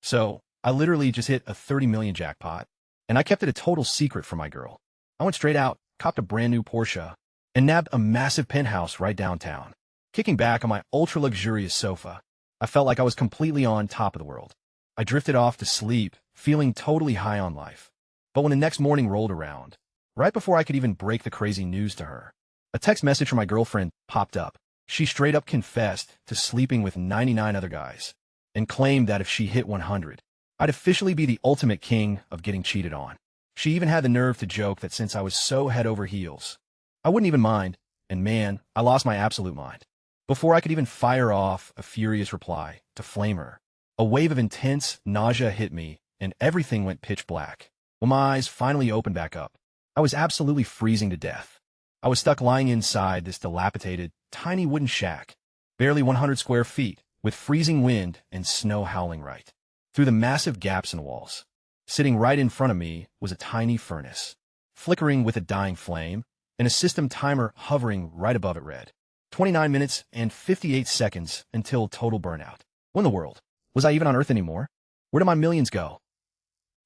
So I literally just hit a 30 million jackpot, and I kept it a total secret from my girl. I went straight out, copped a brand new Porsche, and nabbed a massive penthouse right downtown. Kicking back on my ultra-luxurious sofa, I felt like I was completely on top of the world. I drifted off to sleep, feeling totally high on life. But when the next morning rolled around, right before I could even break the crazy news to her, a text message from my girlfriend popped up. She straight up confessed to sleeping with 99 other guys and claimed that if she hit 100, I'd officially be the ultimate king of getting cheated on. She even had the nerve to joke that since I was so head over heels, I wouldn't even mind, and man, I lost my absolute mind. Before I could even fire off a furious reply to flame her, a wave of intense nausea hit me, and everything went pitch black. When my eyes finally opened back up, I was absolutely freezing to death. I was stuck lying inside this dilapidated, tiny wooden shack, barely 100 square feet, with freezing wind and snow howling right through the massive gaps in the walls. Sitting right in front of me was a tiny furnace, flickering with a dying flame, and a system timer hovering right above it read 29 minutes and 58 seconds until total burnout. What in the world? Was I even on Earth anymore? Where did my millions go?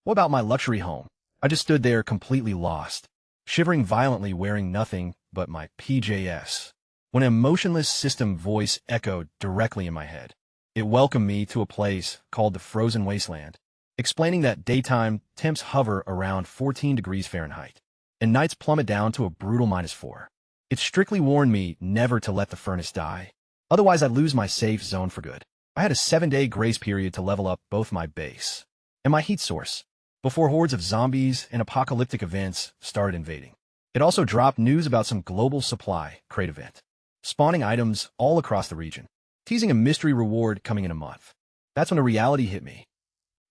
What about my luxury home? I just stood there completely lost, shivering violently, wearing nothing but my PJs, when a motionless system voice echoed directly in my head. It welcomed me to a place called the Frozen Wasteland, explaining that daytime temps hover around 14 degrees Fahrenheit, and nights plummet down to a brutal -4. It strictly warned me never to let the furnace die, otherwise I'd lose my safe zone for good. I had a 7-day grace period to level up both my base and my heat source before hordes of zombies and apocalyptic events started invading. It also dropped news about some global supply crate event, spawning items all across the region, teasing a mystery reward coming in a month. That's when the reality hit me.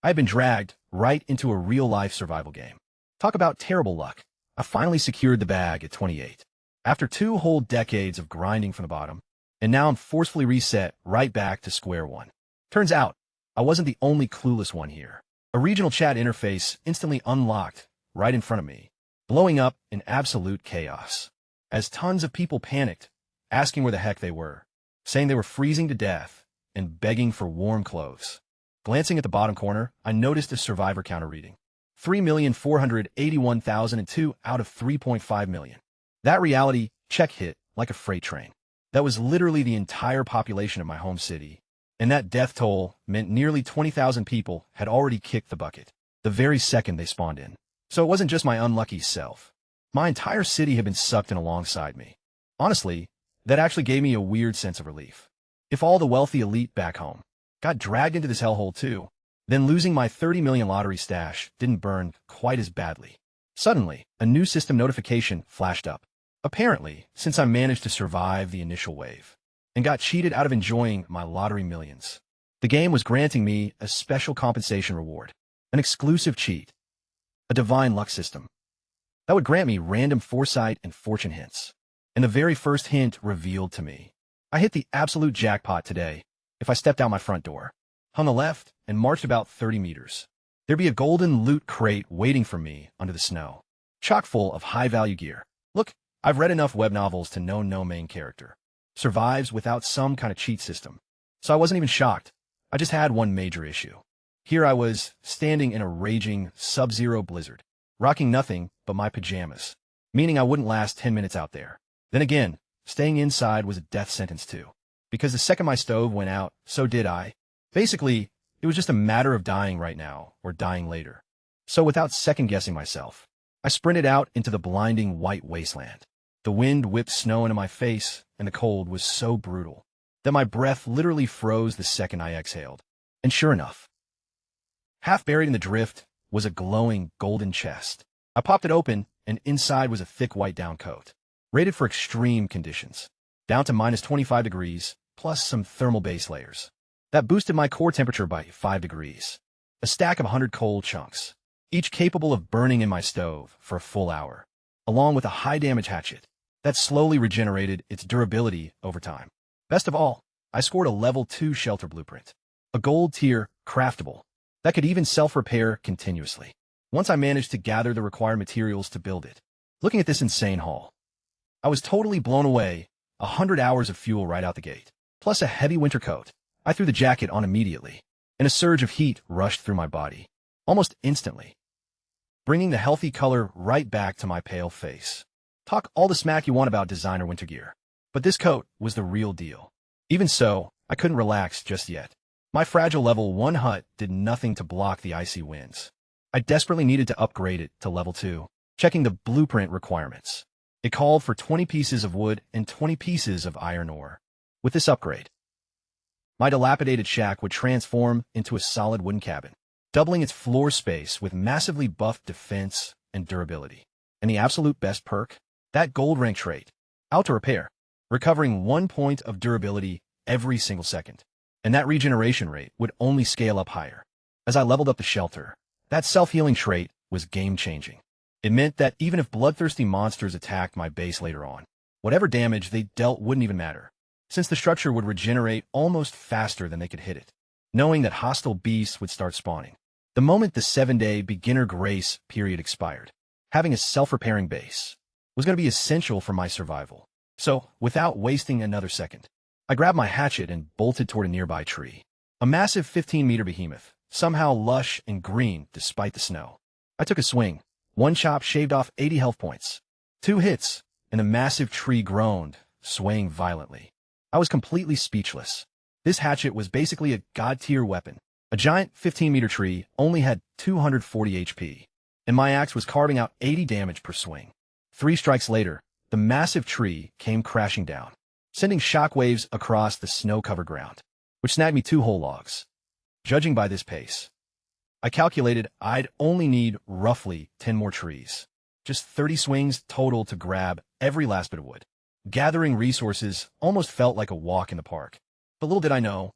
I had been dragged right into a real-life survival game. Talk about terrible luck. I finally secured the bag at 28. After 2 whole decades of grinding from the bottom, and now I'm forcefully reset right back to square one. Turns out, I wasn't the only clueless one here. A regional chat interface instantly unlocked right in front of me, blowing up in absolute chaos, as tons of people panicked, asking where the heck they were, saying they were freezing to death, and begging for warm clothes. Glancing at the bottom corner, I noticed a survivor counter reading 3,481,002 out of 3.5 million. That reality check hit like a freight train. That was literally the entire population of my home city, and that death toll meant nearly 20,000 people had already kicked the bucket the very second they spawned in. So it wasn't just my unlucky self. My entire city had been sucked in alongside me. Honestly, that actually gave me a weird sense of relief. If all the wealthy elite back home got dragged into this hellhole too, then losing my 30 million lottery stash didn't burn quite as badly. Suddenly, a new system notification flashed up. Apparently, since I managed to survive the initial wave and got cheated out of enjoying my lottery millions, the game was granting me a special compensation reward, an exclusive cheat, a divine luck system that would grant me random foresight and fortune hints. And the very first hint revealed to me, I hit the absolute jackpot today if I stepped out my front door, hung a left, and marched about 30 meters. There'd be a golden loot crate waiting for me under the snow, chock full of high-value gear. Look, I've read enough web novels to know no main character survives without some kind of cheat system. So I wasn't even shocked. I just had one major issue. Here I was, standing in a raging sub-zero blizzard, rocking nothing but my pajamas, meaning I wouldn't last 10 minutes out there. Then again, staying inside was a death sentence too, because the second my stove went out, so did I. Basically, it was just a matter of dying right now or dying later. So without second-guessing myself, I sprinted out into the blinding white wasteland. The wind whipped snow into my face, and the cold was so brutal that my breath literally froze the second I exhaled. And sure enough, half buried in the drift was a glowing golden chest. I popped it open, and inside was a thick white down coat, rated for extreme conditions, down to -25 degrees, plus some thermal base layers. That boosted my core temperature by 5 degrees. A stack of 100 cold chunks, each capable of burning in my stove for a full hour, along with a high-damage hatchet that slowly regenerated its durability over time. Best of all, I scored a level 2 shelter blueprint, a gold tier craftable that could even self-repair continuously once I managed to gather the required materials to build it. Looking at this insane haul, I was totally blown away. 100 hours of fuel right out the gate, plus a heavy winter coat. I threw the jacket on immediately and a surge of heat rushed through my body, almost instantly, bringing the healthy color right back to my pale face. Talk all the smack you want about designer winter gear, but this coat was the real deal. Even so, I couldn't relax just yet. My fragile level 1 hut did nothing to block the icy winds. I desperately needed to upgrade it to level 2, checking the blueprint requirements. It called for 20 pieces of wood and 20 pieces of iron ore. With this upgrade, my dilapidated shack would transform into a solid wooden cabin, doubling its floor space with massively buffed defense and durability. And the absolute best perk? That gold rank trait, auto repair, recovering 1 point of durability every single second. And that regeneration rate would only scale up higher. As I leveled up the shelter, that self-healing trait was game-changing. It meant that even if bloodthirsty monsters attacked my base later on, whatever damage they dealt wouldn't even matter, since the structure would regenerate almost faster than they could hit it, knowing that hostile beasts would start spawning. The moment the 7-day beginner grace period expired, having a self-repairing base was going to be essential for my survival. So, without wasting another second, I grabbed my hatchet and bolted toward a nearby tree. A massive 15-meter behemoth, somehow lush and green despite the snow. I took a swing. 1 chop shaved off 80 health points. 2 hits, and the massive tree groaned, swaying violently. I was completely speechless. This hatchet was basically a god-tier weapon. A giant 15-meter tree only had 240 HP, and my axe was carving out 80 damage per swing. 3 strikes later, the massive tree came crashing down, sending shockwaves across the snow-covered ground, which snagged me 2 whole logs. Judging by this pace, I calculated I'd only need roughly 10 more trees. Just 30 swings total to grab every last bit of wood. Gathering resources almost felt like a walk in the park. But little did I know,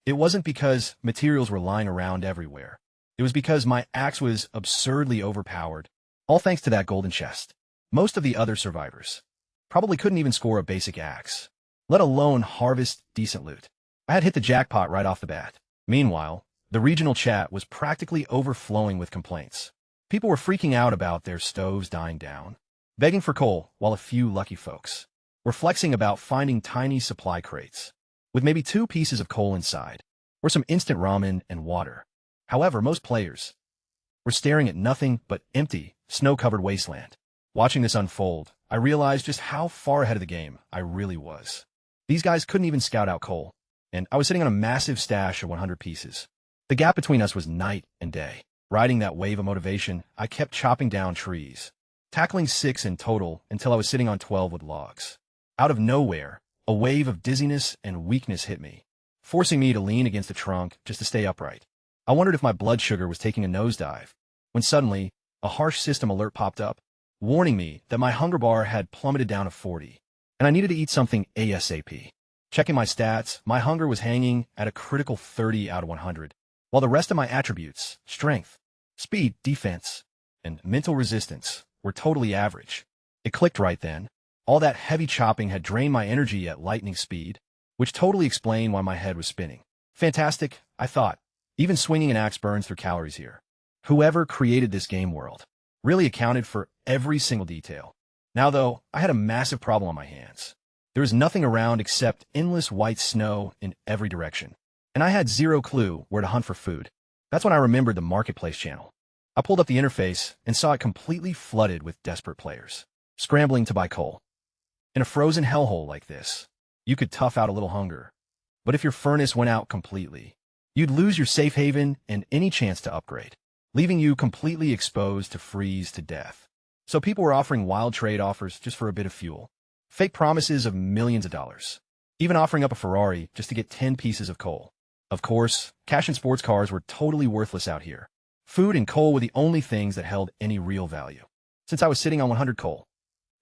it wasn't because materials were lying around everywhere. It was because my axe was absurdly overpowered, all thanks to that golden chest. Most of the other survivors probably couldn't even score a basic axe, let alone harvest decent loot. I had hit the jackpot right off the bat. Meanwhile, the regional chat was practically overflowing with complaints. People were freaking out about their stoves dying down, begging for coal, while a few lucky folks were flexing about finding tiny supply crates with maybe 2 pieces of coal inside, or some instant ramen and water. However, most players were staring at nothing but empty, snow-covered wasteland. Watching this unfold, I realized just how far ahead of the game I really was. These guys couldn't even scout out coal, and I was sitting on a massive stash of 100 pieces. The gap between us was night and day. Riding that wave of motivation, I kept chopping down trees, tackling 6 in total until I was sitting on 12 with logs. Out of nowhere, a wave of dizziness and weakness hit me, forcing me to lean against the trunk just to stay upright. I wondered if my blood sugar was taking a nosedive, when suddenly, a harsh system alert popped up, warning me that my hunger bar had plummeted down to 40, and I needed to eat something ASAP. Checking my stats, my hunger was hanging at a critical 30 out of 100. While the rest of my attributes, strength, speed, defense, and mental resistance, were totally average. It clicked right then. All that heavy chopping had drained my energy at lightning speed, which totally explained why my head was spinning. Fantastic, I thought. Even swinging an axe burns through calories here. Whoever created this game world really accounted for every single detail. Now, though, I had a massive problem on my hands. There was nothing around except endless white snow in every direction, and I had 0 clue where to hunt for food. That's when I remembered the Marketplace channel. I pulled up the interface and saw it completely flooded with desperate players, scrambling to buy coal. In a frozen hellhole like this, you could tough out a little hunger, but if your furnace went out completely, you'd lose your safe haven and any chance to upgrade, leaving you completely exposed to freeze to death. So people were offering wild trade offers just for a bit of fuel, fake promises of millions of dollars, even offering up a Ferrari just to get 10 pieces of coal. Of course, cash and sports cars were totally worthless out here. Food and coal were the only things that held any real value. Since I was sitting on 100 coal,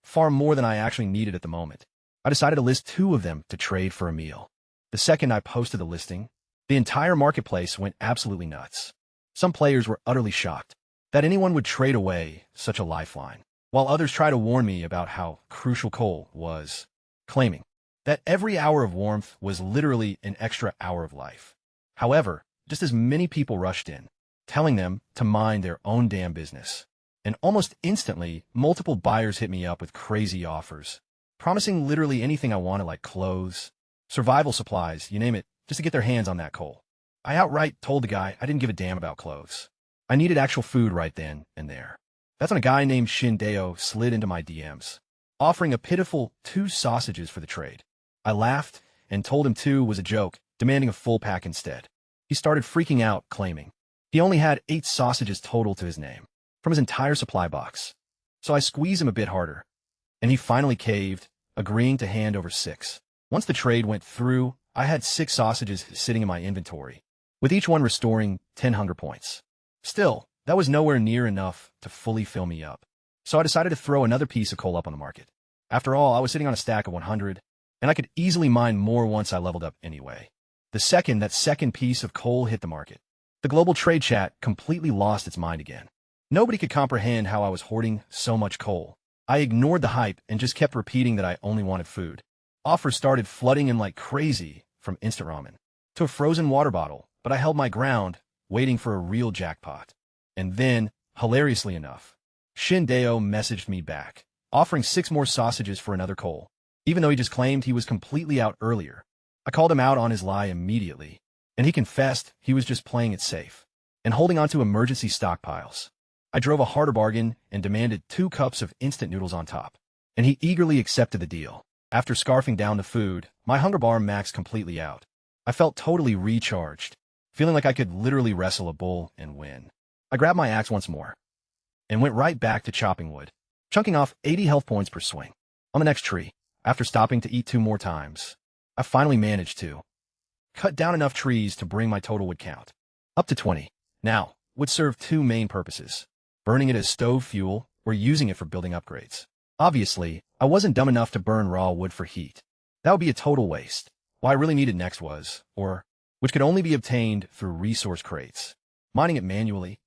far more than I actually needed at the moment, I decided to list 2 of them to trade for a meal. The second I posted the listing, the entire marketplace went absolutely nuts. Some players were utterly shocked that anyone would trade away such a lifeline, while others tried to warn me about how crucial coal was, claiming that every hour of warmth was literally an extra hour of life. However, just as many people rushed in, telling them to mind their own damn business, and almost instantly, multiple buyers hit me up with crazy offers, promising literally anything I wanted, like clothes, survival supplies, you name it, just to get their hands on that coal. I outright told the guy I didn't give a damn about clothes. I needed actual food right then and there. That's when a guy named Shindeo slid into my DMs, offering a pitiful 2 sausages for the trade. I laughed and told him 2 was a joke, demanding a full pack instead. He started freaking out, claiming he only had 8 sausages total to his name from his entire supply box. So I squeezed him a bit harder, and he finally caved, agreeing to hand over 6. Once the trade went through, I had 6 sausages sitting in my inventory, with each one restoring 10 hunger points. Still, that was nowhere near enough to fully fill me up, so I decided to throw another piece of coal up on the market. After all, I was sitting on a stack of 100, and I could easily mine more once I leveled up anyway. The second that second piece of coal hit the market, the global trade chat completely lost its mind again. Nobody could comprehend how I was hoarding so much coal. I ignored the hype and just kept repeating that I only wanted food. Offers started flooding in like crazy, from instant ramen to a frozen water bottle, but I held my ground, waiting for a real jackpot. And then, hilariously enough, Shindeo messaged me back, offering 6 more sausages for another coal, even though he just claimed he was completely out earlier. I called him out on his lie immediately, and he confessed he was just playing it safe and holding onto emergency stockpiles. I drove a harder bargain and demanded 2 cups of instant noodles on top, and he eagerly accepted the deal. After scarfing down the food, my hunger bar maxed completely out. I felt totally recharged, feeling like I could literally wrestle a bull and win. I grabbed my axe once more and went right back to chopping wood, chunking off 80 health points per swing. On the next tree, after stopping to eat 2 more times, I finally managed to cut down enough trees to bring my total wood count up to 20. Now, would serve 2 main purposes: burning it as stove fuel or using it for building upgrades. Obviously, I wasn't dumb enough to burn raw wood for heat. That would be a total waste. What I really needed next was, which could only be obtained through resource crates, mining it manually,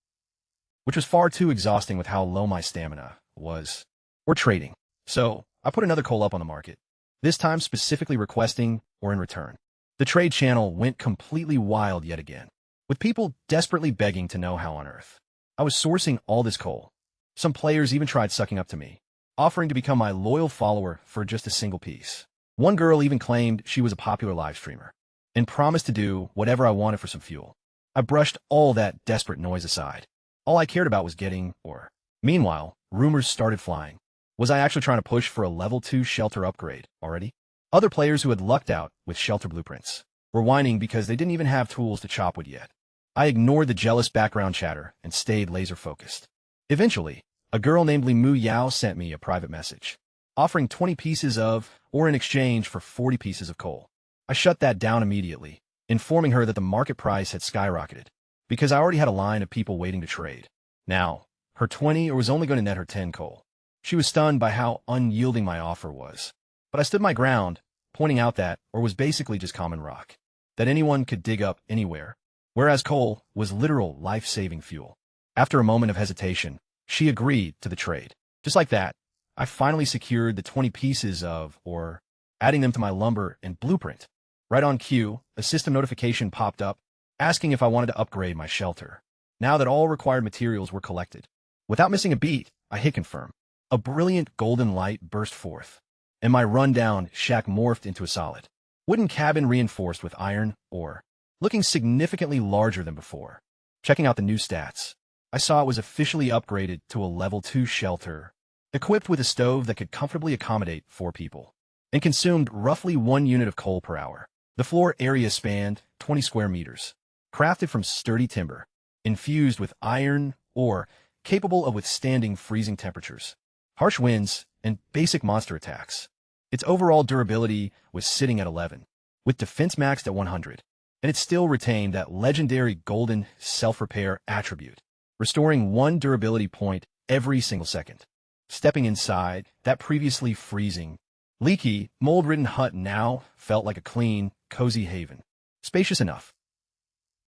which was far too exhausting with how low my stamina was, or trading. So, I put another coal up on the market, this time specifically requesting or in return. The trade channel went completely wild yet again, with people desperately begging to know how on earth I was sourcing all this coal. Some players even tried sucking up to me, offering to become my loyal follower for just a single piece. One girl even claimed she was a popular live streamer and promised to do whatever I wanted for some fuel. I brushed all that desperate noise aside. All I cared about was getting ore. Meanwhile, rumors started flying. Was I actually trying to push for a level 2 shelter upgrade already? Other players who had lucked out with shelter blueprints were whining because they didn't even have tools to chop wood yet. I ignored the jealous background chatter and stayed laser-focused. Eventually, a girl named Limu Yao sent me a private message, offering 20 pieces of ore in exchange for 40 pieces of coal. I shut that down immediately, informing her that the market price had skyrocketed, because I already had a line of people waiting to trade. Now, her 20 ore was only going to net her 10 coal. She was stunned by how unyielding my offer was, but I stood my ground, pointing out that ore was basically just common rock, that anyone could dig up anywhere, whereas coal was literal life-saving fuel. After a moment of hesitation, she agreed to the trade. Just like that, I finally secured the 20 pieces of ore, adding them to my lumber and blueprint. Right on cue, a system notification popped up, asking if I wanted to upgrade my shelter, now that all required materials were collected. Without missing a beat, I hit confirm. A brilliant golden light burst forth, and my rundown shack morphed into a solid wooden cabin reinforced with iron ore, looking significantly larger than before. Checking out the new stats, I saw it was officially upgraded to a level 2 shelter, equipped with a stove that could comfortably accommodate 4 people, and consumed roughly 1 unit of coal per hour. The floor area spanned 20 square meters, crafted from sturdy timber, infused with iron ore, capable of withstanding freezing temperatures, harsh winds, and basic monster attacks. Its overall durability was sitting at 11, with defense maxed at 100, and it still retained that legendary golden self-repair attribute, restoring 1 durability point every single second. Stepping inside, that previously freezing, leaky, mold-ridden hut now felt like a clean, cozy haven, spacious enough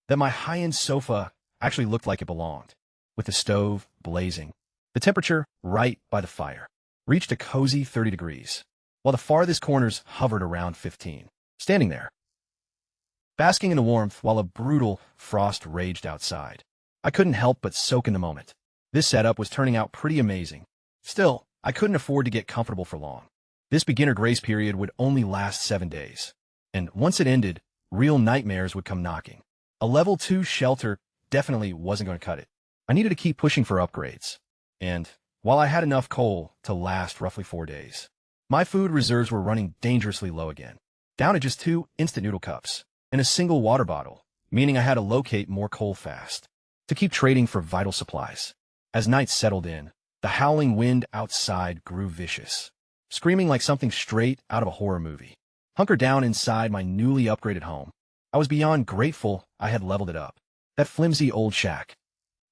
that my high-end sofa actually looked like it belonged, with the stove blazing. The temperature, right by the fire, reached a cozy 30 degrees, while the farthest corners hovered around 15. Standing there, basking in the warmth while a brutal frost raged outside, I couldn't help but soak in the moment. This setup was turning out pretty amazing. Still, I couldn't afford to get comfortable for long. This beginner grace period would only last 7 days, and once it ended, real nightmares would come knocking. A level 2 shelter definitely wasn't going to cut it. I needed to keep pushing for upgrades. And while I had enough coal to last roughly 4 days, my food reserves were running dangerously low again, down to just 2 instant noodle cups and a single water bottle, meaning I had to locate more coal fast to keep trading for vital supplies. As night settled in, the howling wind outside grew vicious, screaming like something straight out of a horror movie. Hunkered down inside my newly upgraded home, I was beyond grateful I had leveled it up. That flimsy old shack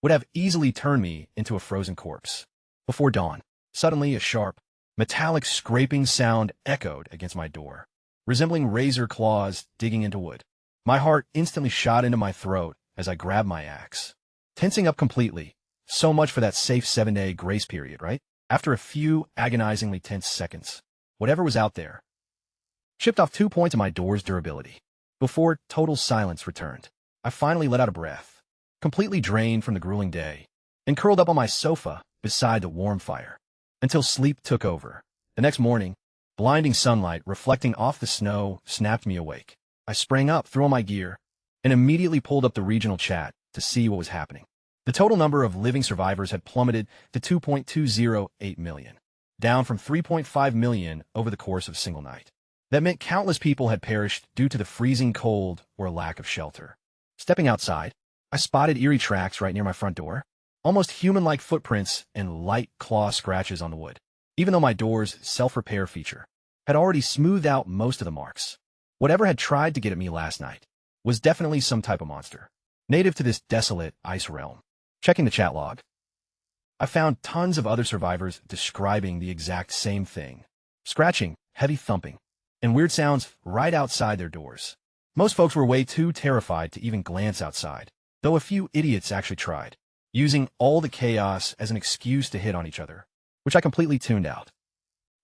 would have easily turned me into a frozen corpse. Before dawn, suddenly a sharp, metallic scraping sound echoed against my door, resembling razor claws digging into wood. My heart instantly shot into my throat as I grabbed my axe, tensing up completely. So much for that safe 7-day grace period, right? After a few agonizingly tense seconds, whatever was out there chipped off 2 points of my door's durability. Before total silence returned, I finally let out a breath, completely drained from the grueling day, and curled up on my sofa beside the warm fire until sleep took over. The next morning, blinding sunlight reflecting off the snow snapped me awake. I sprang up, threw on my gear, and immediately pulled up the regional chat to see what was happening. The total number of living survivors had plummeted to 2.208 million, down from 3.5 million over the course of a single night. That meant countless people had perished due to the freezing cold or lack of shelter. Stepping outside, I spotted eerie tracks right near my front door, almost human-like footprints and light claw scratches on the wood, even though my door's self-repair feature had already smoothed out most of the marks. Whatever had tried to get at me last night was definitely some type of monster, native to this desolate ice realm. Checking the chat log, I found tons of other survivors describing the exact same thing. Scratching, heavy thumping, and weird sounds right outside their doors. Most folks were way too terrified to even glance outside, though a few idiots actually tried, using all the chaos as an excuse to hit on each other, which I completely tuned out.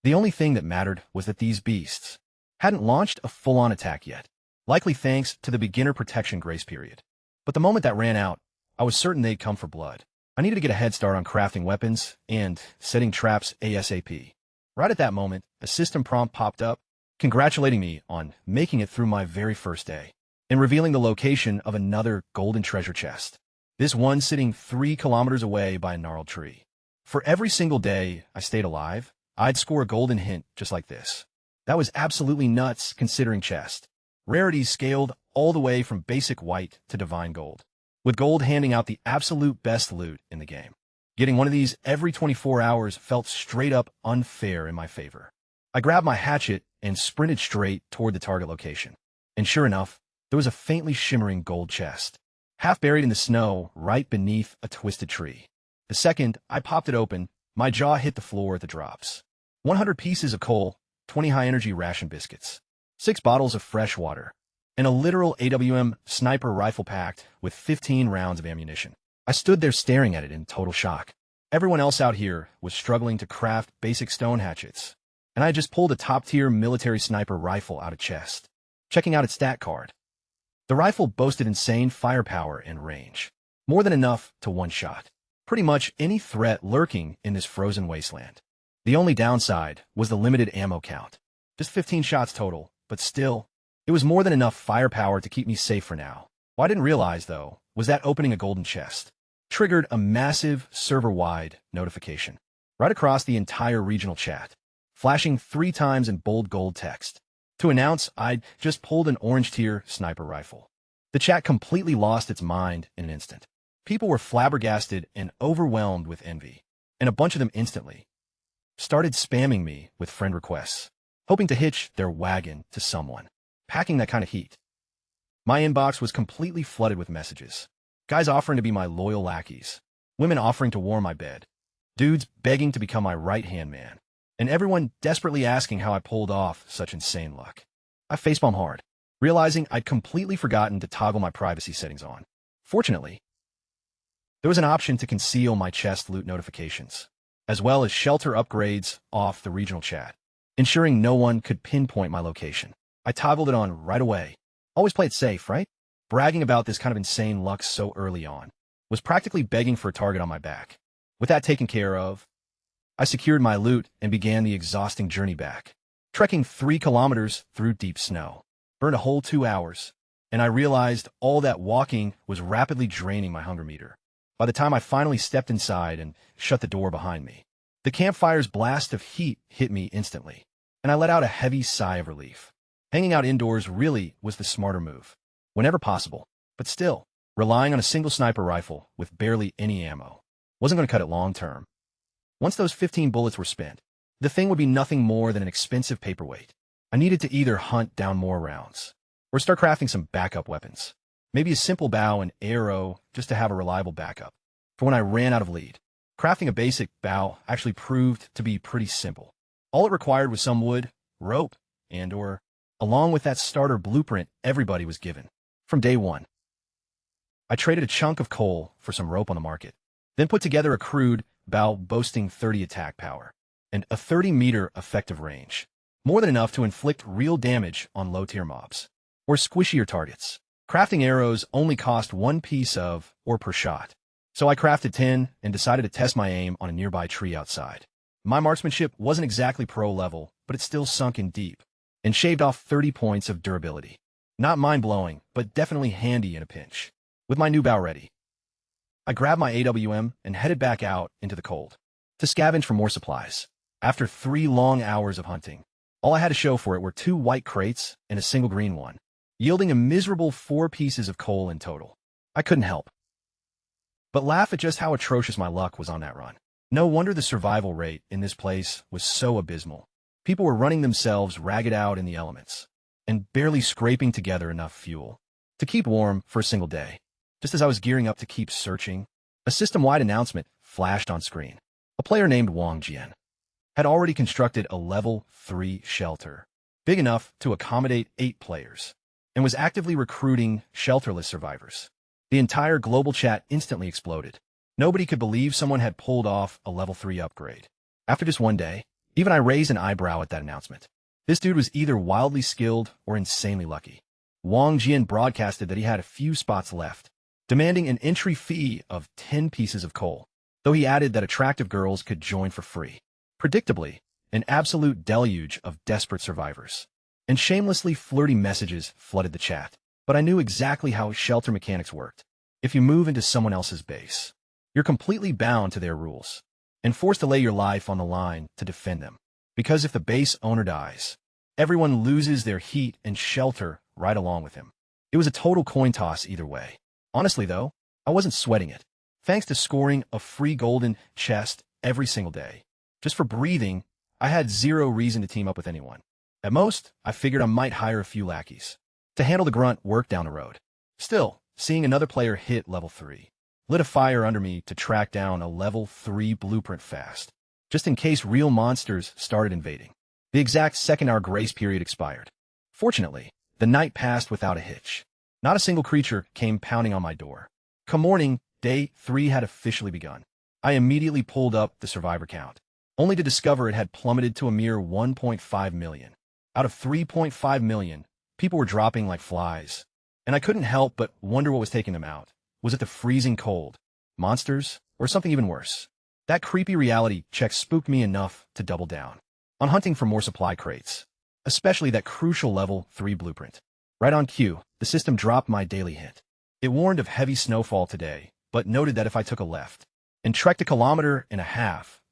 The only thing that mattered was that these beasts hadn't launched a full-on attack yet, likely thanks to the beginner protection grace period. But the moment that ran out, I was certain they'd come for blood. I needed to get a head start on crafting weapons and setting traps ASAP. Right at that moment, a system prompt popped up, congratulating me on making it through my very first day, and revealing the location of another golden treasure chest. This one sitting 3 kilometers away by a gnarled tree. For every single day I stayed alive, I'd score a golden hint just like this. That was absolutely nuts considering chest. Rarities scaled all the way from basic white to divine gold, with gold handing out the absolute best loot in the game. Getting one of these every 24 hours felt straight up unfair in my favor. I grabbed my hatchet and sprinted straight toward the target location. And sure enough, there was a faintly shimmering gold chest, half buried in the snow right beneath a twisted tree. The second I popped it open, my jaw hit the floor at the drops. 100 pieces of coal, 20 high-energy ration biscuits, 6 bottles of fresh water, and a literal AWM sniper rifle packed with 15 rounds of ammunition. I stood there staring at it in total shock. Everyone else out here was struggling to craft basic stone hatchets, and I had just pulled a top-tier military sniper rifle out of chest. Checking out its stat card, the rifle boasted insane firepower and range, more than enough to one-shot pretty much any threat lurking in this frozen wasteland. The only downside was the limited ammo count, just 15 shots total, but still, it was more than enough firepower to keep me safe for now. What I didn't realize, though, was that opening a golden chest triggered a massive server-wide notification right across the entire regional chat, flashing 3 times in bold gold text to announce I'd just pulled an orange-tier sniper rifle. The chat completely lost its mind in an instant. People were flabbergasted and overwhelmed with envy, and a bunch of them instantly started spamming me with friend requests, hoping to hitch their wagon to someone packing that kind of heat. My inbox was completely flooded with messages. Guys offering to be my loyal lackeys, women offering to warm my bed, dudes begging to become my right-hand man, and everyone desperately asking how I pulled off such insane luck. I facepalmed hard, realizing I'd completely forgotten to toggle my privacy settings on. Fortunately, there was an option to conceal my chest loot notifications, as well as shelter upgrades off the regional chat, ensuring no one could pinpoint my location. I toggled it on right away. Always play it safe, right? Bragging about this kind of insane luck so early on was practically begging for a target on my back. With that taken care of, I secured my loot and began the exhausting journey back, trekking 3 kilometers through deep snow. Burned a whole 2 hours, and I realized all that walking was rapidly draining my hunger meter. By the time I finally stepped inside and shut the door behind me, the campfire's blast of heat hit me instantly, and I let out a heavy sigh of relief. Hanging out indoors really was the smarter move, whenever possible, but still, relying on a single sniper rifle with barely any ammo wasn't going to cut it long term. Once those 15 bullets were spent, the thing would be nothing more than an expensive paperweight. I needed to either hunt down more rounds or start crafting some backup weapons. Maybe a simple bow and arrow just to have a reliable backup for when I ran out of lead. Crafting a basic bow actually proved to be pretty simple. All it required was some wood, rope, and/or, along with that starter blueprint everybody was given from day one. I traded a chunk of coal for some rope on the market, then put together a crude bow boasting 30 attack power and a 30-meter effective range, more than enough to inflict real damage on low-tier mobs or squishier targets. Crafting arrows only cost 1 piece of ore per shot, so I crafted 10 and decided to test my aim on a nearby tree outside. My marksmanship wasn't exactly pro level, but it still sunk in deep and shaved off 30 points of durability. Not mind-blowing, but definitely handy in a pinch. With my new bow ready, I grabbed my AWM and headed back out into the cold to scavenge for more supplies. After 3 long hours of hunting, all I had to show for it were 2 white crates and a single green one, yielding a miserable 4 pieces of coal in total. I couldn't help but laugh at just how atrocious my luck was on that run. No wonder the survival rate in this place was so abysmal. People were running themselves ragged out in the elements and barely scraping together enough fuel to keep warm for a single day. Just as I was gearing up to keep searching, a system-wide announcement flashed on screen. A player named Wang Jian had already constructed a level 3 shelter, big enough to accommodate 8 players, and was actively recruiting shelterless survivors. The entire global chat instantly exploded. Nobody could believe someone had pulled off a level 3 upgrade. After just one day, even I raised an eyebrow at that announcement. This dude was either wildly skilled or insanely lucky. Wang Jian broadcasted that he had a few spots left, demanding an entry fee of 10 pieces of coal, though he added that attractive girls could join for free. Predictably, an absolute deluge of desperate survivors and shamelessly flirty messages flooded the chat. But I knew exactly how shelter mechanics worked. If you move into someone else's base, you're completely bound to their rules and forced to lay your life on the line to defend them. Because if the base owner dies, everyone loses their heat and shelter right along with him. It was a total coin toss either way. Honestly, though, I wasn't sweating it. Thanks to scoring a free golden chest every single day, just for breathing, I had zero reason to team up with anyone. At most, I figured I might hire a few lackeys to handle the grunt work down the road. Still, seeing another player hit level 3 lit a fire under me to track down a level 3 blueprint fast, just in case real monsters started invading. The exact second our grace period expired. Fortunately, the night passed without a hitch. Not a single creature came pounding on my door. Come morning, day 3 had officially begun. I immediately pulled up the survivor count, only to discover it had plummeted to a mere 1.5 million. Out of 3.5 million, people were dropping like flies, and I couldn't help but wonder what was taking them out. Was it the freezing cold, monsters, or something even worse? That creepy reality check spooked me enough to double down on hunting for more supply crates, especially that crucial level 3 blueprint. Right on cue, the system dropped my daily hint. It warned of heavy snowfall today, but noted that if I took a left and trekked 1.5 kilometers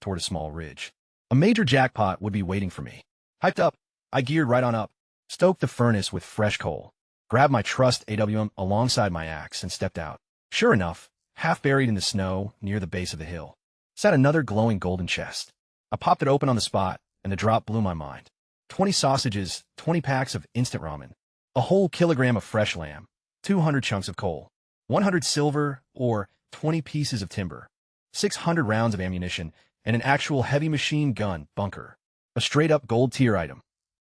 toward a small ridge, a major jackpot would be waiting for me. Hyped up, I geared right on up, stoked the furnace with fresh coal, grabbed my trusty AWM alongside my axe, and stepped out. Sure enough, half buried in the snow near the base of the hill, sat another glowing golden chest. I popped it open on the spot, and the drop blew my mind. 20 sausages, 20 packs of instant ramen, a whole kilogram of fresh lamb, 200 chunks of coal, 100 silver or 20 pieces of timber, 600 rounds of ammunition, and an actual heavy machine gun bunker, a straight-up gold tier item.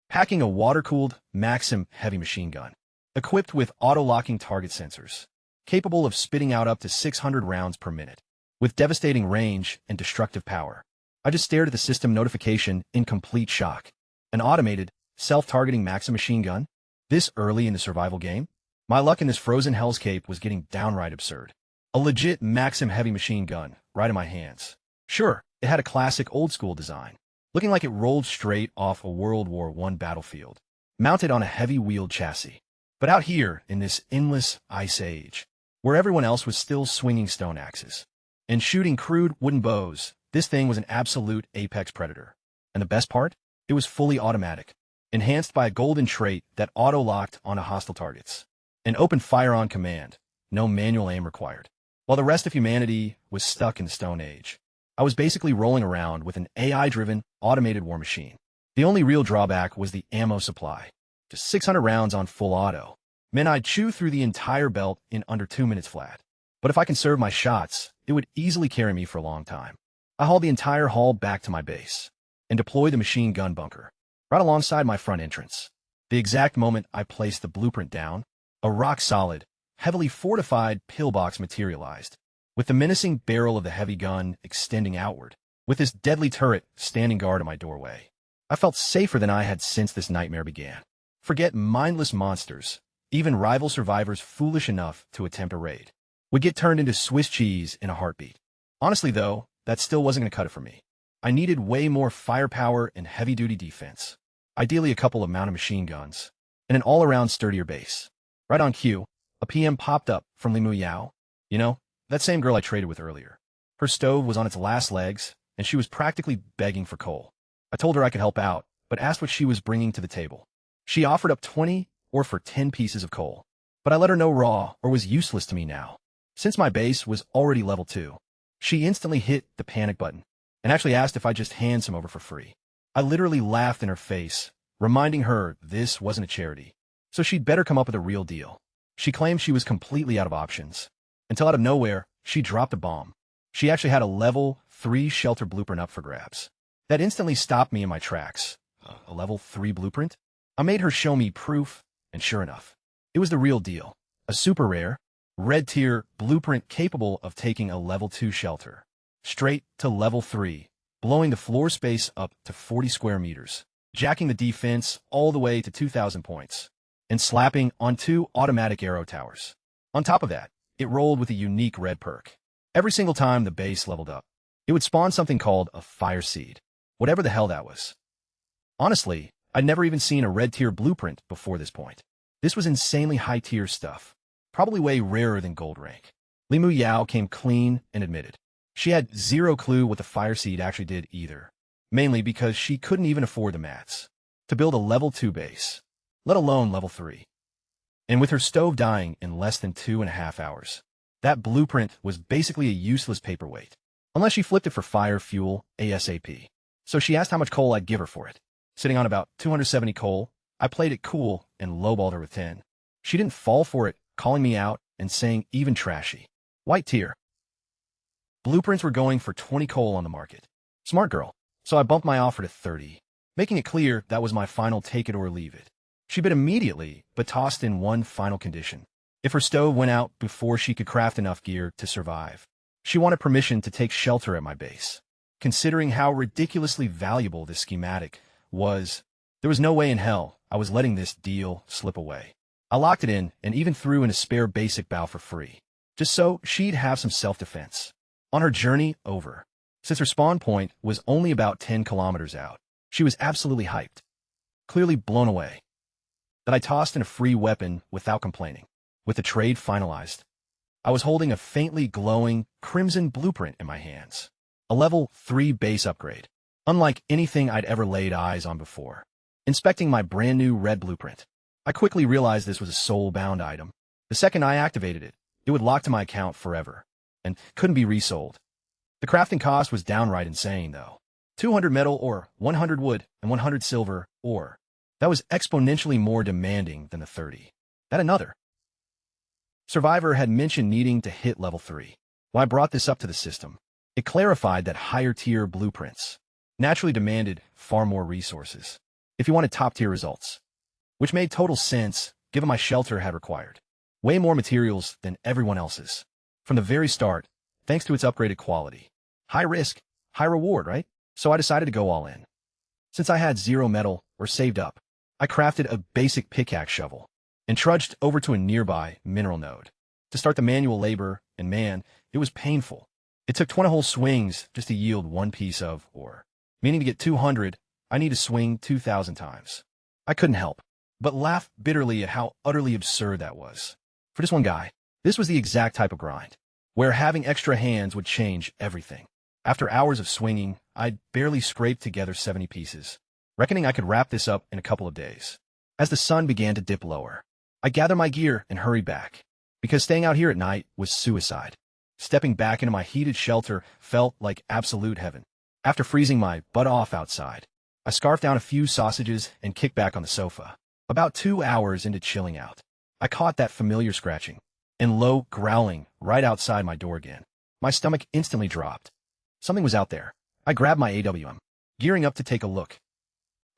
Packing a water-cooled Maxim heavy machine gun, equipped with auto-locking target sensors, capable of spitting out up to 600 rounds per minute, with devastating range and destructive power. I just stared at the system notification in complete shock. An automated, self-targeting Maxim machine gun? This early in the survival game? My luck in this frozen hellscape was getting downright absurd. A legit Maxim heavy machine gun, right in my hands. Sure, it had a classic old-school design, looking like it rolled straight off a World War I battlefield, mounted on a heavy-wheeled chassis. But out here, in this endless ice age, where everyone else was still swinging stone axes and shooting crude wooden bows, this thing was an absolute apex predator. And the best part? It was fully automatic, enhanced by a golden trait that auto-locked onto hostile targets. An open fire on command, no manual aim required. While the rest of humanity was stuck in the Stone Age, I was basically rolling around with an AI-driven, automated war machine. The only real drawback was the ammo supply. Just 600 rounds on full auto meant I'd chew through the entire belt in under 2 minutes flat. But if I conserved my shots, it would easily carry me for a long time. I hauled the entire haul back to my base and deployed the machine gun bunker right alongside my front entrance. The exact moment I placed the blueprint down, a rock-solid, heavily fortified pillbox materialized, with the menacing barrel of the heavy gun extending outward, with this deadly turret standing guard at my doorway. I felt safer than I had since this nightmare began. Forget mindless monsters, even rival survivors foolish enough to attempt a raid would get turned into Swiss cheese in a heartbeat. Honestly, though, that still wasn't going to cut it for me. I needed way more firepower and heavy-duty defense, ideally a couple of mounted machine guns, and an all-around sturdier base. Right on cue, a PM popped up from Limu Yao. You know, that same girl I traded with earlier. Her stove was on its last legs, and she was practically begging for coal. I told her I could help out, but asked what she was bringing to the table. She offered up 20 or for 10 pieces of coal, but I let her know raw or was useless to me now. Since my base was already level 2, she instantly hit the panic button and actually asked if I'd just hand some over for free. I literally laughed in her face, reminding her this wasn't a charity, so she'd better come up with a real deal. She claimed she was completely out of options, until out of nowhere, she dropped a bomb. She actually had a level 3 shelter blueprint up for grabs. That instantly stopped me in my tracks. A level 3 blueprint? I made her show me proof, and sure enough, it was the real deal. A super rare, red-tier blueprint capable of taking a level 2 shelter straight to level 3, blowing the floor space up to 40 square meters, jacking the defense all the way to 2,000 points, and slapping on 2 automatic arrow towers. On top of that, it rolled with a unique red perk. Every single time the base leveled up, it would spawn something called a fire seed, whatever the hell that was. Honestly, I'd never even seen a red-tier blueprint before this point. This was insanely high-tier stuff, probably way rarer than gold rank. Limu Yao came clean and admitted she had zero clue what the fire seed actually did either, mainly because she couldn't even afford the mats to build a level 2 base, let alone level 3. And with her stove dying in less than 2.5 hours, that blueprint was basically a useless paperweight, unless she flipped it for fire fuel ASAP. So she asked how much coal I'd give her for it. Sitting on about 270 coal, I played it cool and lowballed her with 10. She didn't fall for it, calling me out and saying even trashy. White tier. Blueprints were going for 20 coal on the market. Smart girl. So I bumped my offer to 30, making it clear that was my final take it or leave it. She bid immediately, but tossed in one final condition. If her stove went out before she could craft enough gear to survive, she wanted permission to take shelter at my base. Considering how ridiculously valuable this schematic was, there was no way in hell I was letting this deal slip away. I locked it in and even threw in a spare basic bow for free, just so she'd have some self-defense. On her journey over, since her spawn point was only about 10 kilometers out, she was absolutely hyped, clearly blown away, that I tossed in a free weapon without complaining. With the trade finalized, I was holding a faintly glowing crimson blueprint in my hands, a level 3 base upgrade, unlike anything I'd ever laid eyes on before. Inspecting my brand new red blueprint, I quickly realized this was a soul-bound item. The second I activated it, it would lock to my account forever, and couldn't be resold. The crafting cost was downright insane, though. 200 metal ore, 100 wood, and 100 silver ore. That was exponentially more demanding than the 30. That another survivor had mentioned needing to hit level 3. When I brought this up to the system, it clarified that higher-tier blueprints naturally demanded far more resources if you wanted top-tier results, which made total sense given my shelter had required way more materials than everyone else's. From the very start, thanks to its upgraded quality. High risk, high reward, right? So I decided to go all in. Since I had 0 metal or saved up, I crafted a basic pickaxe shovel and trudged over to a nearby mineral node to start the manual labor, and man, it was painful. It took 20 whole swings just to yield 1 piece of ore, meaning to get 200, I need to swing 2,000 times. I couldn't help but laugh bitterly at how utterly absurd that was. For just one guy, this was the exact type of grind, where having extra hands would change everything. After hours of swinging, I'd barely scraped together 70 pieces, reckoning I could wrap this up in a couple of days. As the sun began to dip lower, I gathered my gear and hurried back, because staying out here at night was suicide. Stepping back into my heated shelter felt like absolute heaven. After freezing my butt off outside, I scarfed down a few sausages and kicked back on the sofa. About 2 hours into chilling out, I caught that familiar scratching and low growling right outside my door again. My stomach instantly dropped. Something was out there. I grabbed my AWM, gearing up to take a look,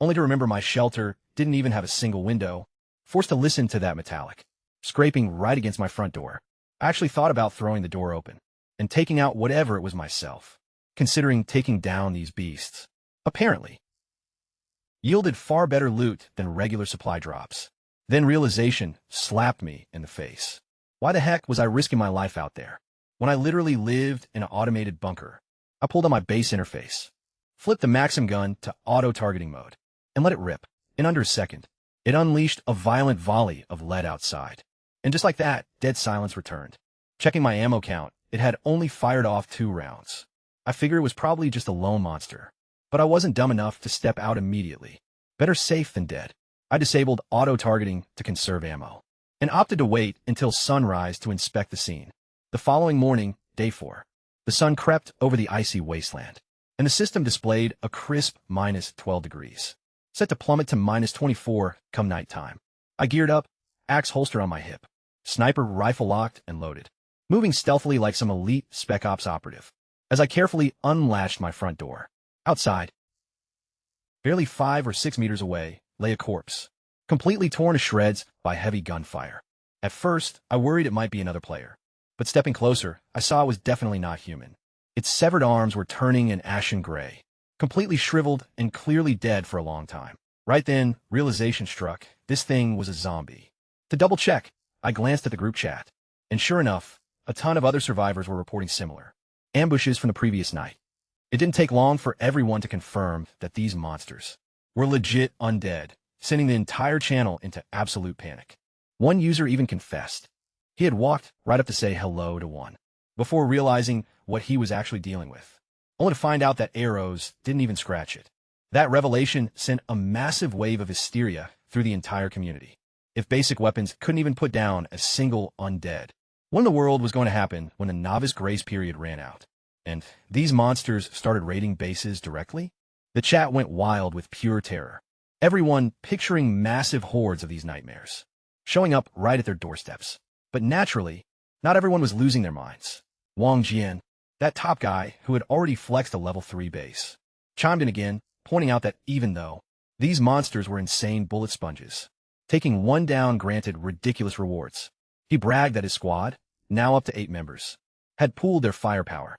only to remember my shelter didn't even have a single window, forced to listen to that metallic scraping right against my front door. I actually thought about throwing the door open and taking out whatever it was myself, considering taking down these beasts. Apparently, yielded far better loot than regular supply drops. Then realization slapped me in the face. Why the heck was I risking my life out there, when I literally lived in an automated bunker? I pulled on my base interface, flipped the Maxim gun to auto-targeting mode, and let it rip. In under a second, it unleashed a violent volley of lead outside. And just like that, dead silence returned. Checking my ammo count, it had only fired off 2 rounds. I figured it was probably just a lone monster, but I wasn't dumb enough to step out immediately. Better safe than dead. I disabled auto-targeting to conserve ammo, and opted to wait until sunrise to inspect the scene. The following morning, day 4, the sun crept over the icy wasteland, and the system displayed a crisp -12 degrees, set to plummet to -24 come nighttime. I geared up, axe holster on my hip, sniper rifle locked and loaded, moving stealthily like some elite Spec Ops operative, as I carefully unlatched my front door. Outside, barely 5 or 6 meters away, lay a corpse, completely torn to shreds by heavy gunfire. At first, I worried it might be another player, but stepping closer, I saw it was definitely not human. Its severed arms were turning an ashen gray, completely shriveled and clearly dead for a long time. Right then, realization struck. This thing was a zombie. To double check, I glanced at the group chat, and sure enough, a ton of other survivors were reporting similar ambushes from the previous night. It didn't take long for everyone to confirm that these monsters were legit undead, sending the entire channel into absolute panic. One user even confessed he had walked right up to say hello to one, before realizing what he was actually dealing with, only to find out that arrows didn't even scratch it. That revelation sent a massive wave of hysteria through the entire community. If basic weapons couldn't even put down a single undead, what in the world was going to happen when the novice grace period ran out, and these monsters started raiding bases directly? The chat went wild with pure terror, everyone picturing massive hordes of these nightmares, showing up right at their doorsteps. But naturally, not everyone was losing their minds. Wang Jian, that top guy who had already flexed a level 3 base, chimed in again, pointing out that even though these monsters were insane bullet sponges, taking one down granted ridiculous rewards, he bragged that his squad, now up to 8 members, had pooled their firepower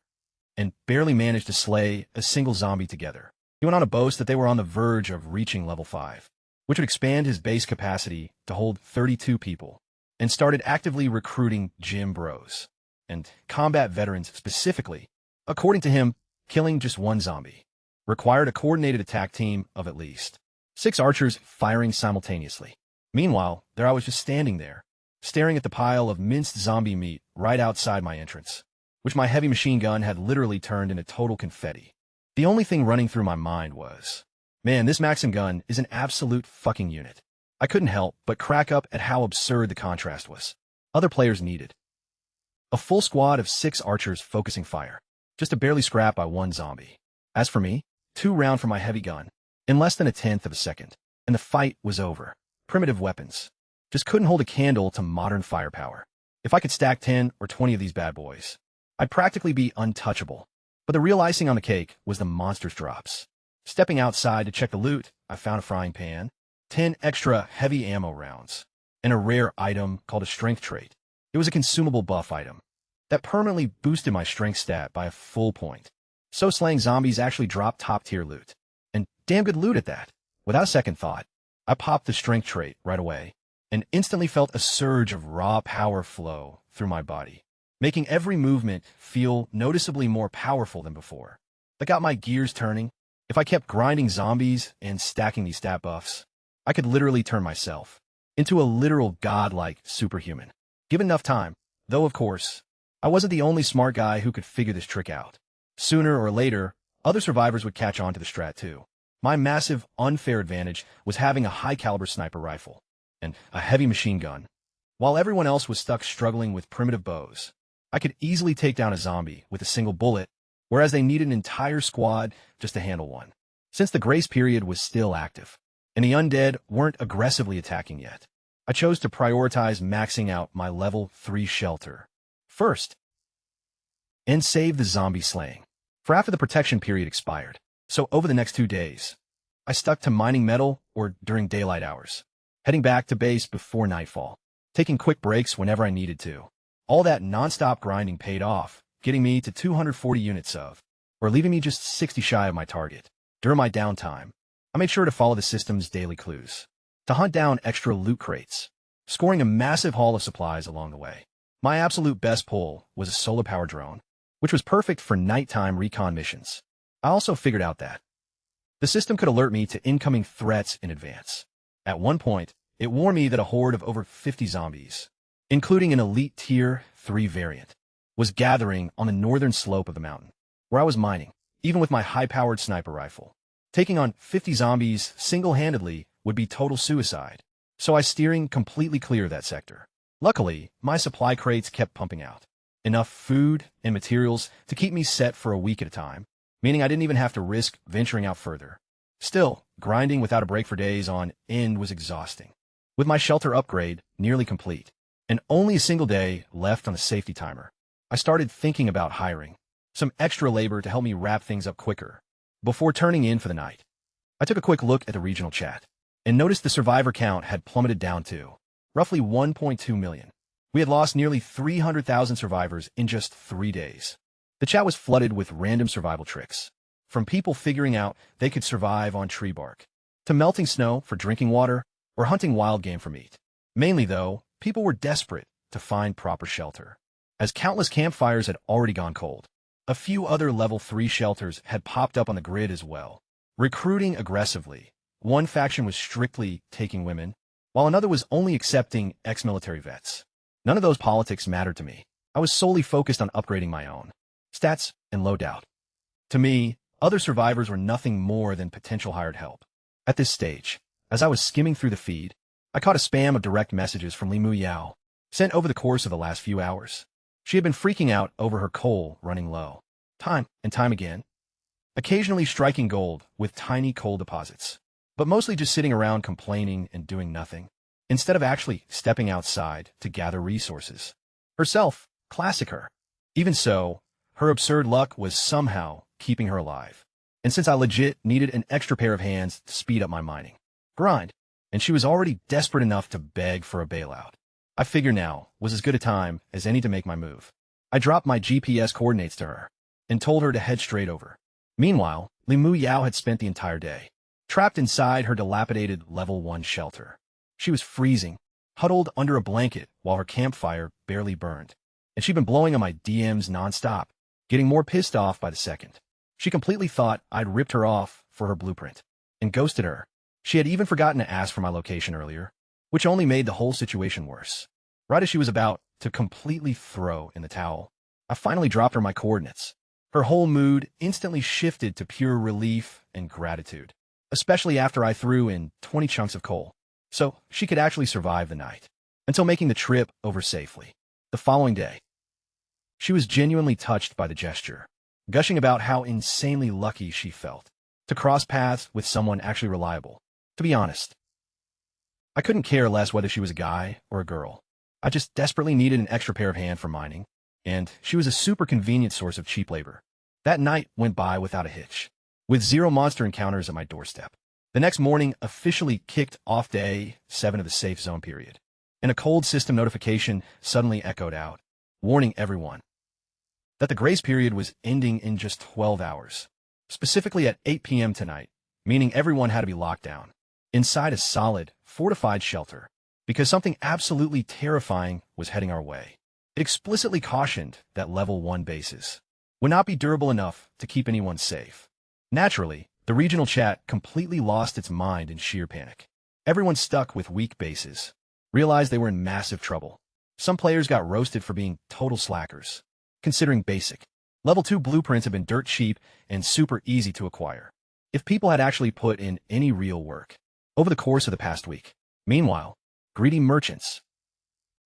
and barely managed to slay a single zombie together. He went on to boast that they were on the verge of reaching level 5, which would expand his base capacity to hold 32 people, and started actively recruiting gym bros and combat veterans specifically. According to him, killing just one zombie required a coordinated attack team of at least 6 archers firing simultaneously. Meanwhile, there I was just standing there, staring at the pile of minced zombie meat right outside my entrance, which my heavy machine gun had literally turned into total confetti. The only thing running through my mind was, man, this Maxim gun is an absolute fucking unit. I couldn't help but crack up at how absurd the contrast was. Other players needed a full squad of 6 archers focusing fire, just to barely scrap by one zombie. As for me, 2 rounds from my heavy gun, in less than a tenth of a second, and the fight was over. Primitive weapons just couldn't hold a candle to modern firepower. If I could stack 10 or 20 of these bad boys, I'd practically be untouchable. But the real icing on the cake was the monsters drops. Stepping outside to check the loot, I found a frying pan, 10 extra heavy ammo rounds, and a rare item called a strength trait. It was a consumable buff item that permanently boosted my strength stat by a full point. So slaying zombies actually dropped top-tier loot, and damn good loot at that. Without a second thought, I popped the strength trait right away, and instantly felt a surge of raw power flow through my body, making every movement feel noticeably more powerful than before. That got my gears turning. If I kept grinding zombies and stacking these stat buffs, I could literally turn myself into a literal godlike superhuman. Given enough time, though of course, I wasn't the only smart guy who could figure this trick out. Sooner or later, other survivors would catch on to the strat too. My massive, unfair advantage was having a high-caliber sniper rifle and a heavy machine gun. While everyone else was stuck struggling with primitive bows, I could easily take down a zombie with a single bullet, whereas they needed an entire squad just to handle one. Since the grace period was still active, and the undead weren't aggressively attacking yet, I chose to prioritize maxing out my level 3 shelter first and save the zombie slaying for after the protection period expired. So over the next 2 days, I stuck to mining metal or during daylight hours, heading back to base before nightfall, taking quick breaks whenever I needed to. All that non-stop grinding paid off, getting me to 240 units or leaving me just 60 shy of my target. During my downtime, I made sure to follow the system's daily clues, to hunt down extra loot crates, scoring a massive haul of supplies along the way. My absolute best pull was a solar-powered drone, which was perfect for nighttime recon missions. I also figured out that the system could alert me to incoming threats in advance. At one point, it warned me that a horde of over 50 zombies, including an elite tier 3 variant, was gathering on the northern slope of the mountain, where I was mining. Even with my high-powered sniper rifle, taking on 50 zombies single-handedly would be total suicide, so I steering completely clear of that sector. Luckily, my supply crates kept pumping out enough food and materials to keep me set for a week at a time, meaning I didn't even have to risk venturing out further. Still, grinding without a break for days on end was exhausting. With my shelter upgrade nearly complete, and only a single day left on the safety timer, I started thinking about hiring some extra labor to help me wrap things up quicker before turning in for the night. I took a quick look at the regional chat and noticed the survivor count had plummeted down to roughly 1.2 million. We had lost nearly 300,000 survivors in just 3 days. The chat was flooded with random survival tricks, from people figuring out they could survive on tree bark, to melting snow for drinking water, or hunting wild game for meat. Mainly, though, people were desperate to find proper shelter, as countless campfires had already gone cold. A few other level 3 shelters had popped up on the grid as well, recruiting aggressively. One faction was strictly taking women, while another was only accepting ex-military vets. None of those politics mattered to me. I was solely focused on upgrading my own stats and loadout. To me, other survivors were nothing more than potential hired help. At this stage, as I was skimming through the feed, I caught a spam of direct messages from Limu Yao, sent over the course of the last few hours. She had been freaking out over her coal running low, time and time again, occasionally striking gold with tiny coal deposits, but mostly just sitting around complaining and doing nothing, instead of actually stepping outside to gather resources. Herself, classic her. Even so, her absurd luck was somehow keeping her alive. And since I legit needed an extra pair of hands to speed up my mining grind, and she was already desperate enough to beg for a bailout, I figure now was as good a time as any to make my move. I dropped my GPS coordinates to her and told her to head straight over. Meanwhile, Limu Yao had spent the entire day trapped inside her dilapidated level 1 shelter. She was freezing, huddled under a blanket while her campfire barely burned, and she'd been blowing on my DMs nonstop, getting more pissed off by the second. She completely thought I'd ripped her off for her blueprint and ghosted her. She had even forgotten to ask for my location earlier, which only made the whole situation worse. Right as she was about to completely throw in the towel, I finally dropped her my coordinates. Her whole mood instantly shifted to pure relief and gratitude, especially after I threw in 20 chunks of coal, so she could actually survive the night, until making the trip over safely. The following day, she was genuinely touched by the gesture, gushing about how insanely lucky she felt to cross paths with someone actually reliable. To be honest, I couldn't care less whether she was a guy or a girl. I just desperately needed an extra pair of hands for mining, and she was a super convenient source of cheap labor. That night went by without a hitch, with 0 monster encounters at my doorstep. The next morning officially kicked off day 7 of the safe zone period, and a cold system notification suddenly echoed out, warning everyone that the grace period was ending in just 12 hours, specifically at 8 p.m. tonight, meaning everyone had to be locked down inside a solid, fortified shelter, because something absolutely terrifying was heading our way. It explicitly cautioned that level 1 bases would not be durable enough to keep anyone safe. Naturally, the regional chat completely lost its mind in sheer panic. Everyone stuck with weak bases realized they were in massive trouble. Some players got roasted for being total slackers, considering basic. Level 2 blueprints have been dirt cheap and super easy to acquire, if people had actually put in any real work over the course of the past week. Meanwhile, greedy merchants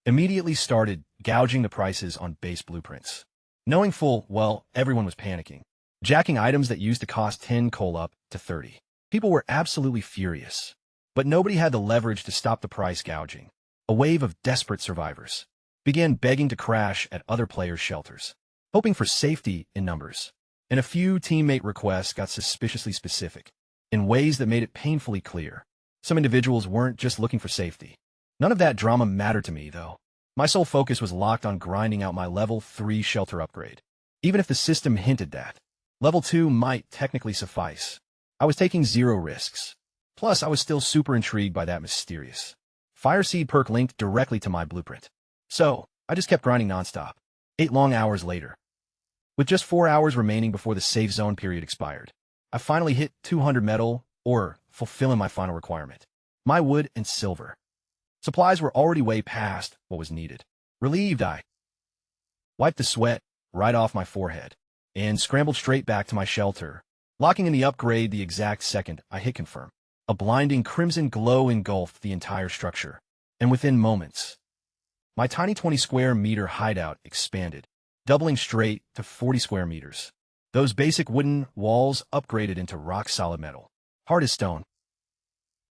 immediately started gouging the prices on base blueprints. Knowing full well everyone was panicking, jacking items that used to cost 10 coal up to 30. People were absolutely furious, but nobody had the leverage to stop the price gouging. A wave of desperate survivors began begging to crash at other players' shelters, hoping for safety in numbers. And a few teammate requests got suspiciously specific, in ways that made it painfully clear some individuals weren't just looking for safety. None of that drama mattered to me, though. My sole focus was locked on grinding out my level 3 shelter upgrade. Even if the system hinted that level 2 might technically suffice, I was taking zero risks. Plus, I was still super intrigued by that mysterious Fire Seed perk linked directly to my blueprint. So, I just kept grinding nonstop. 8 long hours later, with just 4 hours remaining before the safe zone period expired, I finally hit 200 metal, or fulfilling my final requirement. My wood and silver supplies were already way past what was needed. Relieved, I wiped the sweat right off my forehead and scrambled straight back to my shelter, locking in the upgrade the exact second I hit confirm. A blinding crimson glow engulfed the entire structure, and within moments, my tiny 20 square meter hideout expanded, doubling straight to 40 square meters. Those basic wooden walls upgraded into rock-solid metal, hard as stone,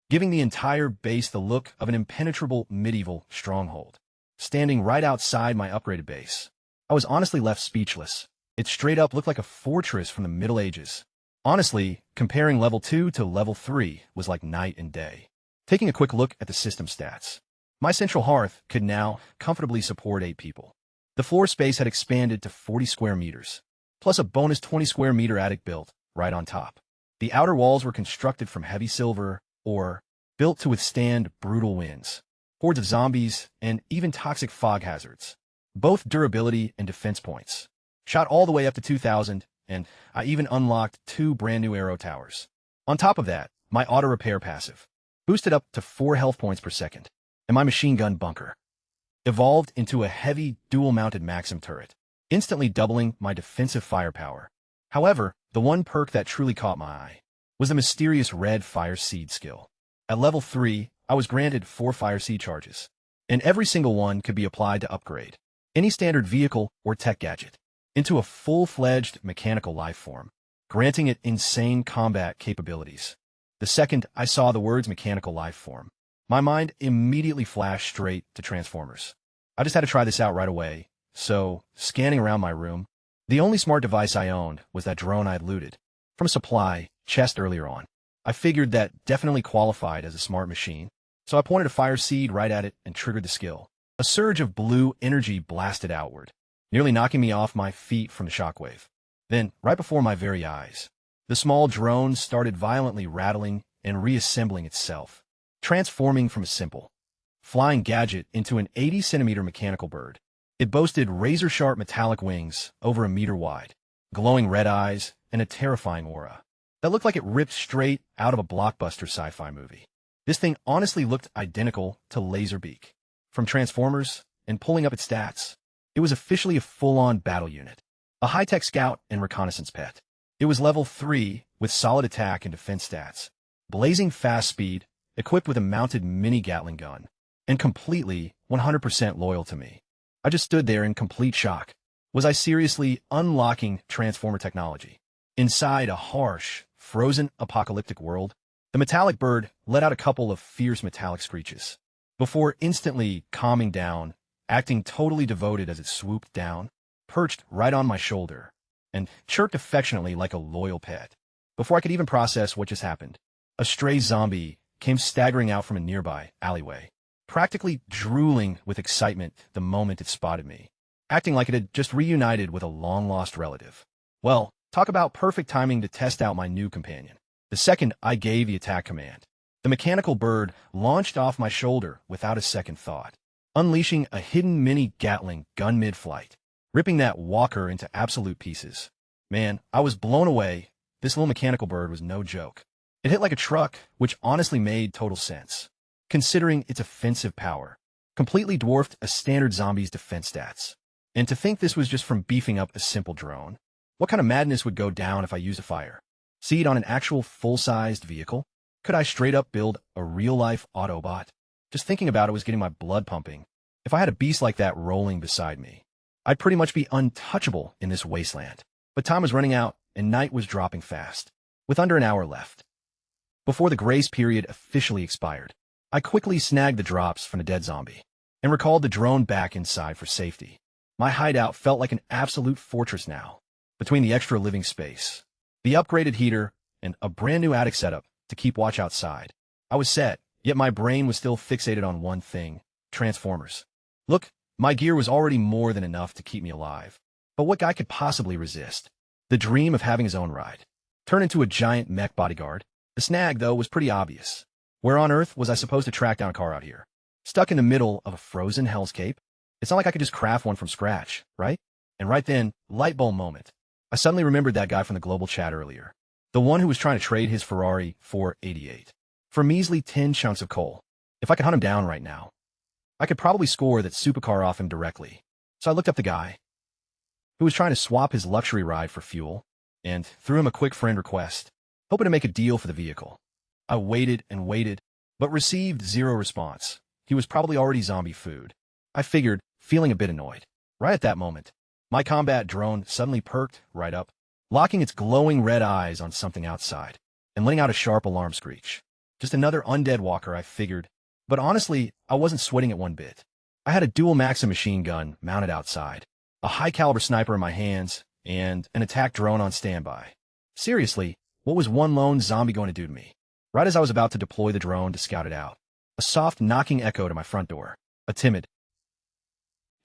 giving the entire base the look of an impenetrable medieval stronghold. Standing right outside my upgraded base, I was honestly left speechless. It straight up looked like a fortress from the Middle Ages. Honestly, comparing level 2 to level 3 was like night and day. Taking a quick look at the system stats, my central hearth could now comfortably support 8 people. The floor space had expanded to 40 square meters, plus a bonus 20 square meter attic built right on top. The outer walls were constructed from heavy silver, or built to withstand brutal winds, hordes of zombies, and even toxic fog hazards. Both durability and defense points shot all the way up to 2,000, and I even unlocked 2 brand new arrow towers. On top of that, my auto repair passive boosted up to 4 health points per second, and my machine gun bunker evolved into a heavy dual-mounted Maxim turret, instantly doubling my defensive firepower. However, the one perk that truly caught my eye was the mysterious red Fire Seed skill. At level 3, I was granted 4 Fire Seed charges, and every single one could be applied to upgrade any standard vehicle or tech gadget into a full-fledged mechanical life form, granting it insane combat capabilities. The second I saw the words mechanical life form, my mind immediately flashed straight to Transformers. I just had to try this out right away, so, scanning around my room, the only smart device I owned was that drone I'd looted from a supply chest earlier on. I figured that definitely qualified as a smart machine, so I pointed a Fire Seed right at it and triggered the skill. A surge of blue energy blasted outward, nearly knocking me off my feet from the shockwave. Then, right before my very eyes, the small drone started violently rattling and reassembling itself, transforming from a simple flying gadget into an 80-centimeter mechanical bird. It boasted razor-sharp metallic wings over a meter wide, glowing red eyes, and a terrifying aura that looked like it ripped straight out of a blockbuster sci-fi movie. This thing honestly looked identical to Laserbeak from Transformers, and pulling up its stats, it was officially a full-on battle unit, a high-tech scout and reconnaissance pet. It was level 3 with solid attack and defense stats, blazing fast speed, equipped with a mounted mini Gatling gun, and completely 100% loyal to me. I just stood there in complete shock. Was I seriously unlocking Transformer technology? Inside a harsh, frozen, apocalyptic world, the metallic bird let out a couple of fierce metallic screeches, before instantly calming down, acting totally devoted as it swooped down, perched right on my shoulder, and chirped affectionately like a loyal pet. Before I could even process what just happened, a stray zombie came staggering out from a nearby alleyway, practically drooling with excitement the moment it spotted me, acting like it had just reunited with a long-lost relative. Well, talk about perfect timing to test out my new companion. The second I gave the attack command, the mechanical bird launched off my shoulder without a second thought, unleashing a hidden mini Gatling gun mid-flight, ripping that walker into absolute pieces. Man, I was blown away. This little mechanical bird was no joke. It hit like a truck, which honestly made total sense. considering its offensive power completely dwarfed a standard zombie's defense stats. And to think this was just from beefing up a simple drone. What kind of madness would go down if I used a fire seed on an actual full-sized vehicle? Could I straight up build a real-life Autobot? Just thinking about it was getting my blood pumping. If I had a beast like that rolling beside me, I'd pretty much be untouchable in this wasteland. But time was running out, and night was dropping fast, with under an hour left. Before the grace period officially expired, I quickly snagged the drops from a dead zombie and recalled the drone back inside for safety. My hideout felt like an absolute fortress now, between the extra living space, the upgraded heater, and a brand new attic setup to keep watch outside. I was set, yet my brain was still fixated on one thing: Transformers. Look, my gear was already more than enough to keep me alive. But what guy could possibly resist the dream of having his own ride? Turn into a giant mech bodyguard? The snag, though, was pretty obvious. Where on earth was I supposed to track down a car out here? Stuck in the middle of a frozen hellscape? It's not like I could just craft one from scratch, right? And right then, light bulb moment. I suddenly remembered that guy from the global chat earlier. The one who was trying to trade his Ferrari 488 for measly 10 chunks of coal. If I could hunt him down right now, I could probably score that supercar off him directly. So I looked up the guy who was trying to swap his luxury ride for fuel and threw him a quick friend request, hoping to make a deal for the vehicle. I waited and waited, but received zero response. He was probably already zombie food. I figured, feeling a bit annoyed. Right at that moment, my combat drone suddenly perked right up, locking its glowing red eyes on something outside and letting out a sharp alarm screech. Just another undead walker, I figured. But honestly, I wasn't sweating it one bit. I had a dual Maxim machine gun mounted outside, a high-caliber sniper in my hands, and an attack drone on standby. Seriously, what was one lone zombie going to do to me? Right as I was about to deploy the drone to scout it out, a soft knocking echoed at my front door. A timid,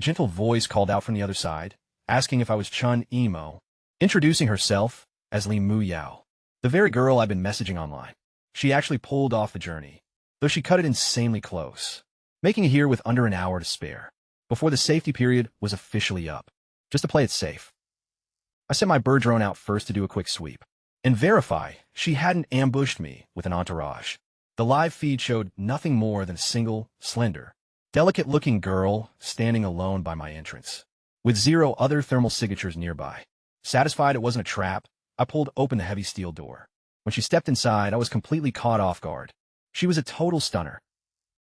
gentle voice called out from the other side, asking if I was Chun Emo, introducing herself as Li Mu Yao, the very girl I'd been messaging online. She actually pulled off the journey, though she cut it insanely close, making it here with under an hour to spare, before the safety period was officially up, just to play it safe. I sent my bird drone out first to do a quick sweep and verify she hadn't ambushed me with an entourage. The live feed showed nothing more than a single, slender, delicate-looking girl standing alone by my entrance, with zero other thermal signatures nearby. Satisfied it wasn't a trap, I pulled open the heavy steel door. When she stepped inside, I was completely caught off guard. She was a total stunner.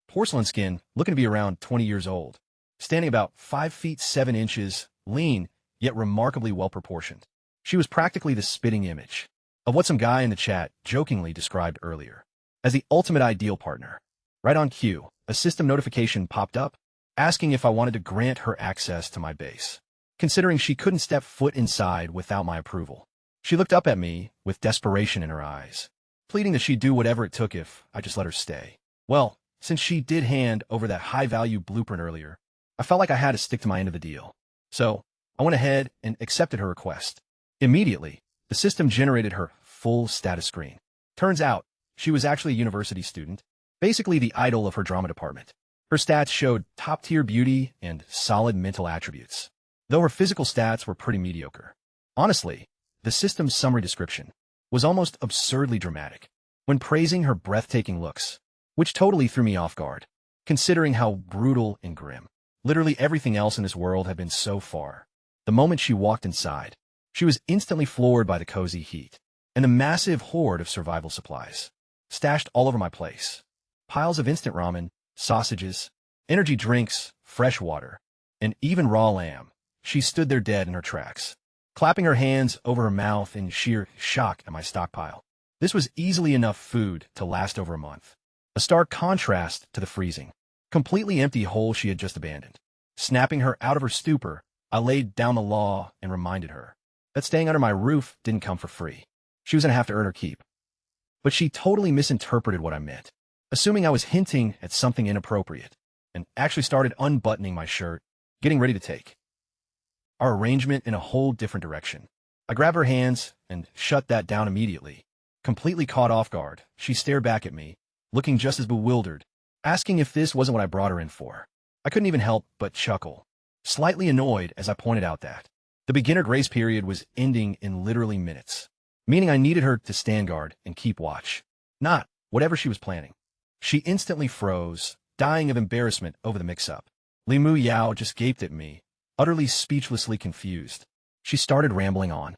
Porcelain skin, looking to be around 20 years old, standing about 5 feet 7 inches, lean, yet remarkably well-proportioned. She was practically the spitting image of what some guy in the chat jokingly described earlier as the ultimate ideal partner. Right on cue, a system notification popped up, asking if I wanted to grant her access to my base, considering she couldn't step foot inside without my approval. She looked up at me with desperation in her eyes, pleading that she'd do whatever it took if I just let her stay. Well, since she did hand over that high-value blueprint earlier, I felt like I had to stick to my end of the deal. So, I went ahead and accepted her request. Immediately, the system generated her full status screen. Turns out, she was actually a university student, basically the idol of her drama department. Her stats showed top-tier beauty and solid mental attributes, though her physical stats were pretty mediocre. Honestly, the system's summary description was almost absurdly dramatic when praising her breathtaking looks, which totally threw me off guard, considering how brutal and grim literally everything else in this world had been so far. The moment she walked inside, she was instantly floored by the cozy heat and the massive hoard of survival supplies stashed all over my place. Piles of instant ramen, sausages, energy drinks, fresh water, and even raw lamb. She stood there dead in her tracks, clapping her hands over her mouth in sheer shock at my stockpile. This was easily enough food to last over a month, a stark contrast to the freezing, completely empty hole she had just abandoned. Snapping her out of her stupor, I laid down the law and reminded her that staying under my roof didn't come for free. She was going to have to earn her keep. But she totally misinterpreted what I meant, assuming I was hinting at something inappropriate, and actually started unbuttoning my shirt, getting ready to take our arrangement in a whole different direction. I grabbed her hands and shut that down immediately. Completely caught off guard, she stared back at me, looking just as bewildered, asking if this wasn't what I brought her in for. I couldn't even help but chuckle, slightly annoyed as I pointed out that the beginner grace period was ending in literally minutes, meaning I needed her to stand guard and keep watch, not whatever she was planning. She instantly froze, dying of embarrassment over the mix-up. Li Mu Yao just gaped at me, utterly speechlessly confused. She started rambling on,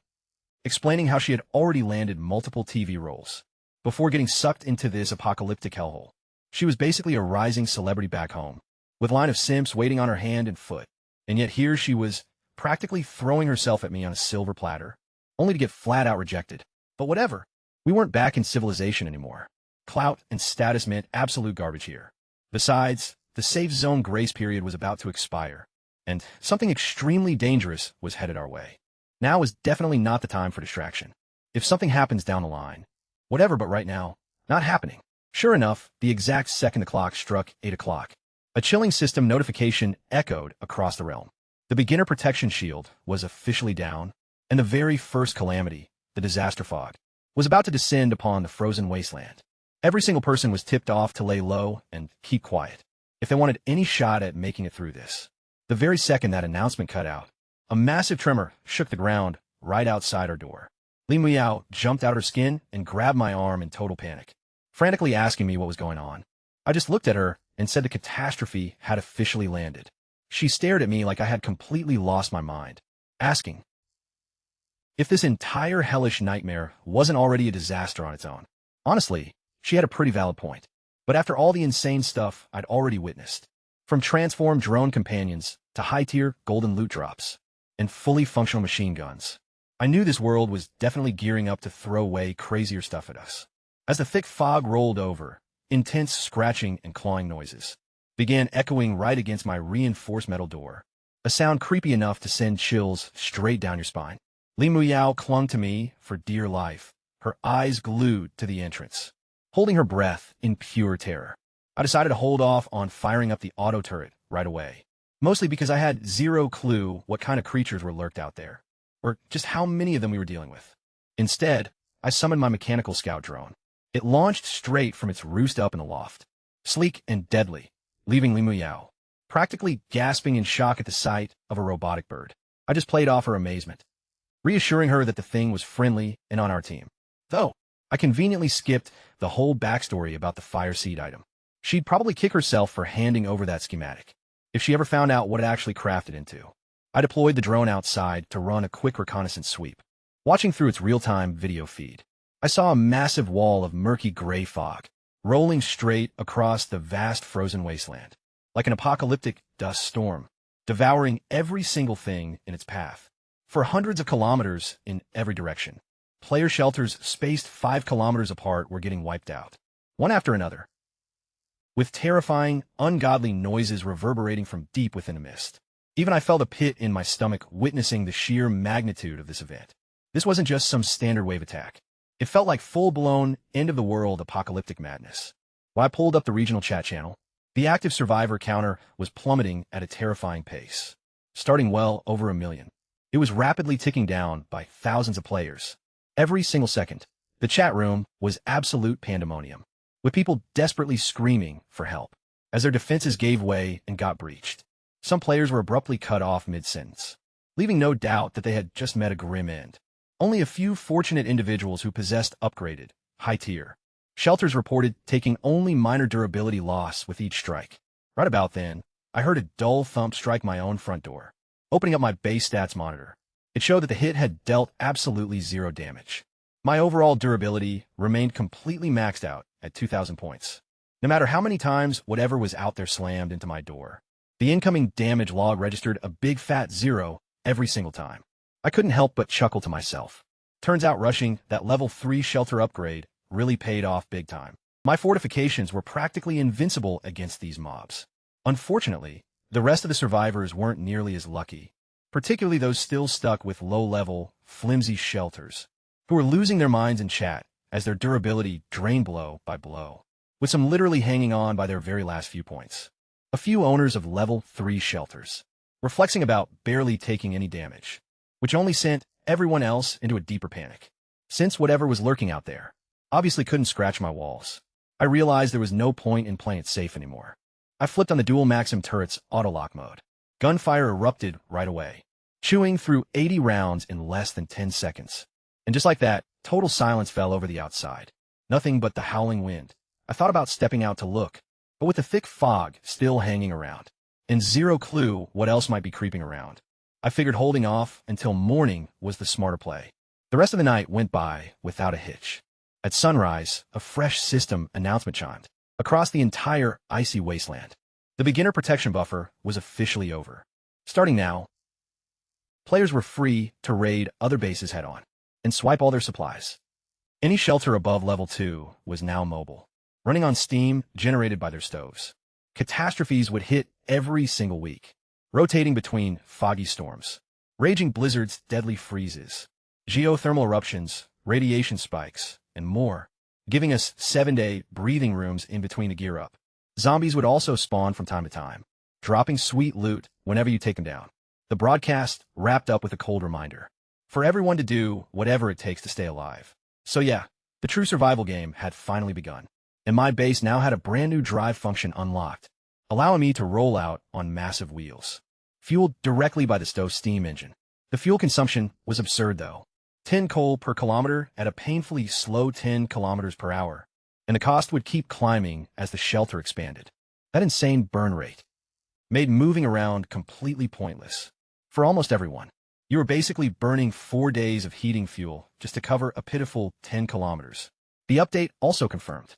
explaining how she had already landed multiple TV roles before getting sucked into this apocalyptic hellhole. She was basically a rising celebrity back home, with line of simps waiting on her hand and foot, and yet here she was, practically throwing herself at me on a silver platter, only to get flat-out rejected. But whatever. We weren't back in civilization anymore. Clout and status meant absolute garbage here. Besides, the safe zone grace period was about to expire, and something extremely dangerous was headed our way. Now is definitely not the time for distraction. If something happens down the line, whatever, but right now, not happening. Sure enough, the exact second the clock struck 8 o'clock, a chilling system notification echoed across the realm. The beginner protection shield was officially down, and the very first calamity, the disaster fog, was about to descend upon the frozen wasteland. Every single person was tipped off to lay low and keep quiet if they wanted any shot at making it through this. The very second that announcement cut out, a massive tremor shook the ground right outside our door. Li Muyao jumped out her skin and grabbed my arm in total panic, frantically asking me what was going on. I just looked at her and said the catastrophe had officially landed. She stared at me like I had completely lost my mind, asking if this entire hellish nightmare wasn't already a disaster on its own. Honestly, she had a pretty valid point. But after all the insane stuff I'd already witnessed, from transformed drone companions to high-tier golden loot drops and fully functional machine guns, I knew this world was definitely gearing up to throw away crazier stuff at us. As the thick fog rolled over, intense scratching and clawing noises began echoing right against my reinforced metal door, a sound creepy enough to send chills straight down your spine. Li Muyao clung to me for dear life, her eyes glued to the entrance, holding her breath in pure terror. I decided to hold off on firing up the auto turret right away, mostly because I had zero clue what kind of creatures were lurked out there, or just how many of them we were dealing with. Instead, I summoned my mechanical scout drone. It launched straight from its roost up in the loft, sleek and deadly, leaving Li Muyao practically gasping in shock at the sight of a robotic bird. I just played off her amazement, reassuring her that the thing was friendly and on our team. Though, I conveniently skipped the whole backstory about the fire seed item. She'd probably kick herself for handing over that schematic, if she ever found out what it actually crafted into. I deployed the drone outside to run a quick reconnaissance sweep. Watching through its real-time video feed, I saw a massive wall of murky gray fog, rolling straight across the vast frozen wasteland, like an apocalyptic dust storm, devouring every single thing in its path. For hundreds of kilometers in every direction, player shelters spaced 5 kilometers apart were getting wiped out, one after another, with terrifying, ungodly noises reverberating from deep within the mist. Even I felt a pit in my stomach witnessing the sheer magnitude of this event. This wasn't just some standard wave attack. It felt like full-blown, end-of-the-world apocalyptic madness. While I pulled up the regional chat channel, the active survivor counter was plummeting at a terrifying pace, starting well over 1 million. It was rapidly ticking down by thousands of players. Every single second, the chat room was absolute pandemonium, with people desperately screaming for help as their defenses gave way and got breached. Some players were abruptly cut off mid-sentence, leaving no doubt that they had just met a grim end. Only a few fortunate individuals who possessed upgraded, high-tier shelters reported taking only minor durability loss with each strike. Right about then, I heard a dull thump strike my own front door. Opening up my base stats monitor, it showed that the hit had dealt absolutely 0 damage. My overall durability remained completely maxed out at 2,000 points. No matter how many times whatever was out there slammed into my door, the incoming damage log registered a big fat 0 every single time. I couldn't help but chuckle to myself. Turns out rushing that level 3 shelter upgrade really paid off big time. My fortifications were practically invincible against these mobs. Unfortunately, the rest of the survivors weren't nearly as lucky, particularly those still stuck with low-level, flimsy shelters, who were losing their minds in chat as their durability drained blow by blow, with some literally hanging on by their very last few points. A few owners of level 3 shelters were flexing about barely taking any damage, which only sent everyone else into a deeper panic. Since whatever was lurking out there obviously couldn't scratch my walls, I realized there was no point in playing it safe anymore. I flipped on the dual Maxim turret's auto-lock mode. Gunfire erupted right away, chewing through 80 rounds in less than 10 seconds. And just like that, total silence fell over the outside. Nothing but the howling wind, I thought about stepping out to look, but with the thick fog still hanging around, and zero clue what else might be creeping around, I figured holding off until morning was the smarter play. The rest of the night went by without a hitch. At sunrise, a fresh system announcement chimed across the entire icy wasteland. The beginner protection buffer was officially over. Starting now, players were free to raid other bases head-on and swipe all their supplies. Any shelter above level 2 was now mobile, running on steam generated by their stoves. Catastrophes would hit every single week, rotating between foggy storms, raging blizzards, deadly freezes, geothermal eruptions, radiation spikes, and more, giving us 7-day breathing rooms in between to gear up. Zombies would also spawn from time to time, dropping sweet loot whenever you take them down. The broadcast wrapped up with a cold reminder for everyone to do whatever it takes to stay alive. So yeah, the true survival game had finally begun, and my base now had a brand new drive function unlocked, allowing me to roll out on massive wheels, fueled directly by the stove's steam engine. The fuel consumption was absurd though. 10 coal per kilometer at a painfully slow 10 kilometers per hour, and the cost would keep climbing as the shelter expanded. That insane burn rate made moving around completely pointless for almost everyone. You were basically burning 4 days of heating fuel just to cover a pitiful 10 kilometers. The update also confirmed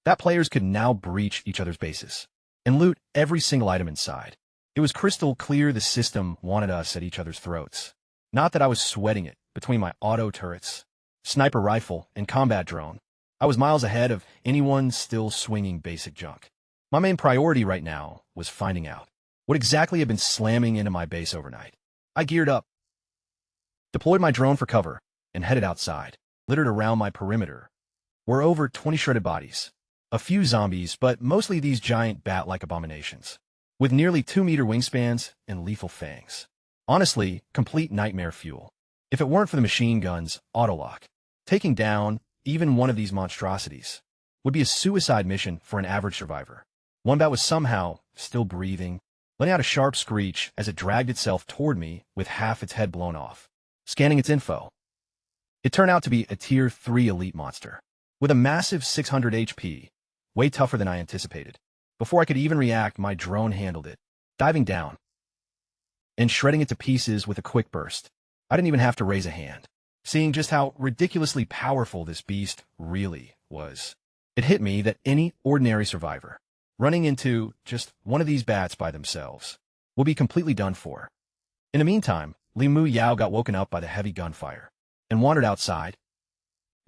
that players could now breach each other's bases and loot every single item inside. It was crystal clear the system wanted us at each other's throats. Not that I was sweating it. Between my auto turrets, sniper rifle, and combat drone, I was miles ahead of anyone still swinging basic junk. My main priority right now was finding out what exactly had been slamming into my base overnight. I geared up, deployed my drone for cover, and headed outside. Littered around my perimeter were over 20 shredded bodies, a few zombies, but mostly these giant bat-like abominations, with nearly 2-meter wingspans and lethal fangs. Honestly, complete nightmare fuel. If it weren't for the machine gun's autolock, taking down even one of these monstrosities would be a suicide mission for an average survivor. One bat was somehow still breathing, letting out a sharp screech as it dragged itself toward me with half its head blown off. Scanning its info, it turned out to be a Tier 3 elite monster, with a massive 600 HP, way tougher than I anticipated. Before I could even react, my drone handled it, diving down and shredding it to pieces with a quick burst. I didn't even have to raise a hand. Seeing just how ridiculously powerful this beast really was, it hit me that any ordinary survivor running into just one of these bats by themselves will be completely done for. In the meantime, Li Mu Yao got woken up by the heavy gunfire and wandered outside,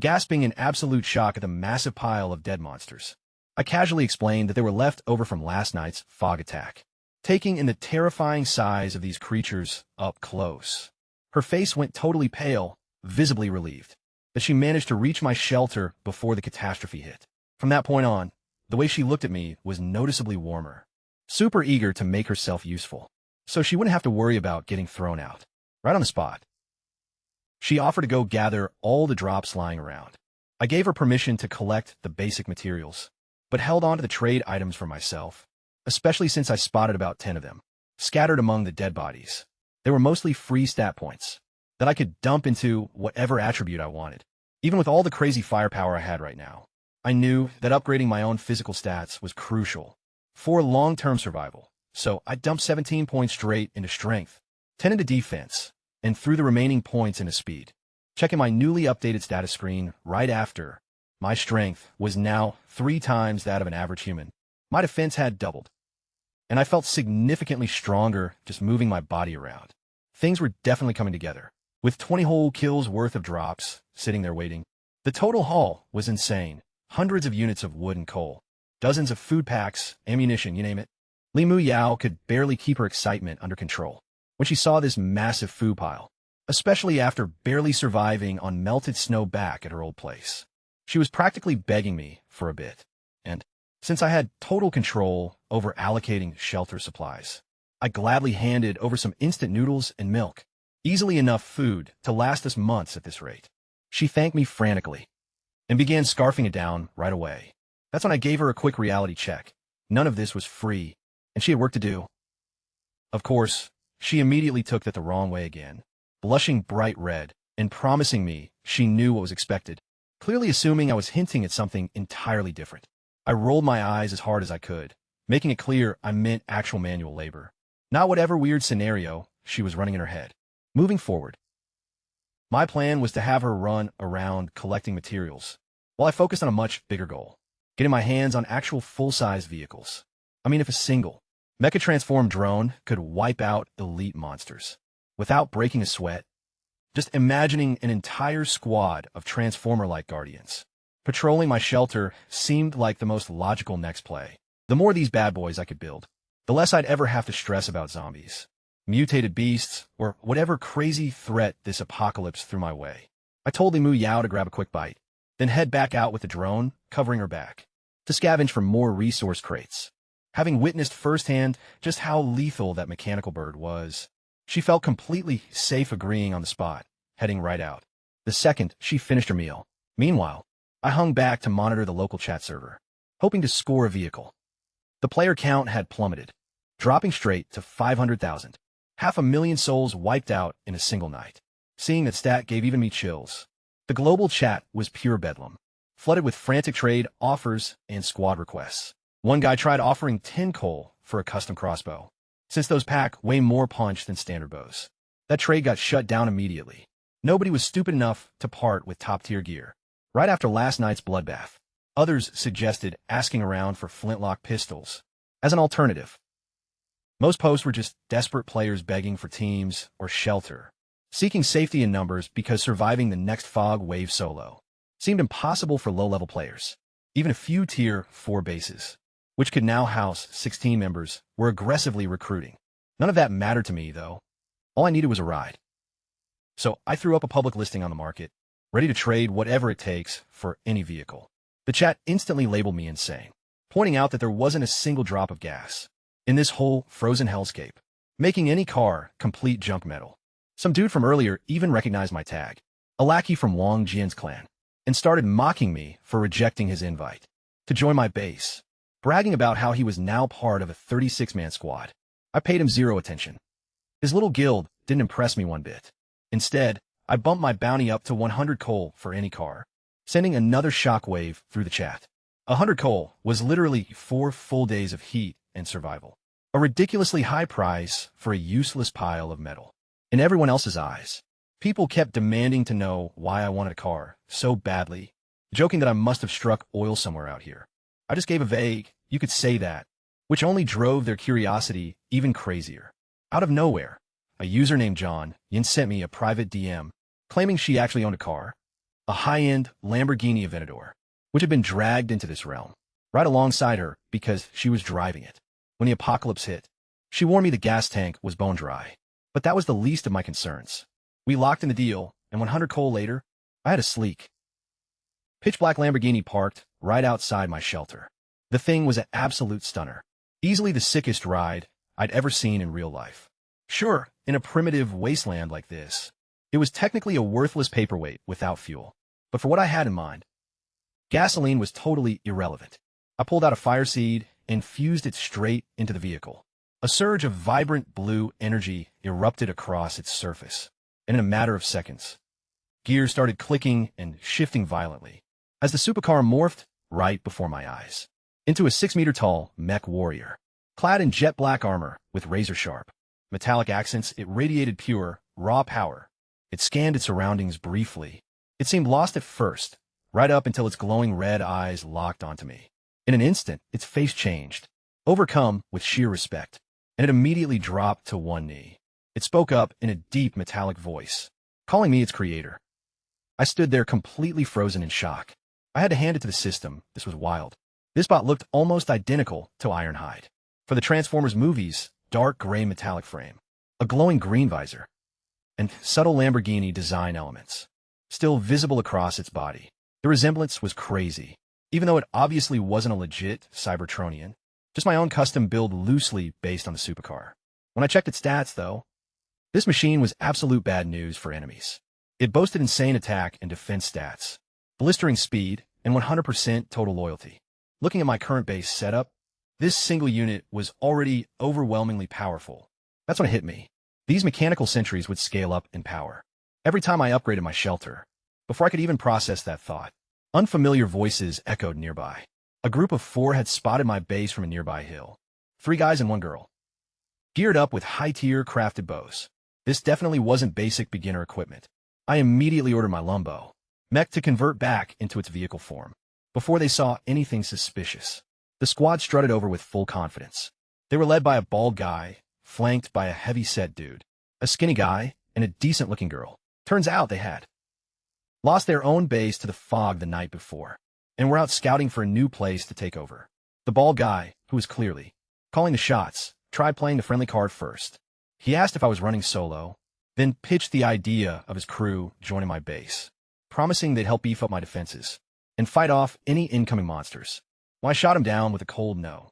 gasping in absolute shock at the massive pile of dead monsters. I casually explained that they were left over from last night's fog attack, taking in the terrifying size of these creatures up close. Her face went totally pale, visibly relieved that she managed to reach my shelter before the catastrophe hit. From that point on, the way she looked at me was noticeably warmer, super eager to make herself useful, so she wouldn't have to worry about getting thrown out. Right on the spot, she offered to go gather all the drops lying around. I gave her permission to collect the basic materials, but held on to the trade items for myself, especially since I spotted about 10 of them, scattered among the dead bodies. They were mostly free stat points that I could dump into whatever attribute I wanted. Even with all the crazy firepower I had right now, I knew that upgrading my own physical stats was crucial for long-term survival. So I dumped 17 points straight into strength, 10 into defense, and threw the remaining points into speed. Checking my newly updated status screen right after, my strength was now 3 times that of an average human. My defense had doubled, and I felt significantly stronger just moving my body around. Things were definitely coming together, with 20 whole kills worth of drops sitting there waiting. The total haul was insane. Hundreds of units of wood and coal, dozens of food packs, ammunition, you name it. Li Mu Yao could barely keep her excitement under control when she saw this massive food pile, especially after barely surviving on melted snow back at her old place. She was practically begging me for a bit, and since I had total control over allocating shelter supplies, I gladly handed over some instant noodles and milk, easily enough food to last us months at this rate. She thanked me frantically and began scarfing it down right away. That's when I gave her a quick reality check. None of this was free, and she had work to do. Of course, she immediately took that the wrong way again, blushing bright red and promising me she knew what was expected, clearly assuming I was hinting at something entirely different. I rolled my eyes as hard as I could, making it clear I meant actual manual labor, not whatever weird scenario she was running in her head. Moving forward, my plan was to have her run around collecting materials, while I focused on a much bigger goal, getting my hands on actual full-size vehicles. I mean, if a single mecha-transformed drone could wipe out elite monsters without breaking a sweat, just imagining an entire squad of Transformer-like guardians patrolling my shelter seemed like the most logical next play. The more these bad boys I could build, the less I'd ever have to stress about zombies, mutated beasts, or whatever crazy threat this apocalypse threw my way. I told Limu Yao to grab a quick bite, then head back out with the drone covering her back to scavenge for more resource crates. Having witnessed firsthand just how lethal that mechanical bird was, she felt completely safe agreeing on the spot, heading right out the second she finished her meal. Meanwhile, I hung back to monitor the local chat server, hoping to score a vehicle. The player count had plummeted, dropping straight to 500,000. 500,000 souls wiped out in a single night. Seeing that stat gave even me chills. The global chat was pure bedlam, flooded with frantic trade offers and squad requests. One guy tried offering 10 coal for a custom crossbow, since those pack way more punch than standard bows. That trade got shut down immediately. Nobody was stupid enough to part with top-tier gear. Right after last night's bloodbath, others suggested asking around for flintlock pistols as an alternative. Most posts were just desperate players begging for teams or shelter, seeking safety in numbers because surviving the next fog wave solo seemed impossible for low-level players. Even a few Tier 4 bases, which could now house 16 members, were aggressively recruiting. None of that mattered to me, though. All I needed was a ride. So I threw up a public listing on the market, ready to trade whatever it takes for any vehicle. The chat instantly labeled me insane, pointing out that there wasn't a single drop of gas in this whole frozen hellscape, making any car complete junk metal. Some dude from earlier even recognized my tag, a lackey from Wang Jian's clan, and started mocking me for rejecting his invite to join my base, bragging about how he was now part of a 36-man squad. I paid him zero attention. His little guild didn't impress me one bit. Instead, I bumped my bounty up to 100 coal for any car, sending another shockwave through the chat. 100 coal was literally 4 full days of heat and survival. A ridiculously high price for a useless pile of metal. In everyone else's eyes, people kept demanding to know why I wanted a car so badly, joking that I must have struck oil somewhere out here. I just gave a vague, you could say that, which only drove their curiosity even crazier. Out of nowhere, a user named John Yin sent me a private DM, claiming she actually owned a car, a high-end Lamborghini Aventador, which had been dragged into this realm, right alongside her because she was driving it. When the apocalypse hit, she warned me the gas tank was bone dry, but that was the least of my concerns. We locked in the deal, and 100 coal later, I had a sleek, pitch-black Lamborghini parked right outside my shelter. The thing was an absolute stunner, easily the sickest ride I'd ever seen in real life. Sure, in a primitive wasteland like this, it was technically a worthless paperweight without fuel. But for what I had in mind, gasoline was totally irrelevant. I pulled out a fire seed and fused it straight into the vehicle. A surge of vibrant blue energy erupted across its surface, and in a matter of seconds, gears started clicking and shifting violently as the supercar morphed right before my eyes into a 6-meter-tall mech warrior, clad in jet-black armor with razor-sharp metallic accents. It radiated pure, raw power. It scanned its surroundings briefly. It seemed lost at first, right up until its glowing red eyes locked onto me. In an instant, its face changed, overcome with sheer respect, and it immediately dropped to one knee. It spoke up in a deep metallic voice, calling me its creator. I stood there completely frozen in shock. I had to hand it to the system. This was wild. This bot looked almost identical to Ironhide. For the Transformers movies, dark gray metallic frame, a glowing green visor, and subtle Lamborghini design elements, still visible across its body. The resemblance was crazy, even though it obviously wasn't a legit Cybertronian, just my own custom build loosely based on the supercar. When I checked its stats, though, this machine was absolute bad news for enemies. It boasted insane attack and defense stats, blistering speed, and 100% total loyalty. Looking at my current base setup, this single unit was already overwhelmingly powerful. That's when it hit me. These mechanical sentries would scale up in power every time I upgraded my shelter. Before I could even process that thought, unfamiliar voices echoed nearby. A group of 4 had spotted my base from a nearby hill. 3 guys and 1 girl, geared up with high-tier crafted bows. This definitely wasn't basic beginner equipment. I immediately ordered my lumbo mech to convert back into its vehicle form before they saw anything suspicious. The squad strutted over with full confidence. They were led by a bald guy, flanked by a heavy-set dude, a skinny guy, and a decent-looking girl. Turns out they had lost their own base to the fog the night before, and were out scouting for a new place to take over. The bald guy, who was clearly calling the shots, tried playing the friendly card first. He asked if I was running solo, then pitched the idea of his crew joining my base, promising they'd help beef up my defenses and fight off any incoming monsters. Well, I shot him down with a cold no.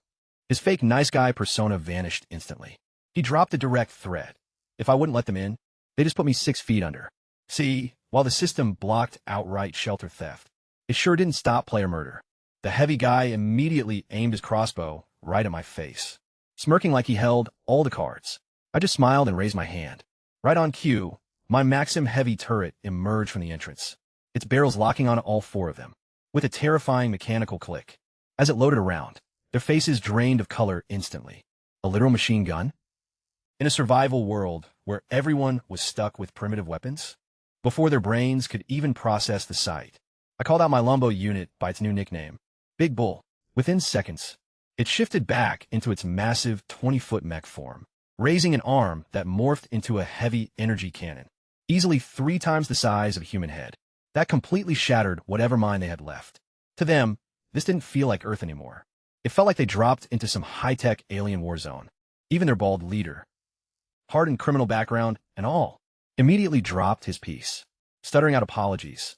His fake nice guy persona vanished instantly. He dropped a direct threat. If I wouldn't let them in, they just put me 6 feet under. See, while the system blocked outright shelter theft, it sure didn't stop player murder. The heavy guy immediately aimed his crossbow right at my face, smirking like he held all the cards. I just smiled and raised my hand. Right on cue, my Maxim heavy turret emerged from the entrance, its barrels locking on all 4 of them, with a terrifying mechanical click. As it loaded around, their faces drained of color instantly. A literal machine gun? In a survival world where everyone was stuck with primitive weapons, before their brains could even process the sight, I called out my lumbo unit by its new nickname, Big Bull. Within seconds, it shifted back into its massive 20-foot mech form, raising an arm that morphed into a heavy energy cannon, easily 3 times the size of a human head. That completely shattered whatever mind they had left. To them, this didn't feel like Earth anymore. It felt like they dropped into some high-tech alien war zone. Even their bald leader, hardened criminal background and all, immediately dropped his piece, stuttering out apologies,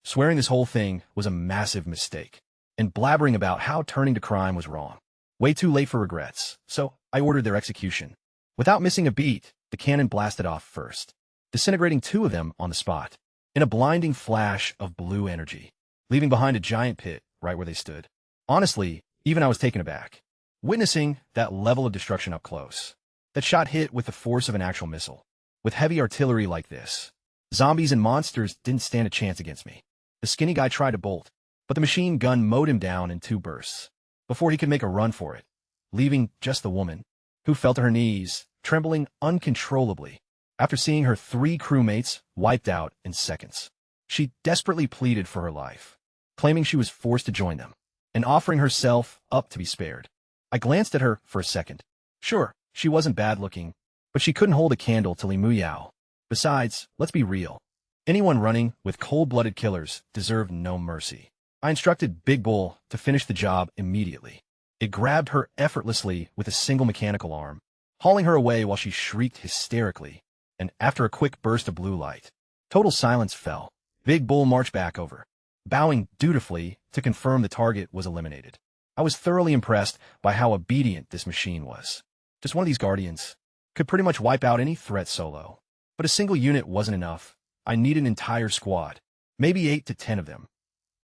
swearing this whole thing was a massive mistake, and blabbering about how turning to crime was wrong. Way too late for regrets, so I ordered their execution. Without missing a beat, the cannon blasted off first, disintegrating 2 of them on the spot, in a blinding flash of blue energy, leaving behind a giant pit right where they stood. Honestly, even I was taken aback, witnessing that level of destruction up close. That shot hit with the force of an actual missile. With heavy artillery like this, zombies and monsters didn't stand a chance against me. The skinny guy tried to bolt, but the machine gun mowed him down in 2 bursts before he could make a run for it, leaving just the woman, who fell to her knees, trembling uncontrollably after seeing her 3 crewmates wiped out in seconds. She desperately pleaded for her life, claiming she was forced to join them, and offering herself up to be spared. I glanced at her for a second. Sure, she wasn't bad-looking, but she couldn't hold a candle to Li Muyao. Besides, let's be real. Anyone running with cold-blooded killers deserved no mercy. I instructed Big Bull to finish the job immediately. It grabbed her effortlessly with a single mechanical arm, hauling her away while she shrieked hysterically, and after a quick burst of blue light, total silence fell. Big Bull marched back over, bowing dutifully to confirm the target was eliminated. I was thoroughly impressed by how obedient this machine was. Just one of these guardians could pretty much wipe out any threat solo. But a single unit wasn't enough. I needed an entire squad, maybe 8 to 10 of them.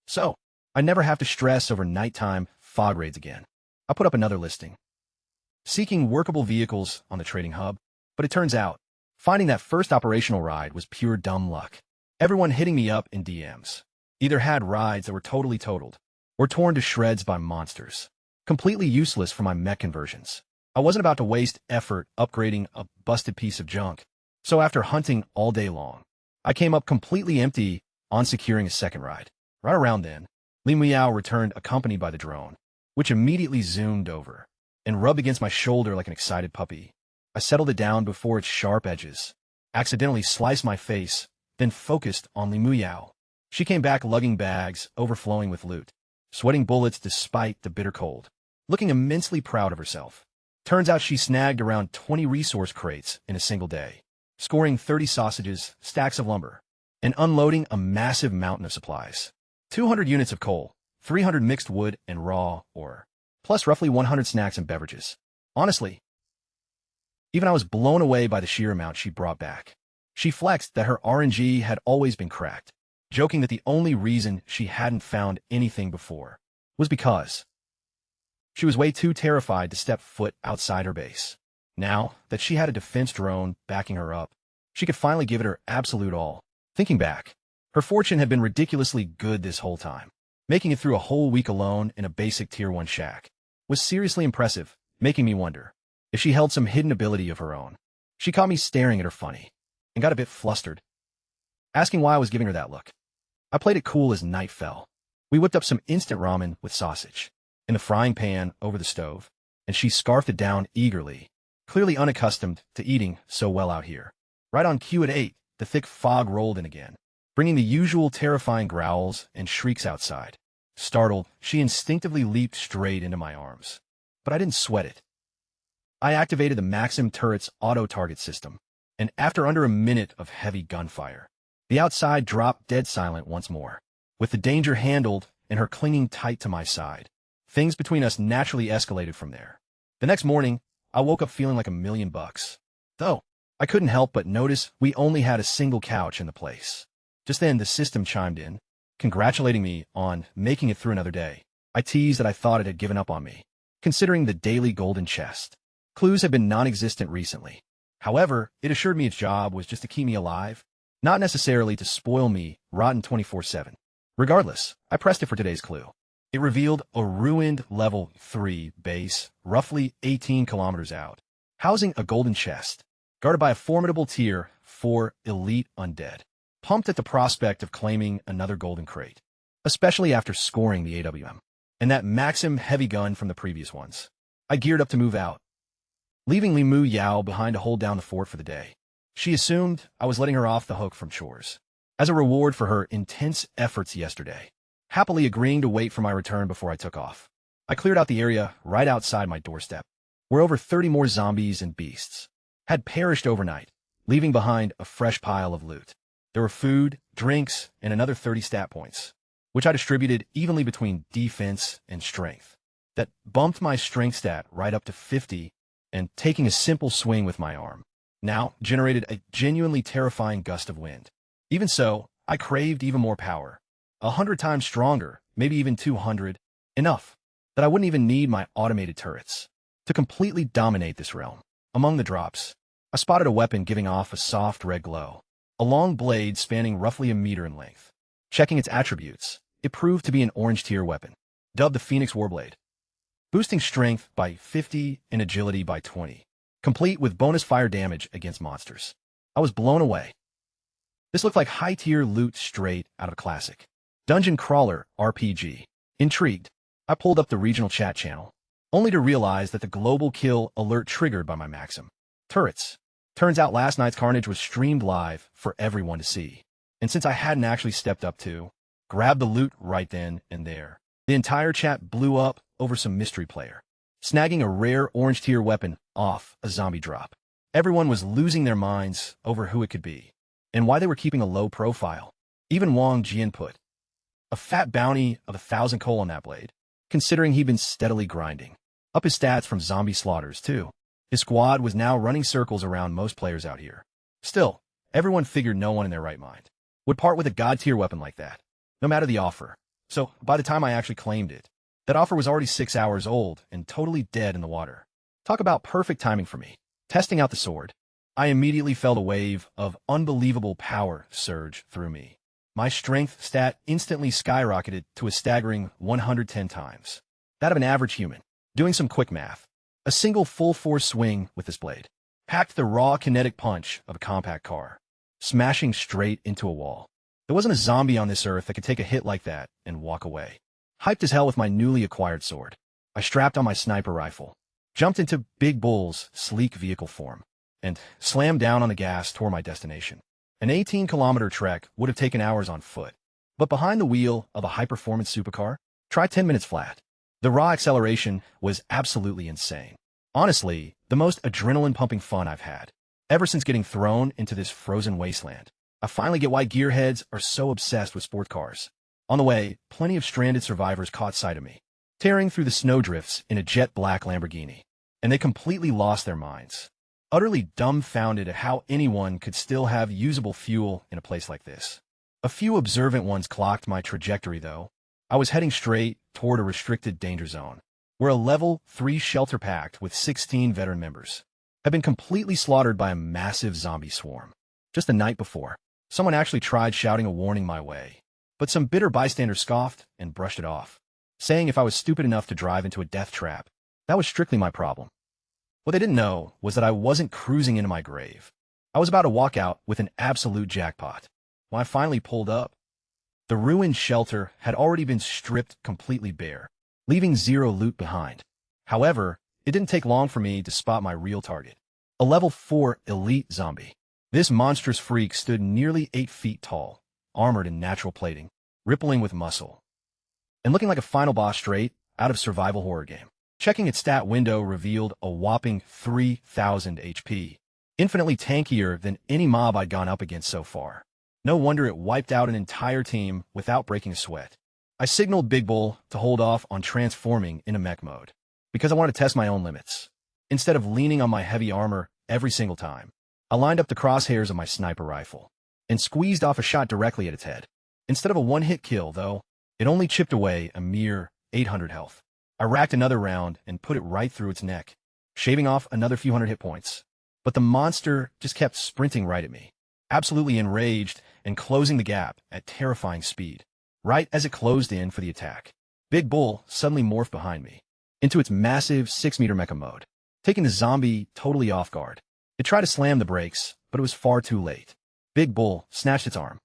So, I never have to stress over nighttime fog raids again. I put up another listing, seeking workable vehicles on the trading hub, but it turns out, finding that first operational ride was pure dumb luck. Everyone hitting me up in DMs either had rides that were totally totaled, or torn to shreds by monsters, completely useless for my mech conversions. I wasn't about to waste effort upgrading a busted piece of junk, so after hunting all day long, I came up completely empty on securing a second ride. Right around then, Li Miao returned accompanied by the drone, which immediately zoomed over and rubbed against my shoulder like an excited puppy. I settled it down before its sharp edges, accidentally sliced my face, then focused on Li Muyao. She came back lugging bags overflowing with loot, sweating bullets despite the bitter cold, looking immensely proud of herself. Turns out she snagged around 20 resource crates in a single day, scoring 30 sausages, stacks of lumber, and unloading a massive mountain of supplies. 200 units of coal, 300 mixed wood and raw ore, plus roughly 100 snacks and beverages. Honestly, even I was blown away by the sheer amount she brought back. She flexed that her RNG had always been cracked, joking that the only reason she hadn't found anything before was because she was way too terrified to step foot outside her base. Now that she had a defense drone backing her up, she could finally give it her absolute all. Thinking back, her fortune had been ridiculously good this whole time. Making it through a whole week alone in a basic Tier 1 shack was seriously impressive, making me wonder if she held some hidden ability of her own. She caught me staring at her funny and got a bit flustered, asking why I was giving her that look. I played it cool as night fell. We whipped up some instant ramen with sausage in the frying pan over the stove, and she scarfed it down eagerly, clearly unaccustomed to eating so well out here. Right on cue at 8, the thick fog rolled in again, bringing the usual terrifying growls and shrieks outside. Startled, she instinctively leaped straight into my arms. But I didn't sweat it. I activated the Maxim turret's auto-target system, and after under a minute of heavy gunfire, the outside dropped dead silent once more. With the danger handled and her clinging tight to my side, things between us naturally escalated from there. The next morning, I woke up feeling like $1,000,000. Though, I couldn't help but notice we only had a single couch in the place. Just then, the system chimed in, congratulating me on making it through another day. I teased that I thought it had given up on me, considering the daily golden chest. Clues had been non-existent recently. However, it assured me its job was just to keep me alive, not necessarily to spoil me rotten 24/7. Regardless, I pressed it for today's clue. It revealed a ruined level 3 base, roughly 18 kilometers out, housing a golden chest, guarded by a formidable Tier 4 elite undead, pumped at the prospect of claiming another golden crate, especially after scoring the AWM and that Maxim heavy gun from the previous ones. I geared up to move out, leaving Limu Yao behind to hold down the fort for the day. She assumed I was letting her off the hook from chores, as a reward for her intense efforts yesterday, happily agreeing to wait for my return before I took off. I cleared out the area right outside my doorstep, where over 30 more zombies and beasts had perished overnight, leaving behind a fresh pile of loot. There were food, drinks, and another 30 stat points, which I distributed evenly between defense and strength. That bumped my strength stat right up to 50, and taking a simple swing with my arm now generated a genuinely terrifying gust of wind. Even so, I craved even more power, 100 times stronger, maybe even 200, enough that I wouldn't even need my automated turrets to completely dominate this realm. Among the drops, I spotted a weapon giving off a soft red glow, a long blade spanning roughly a meter in length. Checking its attributes, it proved to be an orange tier weapon, dubbed the Phoenix Warblade, boosting strength by 50 and agility by 20, complete with bonus fire damage against monsters. I was blown away. This looked like high-tier loot straight out of a classic dungeon crawler RPG. Intrigued, I pulled up the regional chat channel, only to realize that the global kill alert triggered by my Maxim turrets. Turns out last night's carnage was streamed live for everyone to see, and since I hadn't actually stepped up to grab the loot right then and there, the entire chat blew up over some mystery player snagging a rare orange tier weapon off a zombie drop. Everyone was losing their minds over who it could be and why they were keeping a low profile. Even Wang Jian put a fat bounty of 1,000 coal on that blade, considering he'd been steadily grinding up his stats from zombie slaughters too. His squad was now running circles around most players out here. Still, everyone figured no one in their right mind would part with a god-tier weapon like that, no matter the offer. So, by the time I actually claimed it, that offer was already 6 hours old and totally dead in the water. Talk about perfect timing for me. Testing out the sword, I immediately felt a wave of unbelievable power surge through me. My strength stat instantly skyrocketed to a staggering 110 times that of an average human. Doing some quick math, a single full-force swing with this blade packed the raw kinetic punch of a compact car, smashing straight into a wall. There wasn't a zombie on this earth that could take a hit like that and walk away. Hyped as hell with my newly acquired sword, I strapped on my sniper rifle, jumped into Big Bull's sleek vehicle form, and slammed down on the gas toward my destination. An 18-kilometer trek would have taken hours on foot, but behind the wheel of a high-performance supercar, try 10 minutes flat. The raw acceleration was absolutely insane. Honestly, the most adrenaline-pumping fun I've had ever since getting thrown into this frozen wasteland. I finally get why gearheads are so obsessed with sport cars. On the way, plenty of stranded survivors caught sight of me, tearing through the snowdrifts in a jet-black Lamborghini, and they completely lost their minds, utterly dumbfounded at how anyone could still have usable fuel in a place like this. A few observant ones clocked my trajectory, though. I was heading straight toward a restricted danger zone, where a level 3 shelter packed with 16 veteran members had been completely slaughtered by a massive zombie swarm. Just the night before, someone actually tried shouting a warning my way, But some bitter bystander scoffed and brushed it off, saying if I was stupid enough to drive into a death trap, that was strictly my problem. What they didn't know was that I wasn't cruising into my grave. I was about to walk out with an absolute jackpot. When I finally pulled up, the ruined shelter had already been stripped completely bare, leaving zero loot behind. However, it didn't take long for me to spot my real target, a level 4 elite zombie. This monstrous freak stood nearly 8 feet tall, armored in natural plating, rippling with muscle, and looking like a final boss straight out of survival horror game. Checking its stat window revealed a whopping 3,000 HP, infinitely tankier than any mob I'd gone up against so far. No wonder it wiped out an entire team without breaking a sweat. I signaled Big Bull to hold off on transforming into mech mode, because I wanted to test my own limits. Instead of leaning on my heavy armor every single time, I lined up the crosshairs of my sniper rifle and squeezed off a shot directly at its head. Instead of a one-hit kill, though, it only chipped away a mere 800 health. I racked another round and put it right through its neck, shaving off another few hundred hit points. But the monster just kept sprinting right at me, absolutely enraged and closing the gap at terrifying speed. Right as it closed in for the attack, Big Bull suddenly morphed behind me into its massive 6-meter mecha mode, taking the zombie totally off guard. It tried to slam the brakes, but it was far too late. Big Bull snatched its arm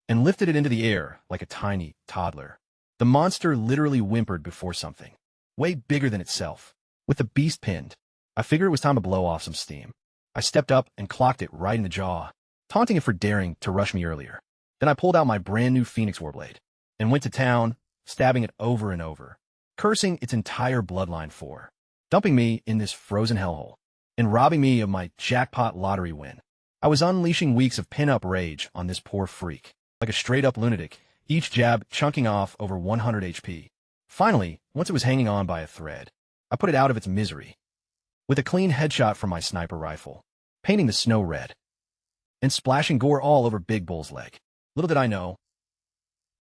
and lifted it into the air like a tiny toddler. The monster literally whimpered before something way bigger than itself. With the beast pinned, I figured it was time to blow off some steam. I stepped up and clocked it right in the jaw, taunting it for daring to rush me earlier. Then I pulled out my brand new Phoenix Warblade and went to town, stabbing it over and over, cursing its entire bloodline for dumping me in this frozen hellhole and robbing me of my jackpot lottery win. I was unleashing weeks of pin-up rage on this poor freak, like a straight-up lunatic, each jab chunking off over 100 HP. Finally, once it was hanging on by a thread, I put it out of its misery with a clean headshot from my sniper rifle, painting the snow red and splashing gore all over Big Bull's leg. Little did I know,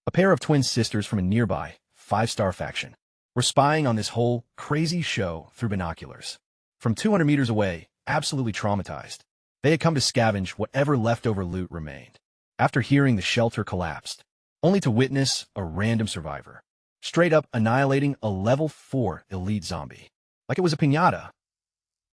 a pair of twin sisters from a nearby 5-star faction were spying on this whole crazy show through binoculars. From 200 meters away, absolutely traumatized, they had come to scavenge whatever leftover loot remained. After hearing the shelter collapsed, only to witness a random survivor straight up annihilating a level 4 elite zombie, like it was a piñata,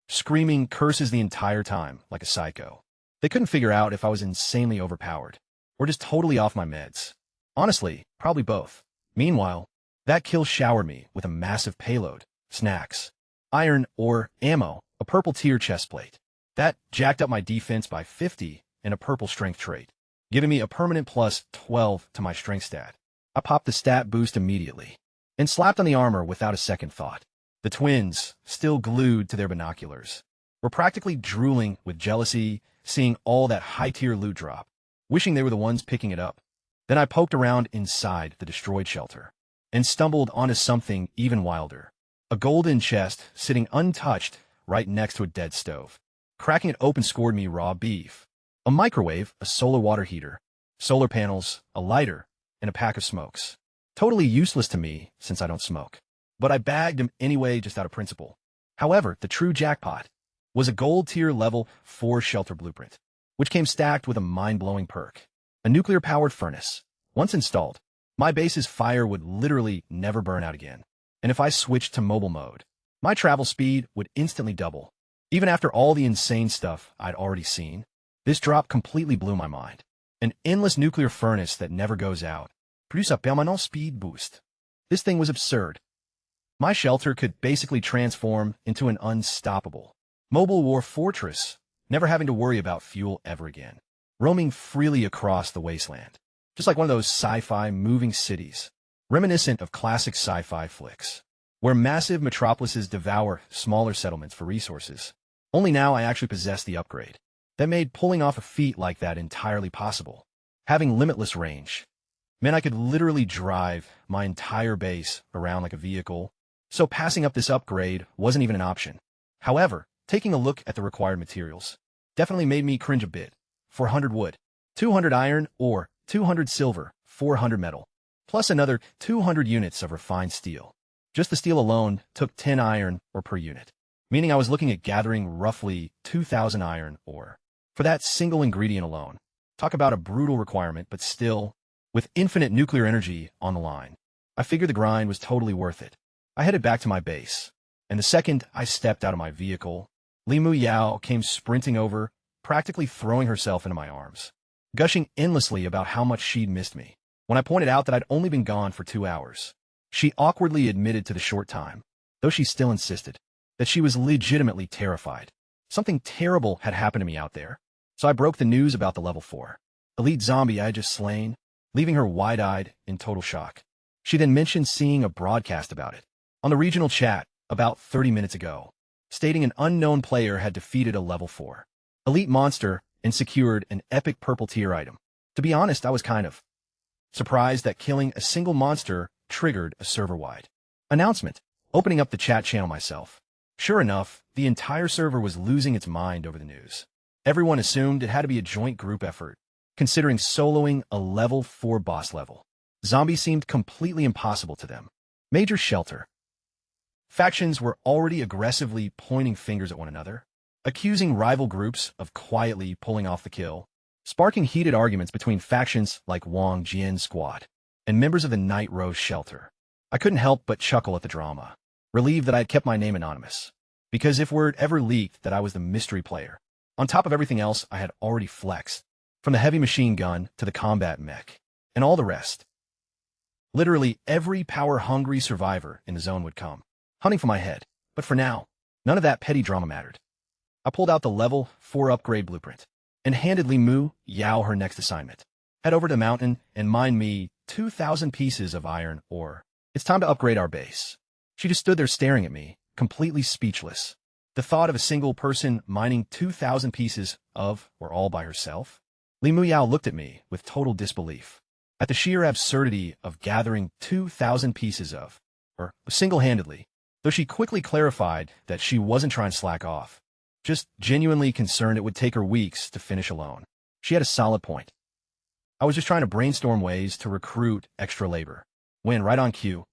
screaming curses the entire time like a psycho. They couldn't figure out if I was insanely overpowered or just totally off my meds. Honestly, probably both. Meanwhile, that kill showered me with a massive payload, snacks, iron or ammo, a purple tier chest plate. That jacked up my defense by 50 and a purple strength trait, giving me a permanent plus 12 to my strength stat. I popped the stat boost immediately and slapped on the armor without a second thought. The twins, still glued to their binoculars, were practically drooling with jealousy, seeing all that high-tier loot drop, wishing they were the ones picking it up. Then I poked around inside the destroyed shelter and stumbled onto something even wilder. A golden chest sitting untouched right next to a dead stove. Cracking it open scored me raw beef, a microwave, a solar water heater, solar panels, a lighter, and a pack of smokes. Totally useless to me since I don't smoke. But I bagged him anyway just out of principle. However, the true jackpot was a gold tier level 4 shelter blueprint, which came stacked with a mind-blowing perk. A nuclear-powered furnace. Once installed, my base's fire would literally never burn out again. And if I switched to mobile mode, my travel speed would instantly double. Even after all the insane stuff I'd already seen, this drop completely blew my mind. An endless nuclear furnace that never goes out, plus a permanent speed boost. This thing was absurd. My shelter could basically transform into an unstoppable mobile war fortress, never having to worry about fuel ever again, roaming freely across the wasteland, just like one of those sci-fi moving cities, reminiscent of classic sci-fi flicks, where massive metropolises devour smaller settlements for resources. Only now I actually possessed the upgrade that made pulling off a feat like that entirely possible. Having limitless range meant I could literally drive my entire base around like a vehicle, so passing up this upgrade wasn't even an option. However, taking a look at the required materials definitely made me cringe a bit. 400 wood, 200 iron ore, 200 silver, 400 metal, plus another 200 units of refined steel. Just the steel alone took 10 iron ore per unit, meaning I was looking at gathering roughly 2,000 iron ore for that single ingredient alone. Talk about a brutal requirement, but still, With infinite nuclear energy on the line, I figured the grind was totally worth it. I headed back to my base, and the second I stepped out of my vehicle, Limu Yao came sprinting over, practically throwing herself into my arms, gushing endlessly about how much she'd missed me. When I pointed out that I'd only been gone for 2 hours, she awkwardly admitted to the short time, though she still insisted, that she was legitimately terrified. Something terrible had happened to me out there, so I broke the news about the level 4 elite zombie I had just slain, leaving her wide-eyed in total shock. She then mentioned seeing a broadcast about it on the regional chat about 30 minutes ago, stating an unknown player had defeated a level 4 elite monster and secured an epic purple tier item. To be honest, I was kind of surprised that killing a single monster triggered a server-wide announcement, opening up the chat channel myself. Sure enough, the entire server was losing its mind over the news. Everyone assumed it had to be a joint group effort, considering soloing a level 4 boss level. Zombie seemed completely impossible to them. Major shelter. Factions were already aggressively pointing fingers at one another, accusing rival groups of quietly pulling off the kill, sparking heated arguments between factions like Wang Jian's squad and members of the Night Rose shelter. I couldn't help but chuckle at the drama, relieved that I had kept my name anonymous, because if word ever leaked that I was the mystery player, on top of everything else I had already flexed, from the heavy machine gun to the combat mech, and all the rest. Literally every power-hungry survivor in the zone would come, hunting for my head, but for now, none of that petty drama mattered. I pulled out the level 4 upgrade blueprint, and handed Limu Yao her next assignment. Head over to the mountain and mine me 2,000 pieces of iron ore. It's time to upgrade our base. She just stood there staring at me, completely speechless. The thought of a single person mining 2,000 pieces of, or all by herself? Limu Yao looked at me with total disbelief at the sheer absurdity of gathering 2,000 pieces of, or single-handedly, though she quickly clarified that she wasn't trying to slack off, just genuinely concerned it would take her weeks to finish alone. She had a solid point. I was just trying to brainstorm ways to recruit extra labor, when, right on cue,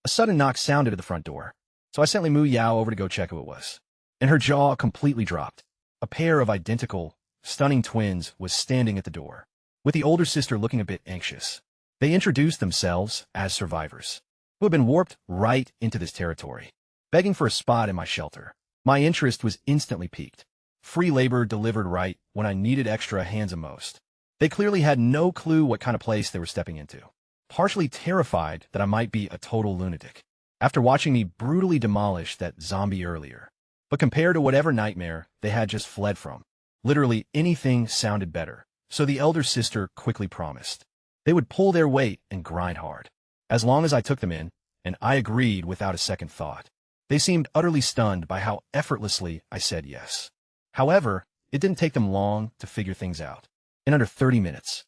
a sudden knock sounded at the front door, so I sent Limu Yao over to go check who it was, and her jaw completely dropped. A pair of identical, stunning twins was standing at the door, with the older sister looking a bit anxious. They introduced themselves as survivors, who had been warped right into this territory, begging for a spot in my shelter. My interest was instantly piqued. Free labor delivered right when I needed extra hands the most. They clearly had no clue what kind of place they were stepping into, partially terrified that I might be a total lunatic, after watching me brutally demolish that zombie earlier. But compared to whatever nightmare they had just fled from, literally anything sounded better, so the elder sister quickly promised they would pull their weight and grind hard, as long as I took them in, and I agreed without a second thought. They seemed utterly stunned by how effortlessly I said yes. However, it didn't take them long to figure things out. In under 30 minutes,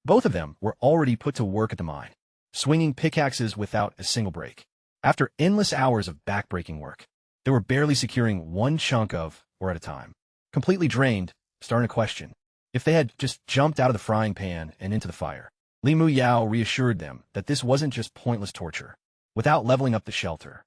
both of them were already put to work at the mine, swinging pickaxes without a single break. After endless hours of backbreaking work, they were barely securing one chunk of, or at a time. Completely drained, starting to question if they had just jumped out of the frying pan and into the fire. Limu Yao reassured them that this wasn't just pointless torture. Without leveling up the shelter,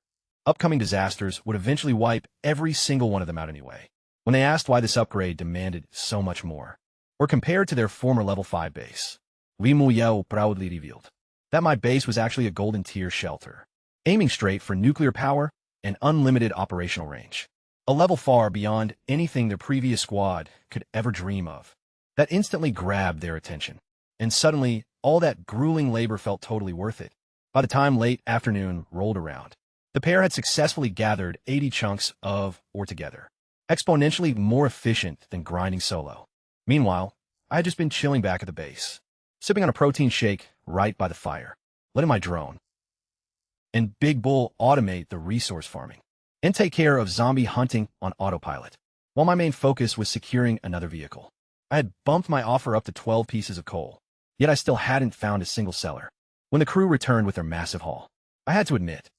upcoming disasters would eventually wipe every single one of them out anyway. When they asked why this upgrade demanded so much more, or compared to their former level 5 base, Limu Yao proudly revealed that my base was actually a golden tier shelter, aiming straight for nuclear power and unlimited operational range, a level far beyond anything their previous squad could ever dream of. That instantly grabbed their attention, and suddenly all that grueling labor felt totally worth it. By the time late afternoon rolled around, the pair had successfully gathered 80 chunks of ore together, exponentially more efficient than grinding solo. Meanwhile, I had just been chilling back at the base, sipping on a protein shake right by the fire, letting my drone and Big Bull automate the resource farming and take care of zombie hunting on autopilot, while my main focus was securing another vehicle. I had bumped my offer up to 12 pieces of coal, yet I still hadn't found a single seller. When the crew returned with their massive haul, I had to admit,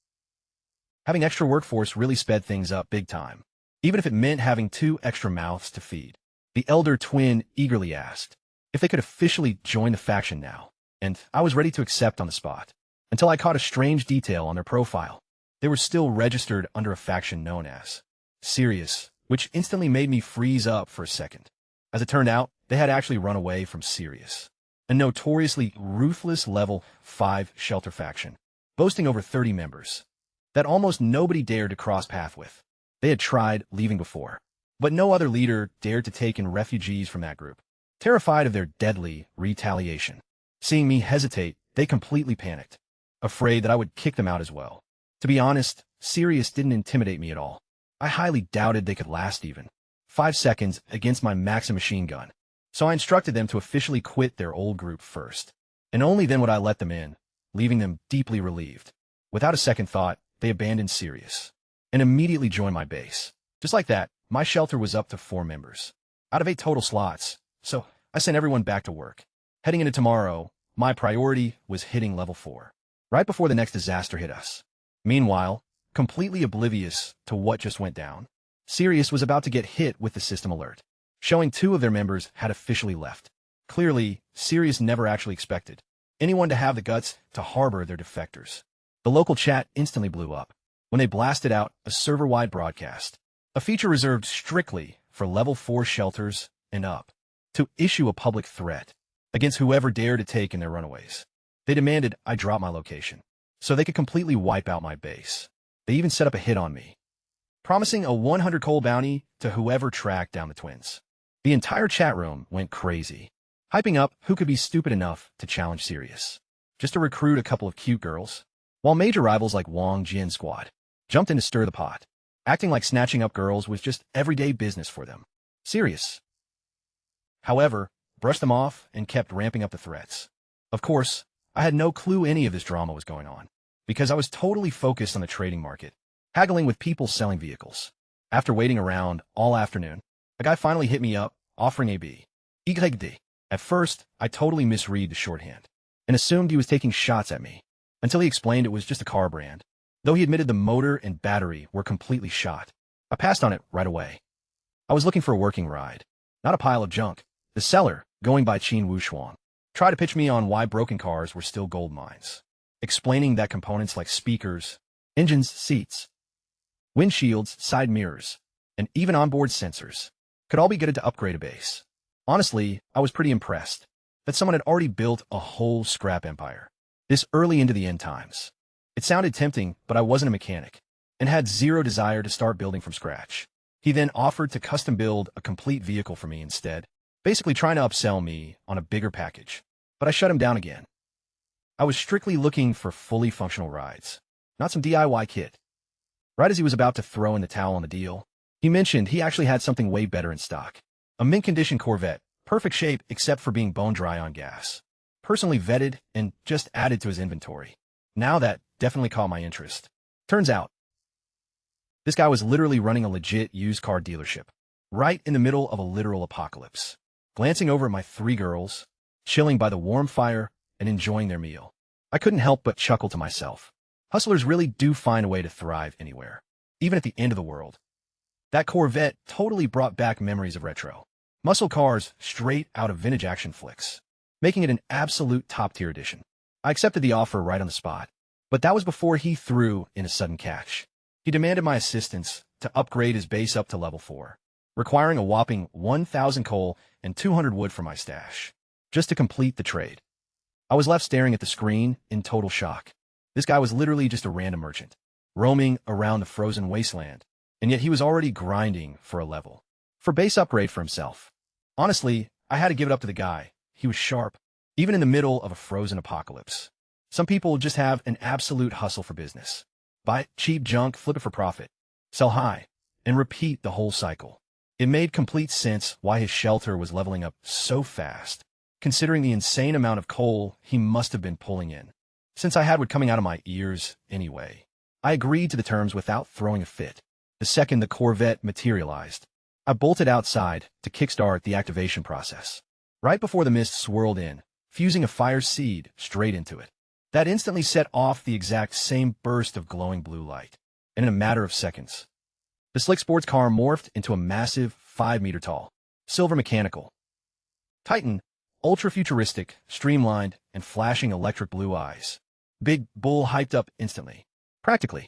having extra workforce really sped things up big time, even if it meant having 2 extra mouths to feed. The elder twin eagerly asked if they could officially join the faction now, and I was ready to accept on the spot, until I caught a strange detail on their profile. They were still registered under a faction known as Sirius, which instantly made me freeze up for a second. As it turned out, they had actually run away from Sirius. a notoriously ruthless level 5 shelter faction, boasting over 30 members, that almost nobody dared to cross path with. They had tried leaving before, but no other leader dared to take in refugees from that group, terrified of their deadly retaliation. Seeing me hesitate, they completely panicked, afraid that I would kick them out as well. To be honest, Sirius didn't intimidate me at all. I highly doubted they could last even 5 seconds against my Maxim machine gun, so I instructed them to officially quit their old group first, and only then would I let them in, leaving them deeply relieved. Without a second thought, they abandoned Sirius and immediately joined my base. Just like that, my shelter was up to 4 members, out of 8 total slots, so I sent everyone back to work. Heading into tomorrow, my priority was hitting level 4, right before the next disaster hit us. Meanwhile, completely oblivious to what just went down, Sirius was about to get hit with the system alert, showing 2 of their members had officially left. Clearly, Sirius never actually expected anyone to have the guts to harbor their defectors. The local chat instantly blew up when they blasted out a server-wide broadcast, a feature reserved strictly for level 4 shelters and up, to issue a public threat against whoever dared to take in their runaways. They demanded I drop my location so they could completely wipe out my base. They even set up a hit on me, promising a 100 coal bounty to whoever tracked down the twins. The entire chat room went crazy, hyping up who could be stupid enough to challenge Sirius, just to recruit a couple of cute girls, while major rivals like Wong Jin Squad jumped in to stir the pot, acting like snatching up girls was just everyday business for them. Sirius, however, brushed them off and kept ramping up the threats. Of course, I had no clue any of this drama was going on, because I was totally focused on the trading market, haggling with people selling vehicles. After waiting around all afternoon, a guy finally hit me up, offering a B. At first, I totally misread the shorthand, and assumed he was taking shots at me, until he explained it was just a car brand, though he admitted the motor and battery were completely shot. I passed on it right away. I was looking for a working ride, not a pile of junk. The seller, going by Qin Wushuang, tried to pitch me on why broken cars were still gold mines, explaining that components like speakers, engines, seats, windshields, side mirrors, and even onboard sensors could all be good to upgrade a base. Honestly, I was pretty impressed that someone had already built a whole scrap empire this early into the end times. It sounded tempting, but I wasn't a mechanic and had zero desire to start building from scratch. He then offered to custom build a complete vehicle for me instead, basically trying to upsell me on a bigger package, but I shut him down again. I was strictly looking for fully functional rides, not some DIY kit. Right as he was about to throw in the towel on the deal, he mentioned he actually had something way better in stock. A mint-condition Corvette, perfect shape except for being bone dry on gas. Personally vetted and just added to his inventory. Now that definitely caught my interest. Turns out, this guy was literally running a legit used car dealership, right in the middle of a literal apocalypse. Glancing over at my 3 girls, chilling by the warm fire and enjoying their meal, I couldn't help but chuckle to myself. Hustlers really do find a way to thrive anywhere, even at the end of the world. That Corvette totally brought back memories of retro muscle cars straight out of vintage action flicks, making it an absolute top-tier edition. I accepted the offer right on the spot, but that was before he threw in a sudden catch. He demanded my assistance to upgrade his base up to level 4, requiring a whopping 1,000 coal and 200 wood for my stash, just to complete the trade. I was left staring at the screen in total shock. This guy was literally just a random merchant, roaming around the frozen wasteland, and yet he was already grinding for a level 4 base upgrade for himself. Honestly, I had to give it up to the guy. He was sharp, even in the middle of a frozen apocalypse. Some people just have an absolute hustle for business. Buy cheap junk, flip it for profit, sell high, and repeat the whole cycle. It made complete sense why his shelter was leveling up so fast, considering the insane amount of coal he must have been pulling in. Since I had what coming out of my ears anyway, I agreed to the terms without throwing a fit. The second the Corvette materialized, I bolted outside to kickstart the activation process. Right before the mist swirled in, fusing a fire seed straight into it. That instantly set off the exact same burst of glowing blue light. And in a matter of seconds, the slick sports car morphed into a massive 5-meter-tall, silver mechanical Titan, ultra-futuristic, streamlined, and flashing electric blue eyes. Big Bull hyped up instantly, practically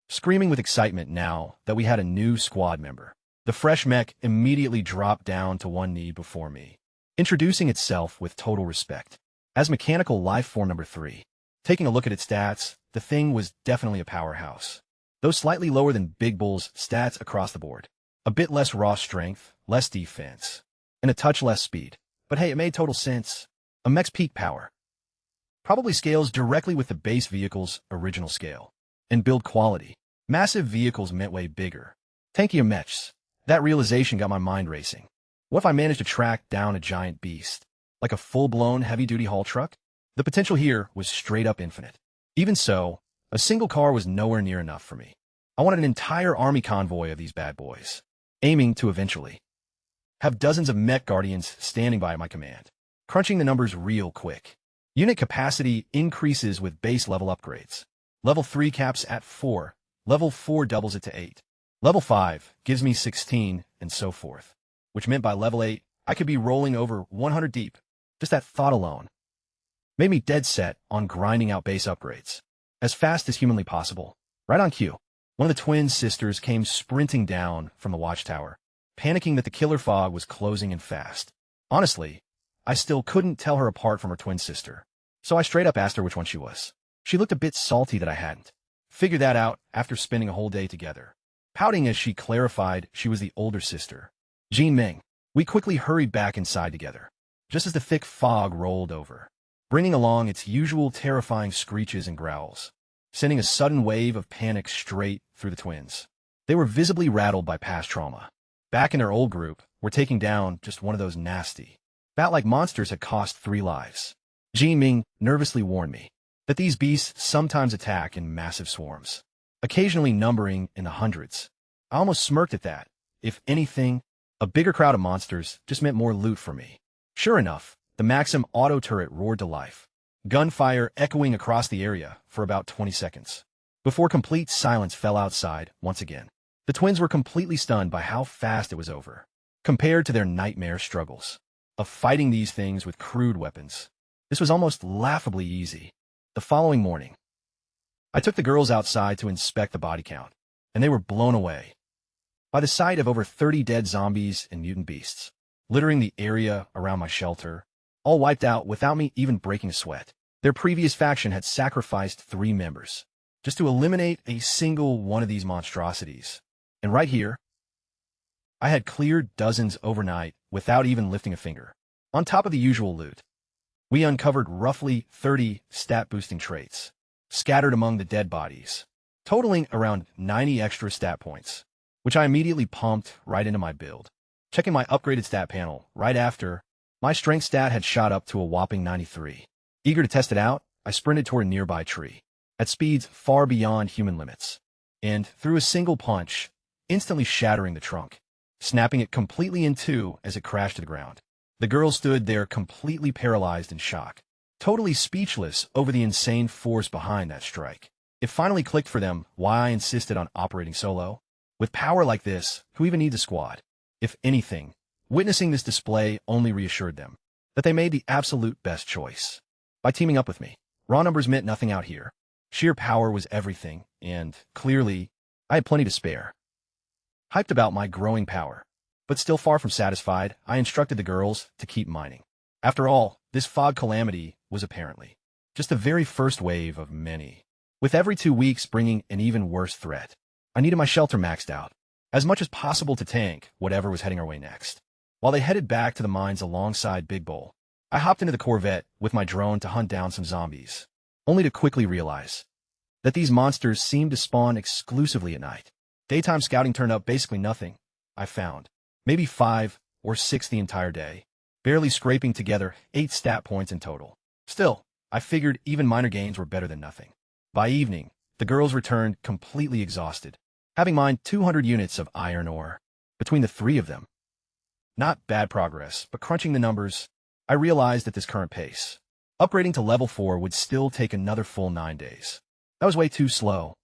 screaming with excitement now that we had a new squad member. The fresh mech immediately dropped down to one knee before me, introducing itself with total respect. As mechanical life form number 3, taking a look at its stats, the thing was definitely a powerhouse. Though slightly lower than Big Bull's stats across the board. A bit less raw strength, less defense, and a touch less speed. But hey, it made total sense. A mech's peak power probably scales directly with the base vehicle's original scale. And build quality. Massive vehicles meant way bigger. Tankier mechs. That realization got my mind racing. What if I managed to track down a giant beast? Like a full-blown heavy-duty haul truck? The potential here was straight up infinite. Even so, a single car was nowhere near enough for me. I wanted an entire army convoy of these bad boys, aiming to eventually have dozens of mech guardians standing by at my command. Crunching the numbers real quick. Unit capacity increases with base level upgrades. Level 3 caps at 4, level 4 doubles it to 8. Level 5 gives me 16, and so forth. Which meant by level 8, I could be rolling over 100 deep. Just that thought alone made me dead set on grinding out base upgrades. As fast as humanly possible. Right on cue, one of the twin sisters came sprinting down from the watchtower, panicking that the killer fog was closing in fast. Honestly, I still couldn't tell her apart from her twin sister. So I straight up asked her which one she was. She looked a bit salty that I hadn't figured that out after spending a whole day together. Pouting as she clarified she was the older sister. Jean Ming. We quickly hurried back inside together, just as the thick fog rolled over, bringing along its usual terrifying screeches and growls, sending a sudden wave of panic straight through the twins. They were visibly rattled by past trauma. Back in their old group, were taking down just one of those nasty, bat-like monsters had cost 3 lives. Ji Ming nervously warned me that these beasts sometimes attack in massive swarms, occasionally numbering in the hundreds. I almost smirked at that. If anything, a bigger crowd of monsters just meant more loot for me. Sure enough, the Maxim auto turret roared to life, gunfire echoing across the area for about 20 seconds, before complete silence fell outside once again. The twins were completely stunned by how fast it was over, compared to their nightmare struggles of fighting these things with crude weapons. This was almost laughably easy. The following morning, I took the girls outside to inspect the body count, and they were blown away by the sight of over 30 dead zombies and mutant beasts, littering the area around my shelter, all wiped out without me even breaking a sweat. Their previous faction had sacrificed 3 members, just to eliminate a single one of these monstrosities. And right here, I had cleared dozens overnight without even lifting a finger. On top of the usual loot, we uncovered roughly 30 stat-boosting traits, scattered among the dead bodies, totaling around 90 extra stat points, which I immediately pumped right into my build. Checking my upgraded stat panel right after, my strength stat had shot up to a whopping 93. Eager to test it out, I sprinted toward a nearby tree, at speeds far beyond human limits, and threw a single punch, instantly shattering the trunk, snapping it completely in two as it crashed to the ground. The girl stood there completely paralyzed in shock, totally speechless over the insane force behind that strike. It finally clicked for them why I insisted on operating solo. With power like this, who even needs a squad? If anything, witnessing this display only reassured them that they made the absolute best choice by teaming up with me. Raw numbers meant nothing out here. Sheer power was everything, and, clearly, I had plenty to spare. Hyped about my growing power, but still far from satisfied, I instructed the girls to keep mining. After all, this fog calamity was apparently just the very first wave of many, with every 2 weeks bringing an even worse threat. I needed my shelter maxed out, as much as possible to tank whatever was heading our way next. While they headed back to the mines alongside Big Bull, I hopped into the Corvette with my drone to hunt down some zombies, only to quickly realize that these monsters seemed to spawn exclusively at night. Daytime scouting turned up basically nothing. I found maybe 5 or 6 the entire day, barely scraping together 8 stat points in total. Still, I figured even minor gains were better than nothing. By evening, the girls returned completely exhausted, having mined 200 units of iron ore between the 3 of them. Not bad progress, but crunching the numbers, I realized at this current pace, upgrading to level 4 would still take another full 9 days. That was way too slow,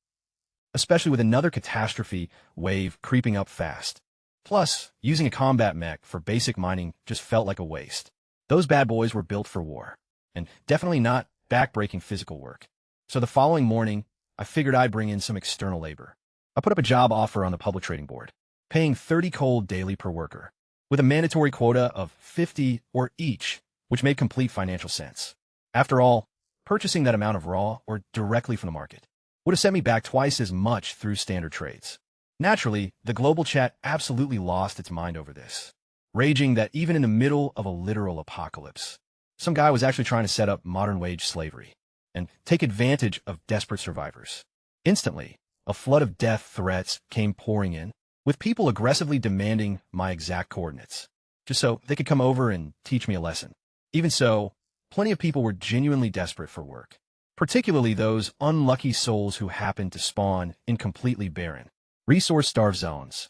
especially with another catastrophe wave creeping up fast. Plus, using a combat mech for basic mining just felt like a waste. Those bad boys were built for war, and definitely not back-breaking physical work. So the following morning, I figured I'd bring in some external labor. I put up a job offer on the public trading board, paying 30 cold daily per worker. with a mandatory quota of 50 or each, which made complete financial sense. After all, purchasing that amount of raw or directly from the market would have sent me back twice as much through standard trades. Naturally, the global chat absolutely lost its mind over this, raging that even in the middle of a literal apocalypse, some guy was actually trying to set up modern wage slavery and take advantage of desperate survivors. Instantly, a flood of death threats came pouring in, with people aggressively demanding my exact coordinates, just so they could come over and teach me a lesson. Even so, plenty of people were genuinely desperate for work, particularly those unlucky souls who happened to spawn in completely barren, resource-starved zones,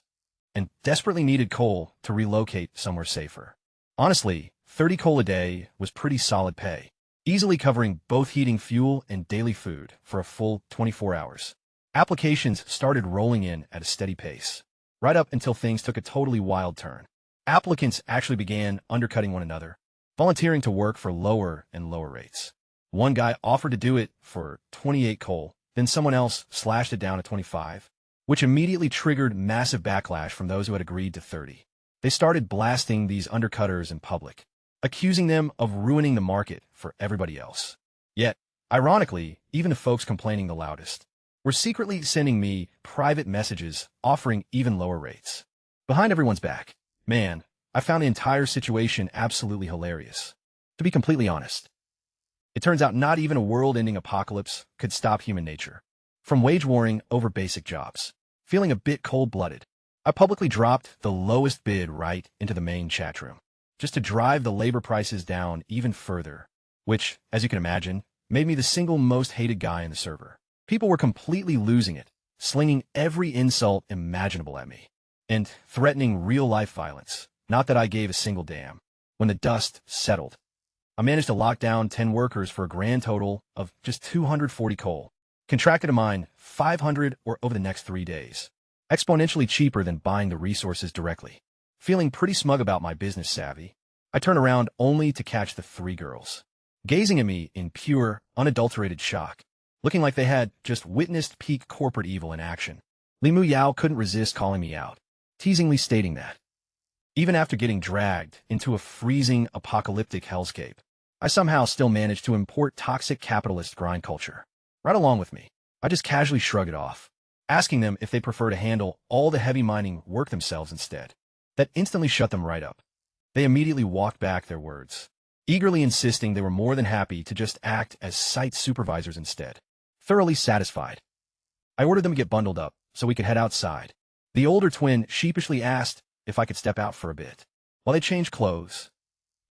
and desperately needed coal to relocate somewhere safer. Honestly, 30 coal a day was pretty solid pay, easily covering both heating fuel and daily food for a full 24 hours. Applications started rolling in at a steady pace, right up until things took a totally wild turn. Applicants actually began undercutting one another, volunteering to work for lower and lower rates. One guy offered to do it for 28 coal, then someone else slashed it down to 25, which immediately triggered massive backlash from those who had agreed to 30. They started blasting these undercutters in public, accusing them of ruining the market for everybody else. Yet, ironically, even the folks complaining the loudest were secretly sending me private messages offering even lower rates. Behind everyone's back, man, I found the entire situation absolutely hilarious. To be completely honest, it turns out not even a world-ending apocalypse could stop human nature from wage-warring over basic jobs. Feeling a bit cold-blooded, I publicly dropped the lowest bid right into the main chat room, just to drive the labor prices down even further, which, as you can imagine, made me the single most hated guy in the server. People were completely losing it, slinging every insult imaginable at me, and threatening real-life violence. Not that I gave a single damn. When the dust settled, I managed to lock down 10 workers for a grand total of just 240 coal, contracted to mine 500 or over the next 3 days, exponentially cheaper than buying the resources directly. Feeling pretty smug about my business savvy, I turned around only to catch the 3 girls, gazing at me in pure, unadulterated shock, looking like they had just witnessed peak corporate evil in action. Limu Yao couldn't resist calling me out, teasingly stating that, even after getting dragged into a freezing, apocalyptic hellscape, I somehow still managed to import toxic capitalist grind culture right along with me. I just casually shrug it off, asking them if they prefer to handle all the heavy mining work themselves instead. That instantly shut them right up. They immediately walked back their words, eagerly insisting they were more than happy to just act as site supervisors instead. Thoroughly satisfied, I ordered them to get bundled up so we could head outside. The older twin sheepishly asked if I could step out for a bit while they changed clothes,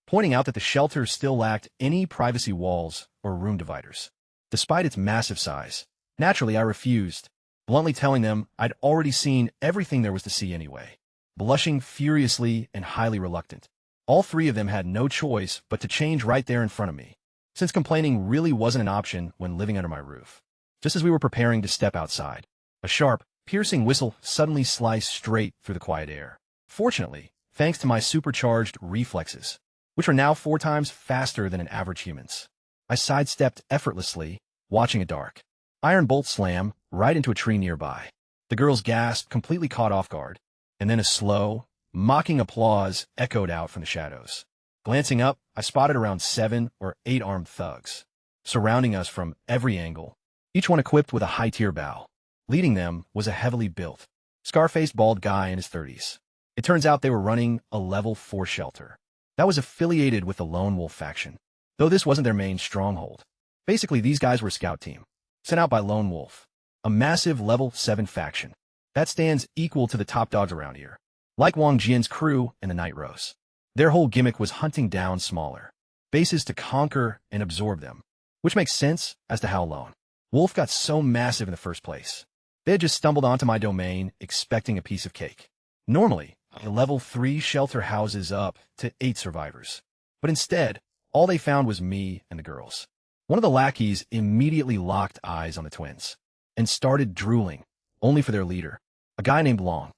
pointing out that the shelter still lacked any privacy walls or room dividers, despite its massive size. Naturally, I refused, bluntly telling them I'd already seen everything there was to see anyway. Blushing furiously and highly reluctant, all 3 of them had no choice but to change right there in front of me, since complaining really wasn't an option when living under my roof. Just as we were preparing to step outside, a sharp, piercing whistle suddenly sliced straight through the quiet air. Fortunately, thanks to my supercharged reflexes, which are now 4 times faster than an average human's, I sidestepped effortlessly, watching a dark iron bolt slam right into a tree nearby. The girls gasped, completely caught off guard, and then a slow, mocking applause echoed out from the shadows. Glancing up, I spotted around 7 or 8 armed thugs, surrounding us from every angle, each one equipped with a high-tier bow. Leading them was a heavily built, scar-faced bald guy in his 30s. It turns out they were running a level 4 shelter that was affiliated with the Lone Wolf faction, though this wasn't their main stronghold. Basically, these guys were a scout team, sent out by Lone Wolf, a massive level 7 faction that stands equal to the top dogs around here, like Wang Jian's crew and the Night Rose. Their whole gimmick was hunting down smaller bases to conquer and absorb them, which makes sense as to how Lone Wolf got so massive in the first place. They had just stumbled onto my domain expecting a piece of cake. Normally, a level 3 shelter houses up to 8 survivors, but instead, all they found was me and the girls. One of the lackeys immediately locked eyes on the twins and started drooling, only for their leader, a guy named Long,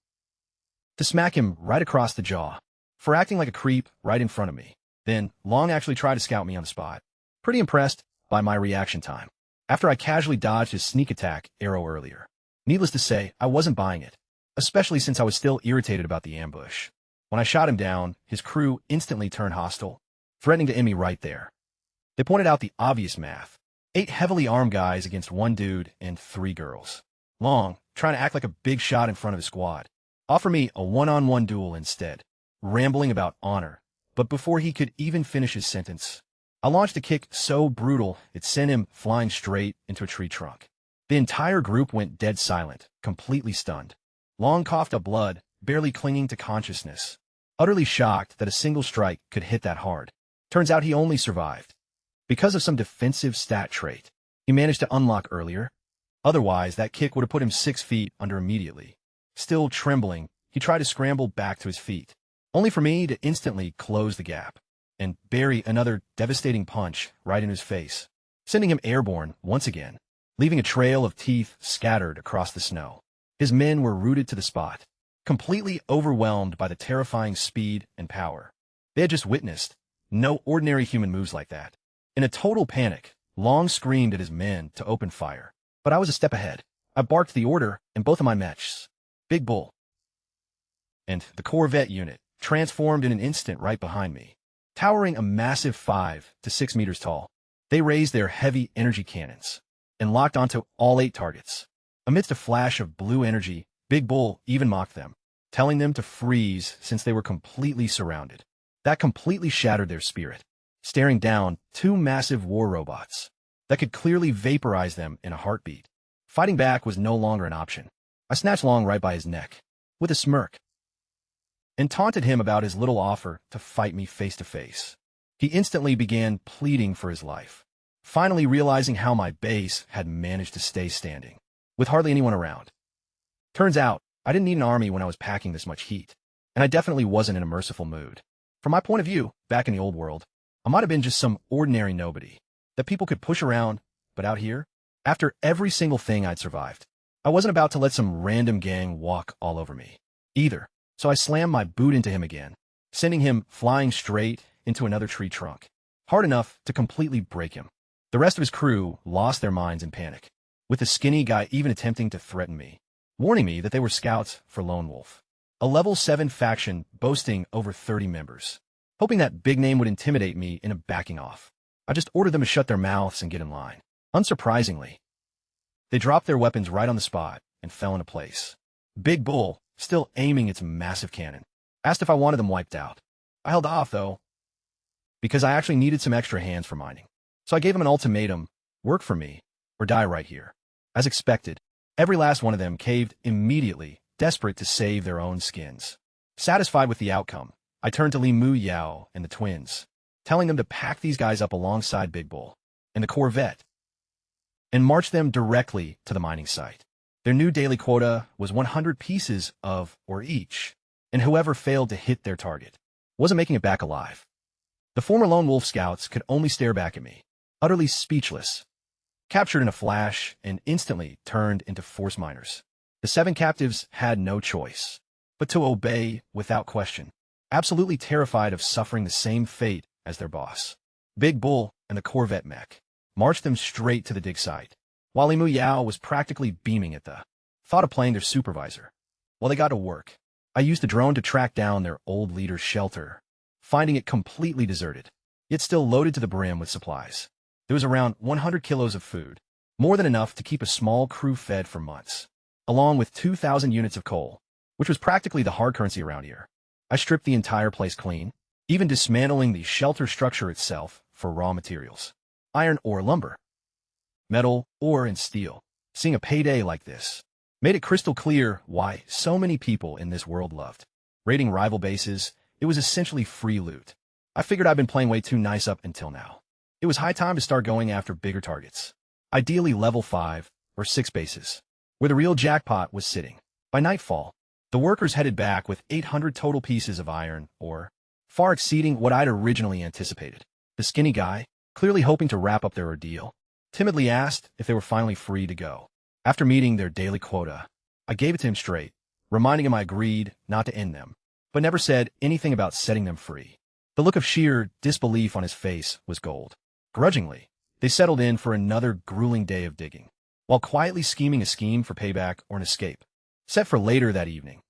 to smack him right across the jaw for acting like a creep right in front of me. Then, Long actually tried to scout me on the spot. Pretty impressed by my reaction time, after I casually dodged his sneak attack arrow earlier. Needless to say, I wasn't buying it, especially since I was still irritated about the ambush. When I shot him down, his crew instantly turned hostile, threatening to end me right there. They pointed out the obvious math. 8 heavily armed guys against 1 dude and 3 girls. Long, trying to act like a big shot in front of his squad. Offer me a one-on-one duel instead, rambling about honor. But before he could even finish his sentence, I launched a kick so brutal it sent him flying straight into a tree trunk. The entire group went dead silent, completely stunned. Long coughed up blood, barely clinging to consciousness, utterly shocked that a single strike could hit that hard. Turns out he only survived because of some defensive stat trait he managed to unlock earlier. Otherwise, that kick would have put him 6 feet under immediately. Still trembling, he tried to scramble back to his feet, only for me to instantly close the gap and bury another devastating punch right in his face, sending him airborne once again, leaving a trail of teeth scattered across the snow. His men were rooted to the spot, completely overwhelmed by the terrifying speed and power they had just witnessed. No ordinary human moves like that. In a total panic, Long screamed at his men to open fire. But I was a step ahead. I barked the order, and both of my mechs, Big Bull and the Corvette unit, transformed in an instant right behind me. Towering a massive 5 to 6 meters tall, they raised their heavy energy cannons and locked onto all 8 targets. Amidst a flash of blue energy, Big Bull even mocked them, telling them to freeze since they were completely surrounded. That completely shattered their spirit. Staring down 2 massive war robots that could clearly vaporize them in a heartbeat. Fighting back was no longer an option. I snatched Long right by his neck, with a smirk, and taunted him about his little offer to fight me face to face. He instantly began pleading for his life, finally realizing how my base had managed to stay standing, with hardly anyone around. Turns out, I didn't need an army when I was packing this much heat, and I definitely wasn't in a merciful mood. From my point of view, back in the old world, I might have been just some ordinary nobody that people could push around, but out here, after every single thing I'd survived, I wasn't about to let some random gang walk all over me either. So I slammed my boot into him again, sending him flying straight into another tree trunk, hard enough to completely break him. The rest of his crew lost their minds in panic, with the skinny guy even attempting to threaten me, warning me that they were scouts for Lone Wolf, a level 7 faction boasting over 30 members. Hoping that big name would intimidate me into backing off, I just ordered them to shut their mouths and get in line. Unsurprisingly, they dropped their weapons right on the spot and fell into place. Big Bull, still aiming its massive cannon, asked if I wanted them wiped out. I held off, though, because I actually needed some extra hands for mining. So I gave him an ultimatum: work for me, or die right here. As expected, every last one of them caved immediately, desperate to save their own skins. Satisfied with the outcome, I turned to Li Mu Yao and the twins, telling them to pack these guys up alongside Big Bull and the Corvette and march them directly to the mining site. Their new daily quota was 100 pieces of ore each, and whoever failed to hit their target wasn't making it back alive. The former Lone Wolf scouts could only stare back at me, utterly speechless, captured in a flash and instantly turned into force miners. The 7 captives had no choice but to obey without question, absolutely terrified of suffering the same fate as their boss. Big Bull and the Corvette mech marched them straight to the dig site, while Li Mu Yao was practically beaming at the thought of playing their supervisor. While they got to work, I used the drone to track down their old leader's shelter, finding it completely deserted, yet still loaded to the brim with supplies. There was around 100 kilos of food, more than enough to keep a small crew fed for months, along with 2,000 units of coal, which was practically the hard currency around here. I stripped the entire place clean, even dismantling the shelter structure itself for raw materials. Iron or lumber, metal, ore, and steel. Seeing a payday like this made it crystal clear why so many people in this world loved raiding rival bases. It was essentially free loot. I figured I'd been playing way too nice up until now. It was high time to start going after bigger targets, ideally level 5 or 6 bases, where the real jackpot was sitting. By nightfall, the workers headed back with 800 total pieces of iron ore, far exceeding what I'd originally anticipated. The skinny guy, clearly hoping to wrap up their ordeal, timidly asked if they were finally free to go. After meeting their daily quota, I gave it to him straight, reminding him I agreed not to end them, but never said anything about setting them free. The look of sheer disbelief on his face was gold. Grudgingly, they settled in for another grueling day of digging, while quietly scheming a scheme for payback or an escape, set for later that evening.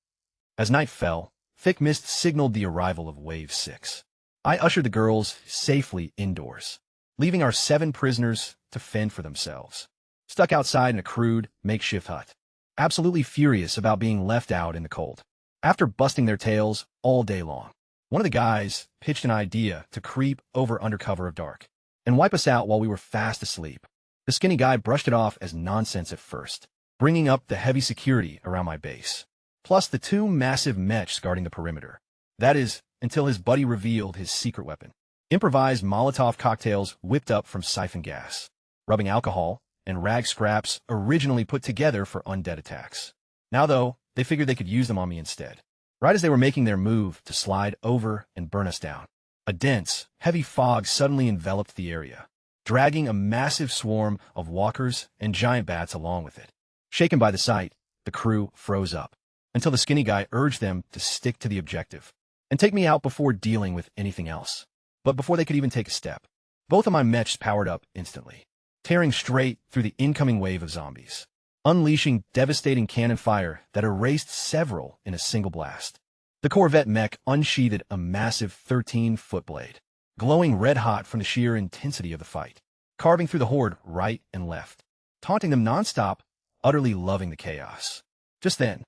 As night fell, thick mist signaled the arrival of Wave 6. I ushered the girls safely indoors, leaving our 7 prisoners to fend for themselves, stuck outside in a crude, makeshift hut, absolutely furious about being left out in the cold. After busting their tails all day long, one of the guys pitched an idea to creep over under cover of dark and wipe us out while we were fast asleep. The skinny guy brushed it off as nonsense at first, bringing up the heavy security around my base, plus the 2 massive mechs guarding the perimeter. That is, until his buddy revealed his secret weapon. Improvised Molotov cocktails whipped up from siphon gas, rubbing alcohol, and rag scraps originally put together for undead attacks. Now, though, they figured they could use them on me instead, right as they were making their move to slide over and burn us down. A dense, heavy fog suddenly enveloped the area, dragging a massive swarm of walkers and giant bats along with it. Shaken by the sight, the crew froze up, until the skinny guy urged them to stick to the objective and take me out before dealing with anything else. But before they could even take a step, both of my mechs powered up instantly, tearing straight through the incoming wave of zombies, unleashing devastating cannon fire that erased several in a single blast. The Corvette mech unsheathed a massive 13-foot blade, glowing red-hot from the sheer intensity of the fight, carving through the horde right and left, taunting them nonstop, utterly loving the chaos. Just then,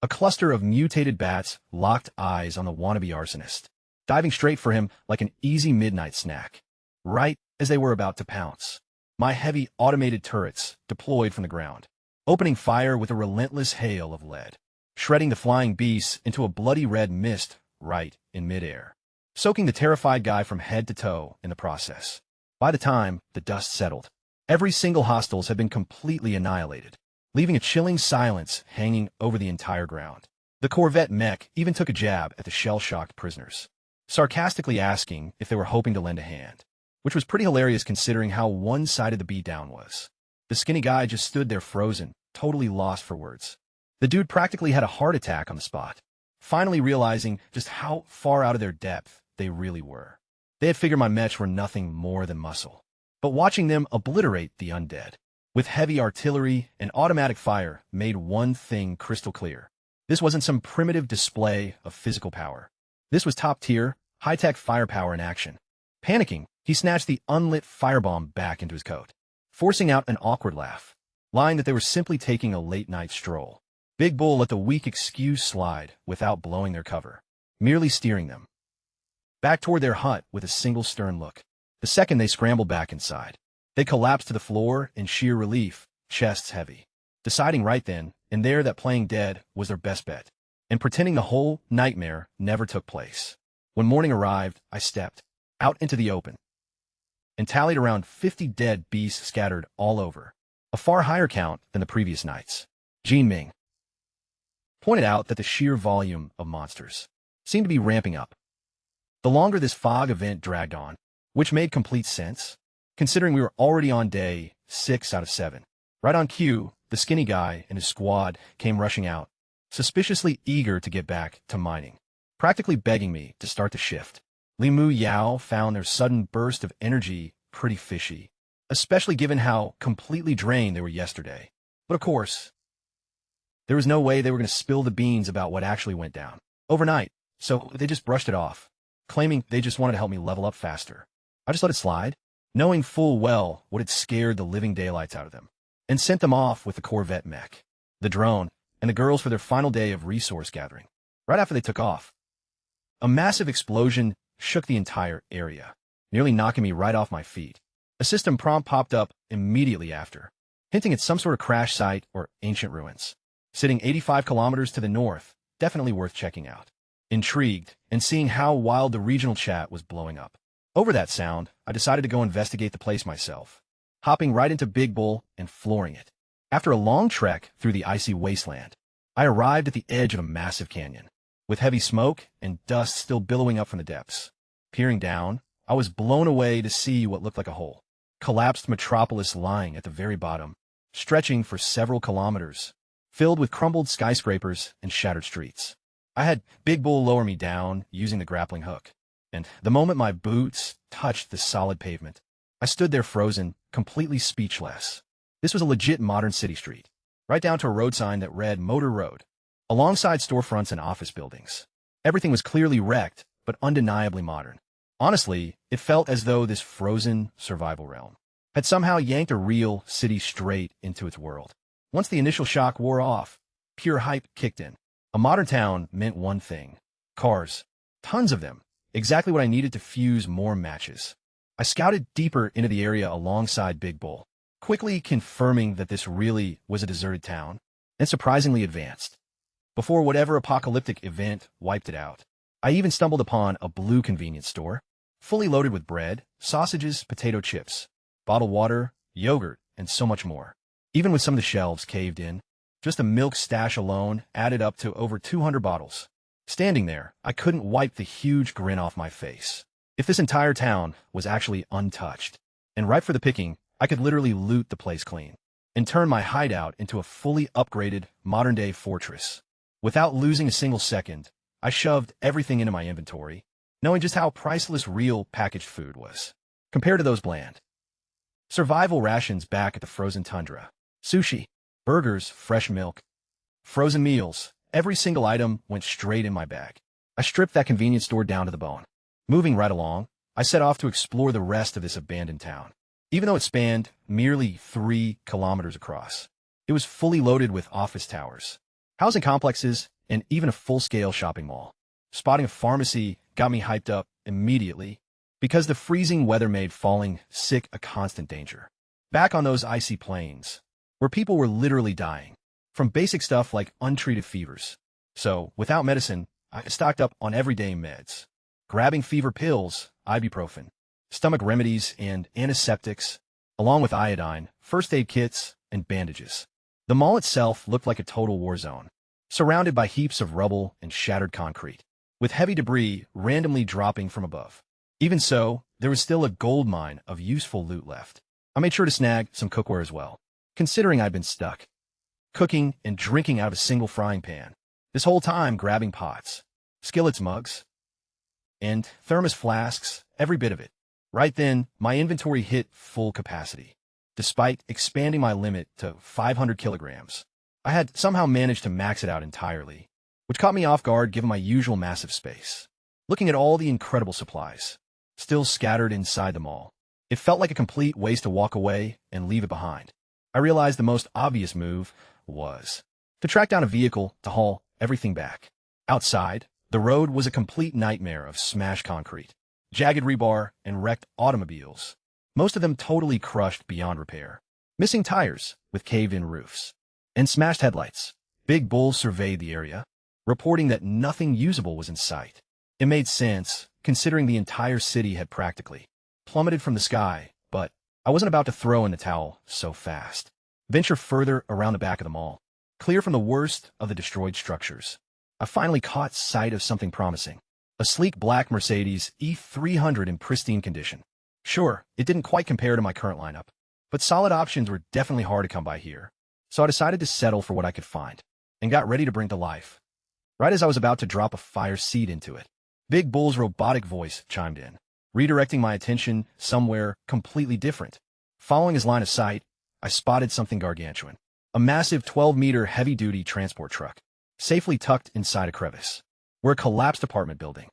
a cluster of mutated bats locked eyes on the wannabe arsonist, diving straight for him like an easy midnight snack, right as they were about to pounce. My heavy automated turrets deployed from the ground, opening fire with a relentless hail of lead, shredding the flying beasts into a bloody red mist right in midair, soaking the terrified guy from head to toe in the process. By the time the dust settled, every single hostiles had been completely annihilated, leaving a chilling silence hanging over the entire ground. The Corvette mech even took a jab at the shell-shocked prisoners, sarcastically asking if they were hoping to lend a hand, which was pretty hilarious considering how one-sided the beatdown was. The skinny guy just stood there frozen, totally lost for words. The dude practically had a heart attack on the spot, finally realizing just how far out of their depth they really were. They had figured my mechs were nothing more than muscle, but watching them obliterate the undead with heavy artillery and automatic fire made one thing crystal clear. This wasn't some primitive display of physical power. This was top-tier, high-tech firepower in action. Panicking, he snatched the unlit firebomb back into his coat, forcing out an awkward laugh, lying that they were simply taking a late-night stroll. Big Bull let the weak excuse slide without blowing their cover, merely steering them back toward their hut with a single stern look. The second they scrambled back inside, they collapsed to the floor in sheer relief, chests heavy, deciding right then and there that playing dead was their best bet, and pretending the whole nightmare never took place. When morning arrived, I stepped out into the open and tallied around 50 dead beasts scattered all over, a far higher count than the previous nights. Jean Ming pointed out that the sheer volume of monsters seemed to be ramping up the longer this fog event dragged on, which made complete sense, considering we were already on day 6 out of 7. Right on cue, the skinny guy and his squad came rushing out, suspiciously eager to get back to mining, practically begging me to start the shift. Li Mu Yao found their sudden burst of energy pretty fishy, especially given how completely drained they were yesterday. But of course, there was no way they were going to spill the beans about what actually went down overnight, so they just brushed it off, claiming they just wanted to help me level up faster. I just let it slide, knowing full well what had scared the living daylights out of them, and sent them off with the Corvette mech, the drone, and the girls for their final day of resource gathering. Right after they took off, a massive explosion shook the entire area, nearly knocking me right off my feet. A system prompt popped up immediately after, hinting at some sort of crash site or ancient ruins, sitting 85 kilometers to the north, definitely worth checking out. Intrigued, and seeing how wild the regional chat was blowing up. Over that sound, I decided to go investigate the place myself, hopping right into Big Bull and flooring it. After a long trek through the icy wasteland, I arrived at the edge of a massive canyon, with heavy smoke and dust still billowing up from the depths. Peering down, I was blown away to see what looked like a whole, collapsed metropolis lying at the very bottom, stretching for several kilometers, filled with crumbled skyscrapers and shattered streets. I had Big Bull lower me down using the grappling hook, and the moment my boots touched the solid pavement, I stood there frozen, completely speechless. This was a legit modern city street, right down to a road sign that read Motor Road, alongside storefronts and office buildings. Everything was clearly wrecked, but undeniably modern. Honestly, it felt as though this frozen survival realm had somehow yanked a real city straight into its world. Once the initial shock wore off, pure hype kicked in. A modern town meant one thing: cars. Tons of them. Exactly what I needed to fuse more matches. I scouted deeper into the area alongside Big Bull, quickly confirming that this really was a deserted town, and surprisingly advanced. Before whatever apocalyptic event wiped it out, I even stumbled upon a blue convenience store, fully loaded with bread, sausages, potato chips, bottled water, yogurt, and so much more. Even with some of the shelves caved in, just the milk stash alone added up to over 200 bottles. Standing there, I couldn't wipe the huge grin off my face. If this entire town was actually untouched and ripe for the picking, I could literally loot the place clean and turn my hideout into a fully upgraded, modern-day fortress. Without losing a single second, I shoved everything into my inventory, knowing just how priceless real packaged food was, compared to those bland survival rations back at the frozen tundra. Sushi, burgers, fresh milk, frozen meals, every single item went straight in my bag. I stripped that convenience store down to the bone. Moving right along, I set off to explore the rest of this abandoned town. Even though it spanned merely 3 kilometers across, it was fully loaded with office towers, housing complexes, and even a full-scale shopping mall. Spotting a pharmacy got me hyped up immediately, because the freezing weather made falling sick a constant danger. Back on those icy plains, where people were literally dying from basic stuff like untreated fevers. So, without medicine, I stocked up on everyday meds, grabbing fever pills, ibuprofen, stomach remedies, and antiseptics, along with iodine, first aid kits, and bandages. The mall itself looked like a total war zone, surrounded by heaps of rubble and shattered concrete, with heavy debris randomly dropping from above. Even so, there was still a gold mine of useful loot left. I made sure to snag some cookware as well, considering I'd been stuck cooking and drinking out of a single frying pan, this whole time grabbing pots, skillets, mugs, and thermos flasks, every bit of it. Right then, my inventory hit full capacity. Despite expanding my limit to 500 kilograms, I had somehow managed to max it out entirely, which caught me off guard given my usual massive space. Looking at all the incredible supplies still scattered inside the mall, it felt like a complete waste to walk away and leave it behind. I realized the most obvious move was to track down a vehicle to haul everything back. Outside, the road was a complete nightmare of smashed concrete, jagged rebar, and wrecked automobiles, most of them totally crushed beyond repair. Missing tires with caved-in roofs and smashed headlights. Big Bull surveyed the area, reporting that nothing usable was in sight. It made sense, considering the entire city had practically plummeted from the sky, but I wasn't about to throw in the towel so fast. Venture further around the back of the mall, clear from the worst of the destroyed structures. I finally caught sight of something promising. A sleek black Mercedes E300 in pristine condition. Sure, it didn't quite compare to my current lineup, but solid options were definitely hard to come by here. So I decided to settle for what I could find, and got ready to bring to life. Right as I was about to drop a fire seed into it, Big Bull's robotic voice chimed in, redirecting my attention somewhere completely different. Following his line of sight, I spotted something gargantuan. A massive 12-meter heavy-duty transport truck, safely tucked inside a crevice, where a collapsed apartment building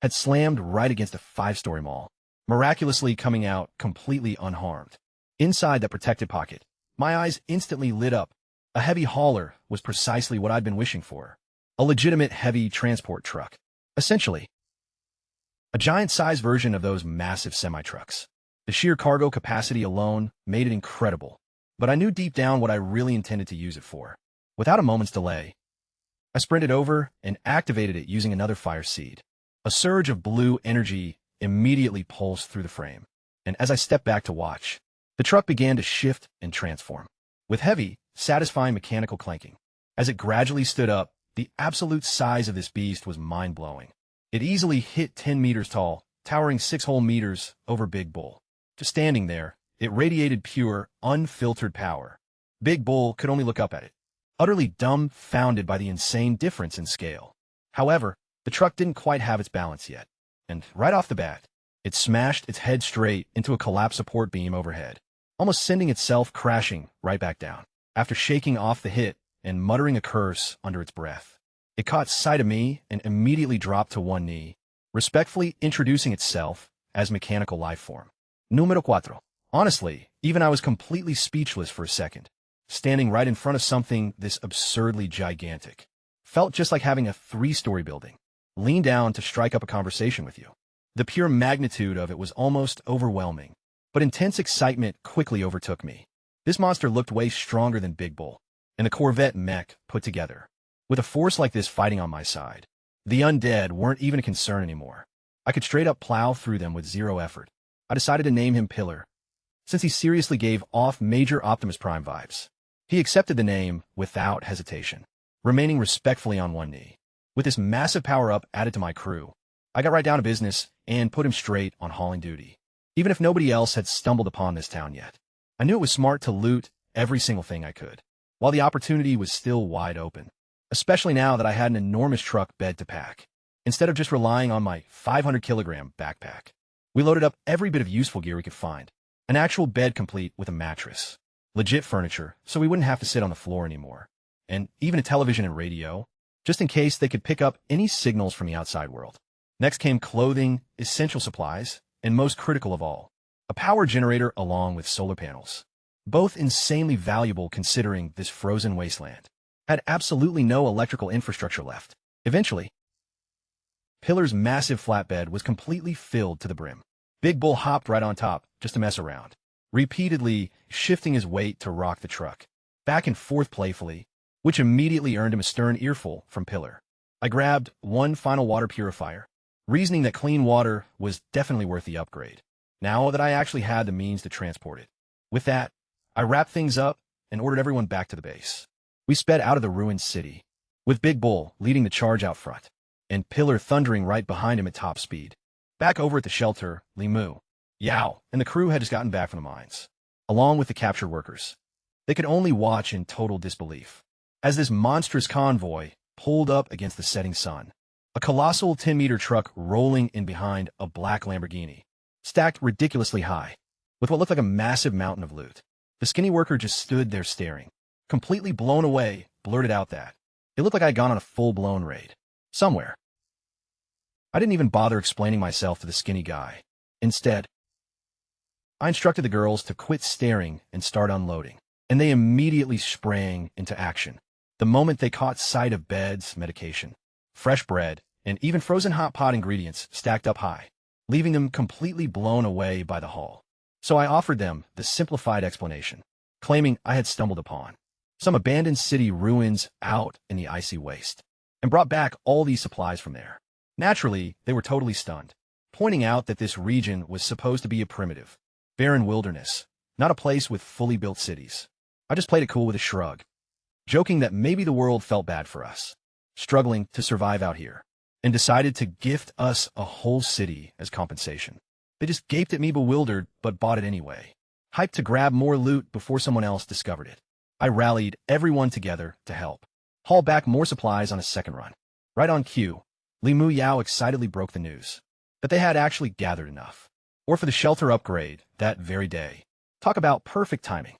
had slammed right against a 5-story mall, miraculously coming out completely unharmed. Inside that protected pocket, my eyes instantly lit up. A heavy hauler was precisely what I'd been wishing for. A legitimate heavy transport truck. Essentially, a giant-sized version of those massive semi-trucks. The sheer cargo capacity alone made it incredible, but I knew deep down what I really intended to use it for. Without a moment's delay, I sprinted over and activated it using another fire seed. A surge of blue energy immediately pulsed through the frame, and as I stepped back to watch, the truck began to shift and transform, with heavy, satisfying mechanical clanking. As it gradually stood up, the absolute size of this beast was mind-blowing. It easily hit 10 meters tall, towering 6 whole meters over Big Bull. Just standing there, it radiated pure, unfiltered power. Big Bull could only look up at it, utterly dumbfounded by the insane difference in scale. However, the truck didn't quite have its balance yet, and right off the bat, it smashed its head straight into a collapsed support beam overhead, almost sending itself crashing right back down. After shaking off the hit and muttering a curse under its breath, It caught sight of me and immediately dropped to one knee, respectfully introducing itself as mechanical life form. Número 4. Honestly, even I was completely speechless for a second. Standing right in front of something this absurdly gigantic. Felt just like having a 3-story building. Lean down to strike up a conversation with you. The pure magnitude of it was almost overwhelming, but intense excitement quickly overtook me. This monster looked way stronger than Big Bull, and the Corvette mech put together. With a force like this fighting on my side, the undead weren't even a concern anymore. I could straight up plow through them with zero effort. I decided to name him Pillar, since he seriously gave off major Optimus Prime vibes. He accepted the name without hesitation, remaining respectfully on one knee. With this massive power-up added to my crew, I got right down to business and put him straight on hauling duty. Even if nobody else had stumbled upon this town yet, I knew it was smart to loot every single thing I could, while the opportunity was still wide open, especially now that I had an enormous truck bed to pack. Instead of just relying on my 500-kilogram backpack, we loaded up every bit of useful gear we could find. An actual bed complete with a mattress, legit furniture, so we wouldn't have to sit on the floor anymore, and even a television and radio, just in case they could pick up any signals from the outside world. Next came clothing, essential supplies, and most critical of all, a power generator along with solar panels. Both insanely valuable considering this frozen wasteland had absolutely no electrical infrastructure left. Eventually, Pillar's massive flatbed was completely filled to the brim. Big Bull hopped right on top just to mess around, repeatedly shifting his weight to rock the truck back and forth playfully, which immediately earned him a stern earful from Pillar. I grabbed one final water purifier, reasoning that clean water was definitely worth the upgrade, now that I actually had the means to transport it. With that, I wrapped things up and ordered everyone back to the base. We sped out of the ruined city, with Big Bull leading the charge out front, and Pillar thundering right behind him at top speed. Back over at the shelter, Limu, Yao, and the crew had just gotten back from the mines, along with the captured workers. They could only watch in total disbelief as this monstrous convoy pulled up against the setting sun. A colossal 10-meter truck rolling in behind a black Lamborghini, stacked ridiculously high, with what looked like a massive mountain of loot. The skinny worker just stood there staring, completely blown away, blurted out that it looked like I'd gone on a full-blown raid somewhere. I didn't even bother explaining myself to the skinny guy. Instead, I instructed the girls to quit staring and start unloading, and they immediately sprang into action. The moment they caught sight of beds, medication, fresh bread, and even frozen hot pot ingredients stacked up high, leaving them completely blown away by the haul. So I offered them the simplified explanation, claiming I had stumbled upon some abandoned city ruins out in the icy waste, and brought back all these supplies from there. Naturally, they were totally stunned, pointing out that this region was supposed to be a primitive, barren wilderness, not a place with fully built cities. I just played it cool with a shrug, joking that maybe the world felt bad for us, struggling to survive out here, and decided to gift us a whole city as compensation. They just gaped at me bewildered, but bought it anyway, hyped to grab more loot before someone else discovered it. I rallied everyone together to help haul back more supplies on a second run. Right on cue, Limu Yao excitedly broke the news that they had actually gathered enough, or for the shelter upgrade that very day. Talk about perfect timing,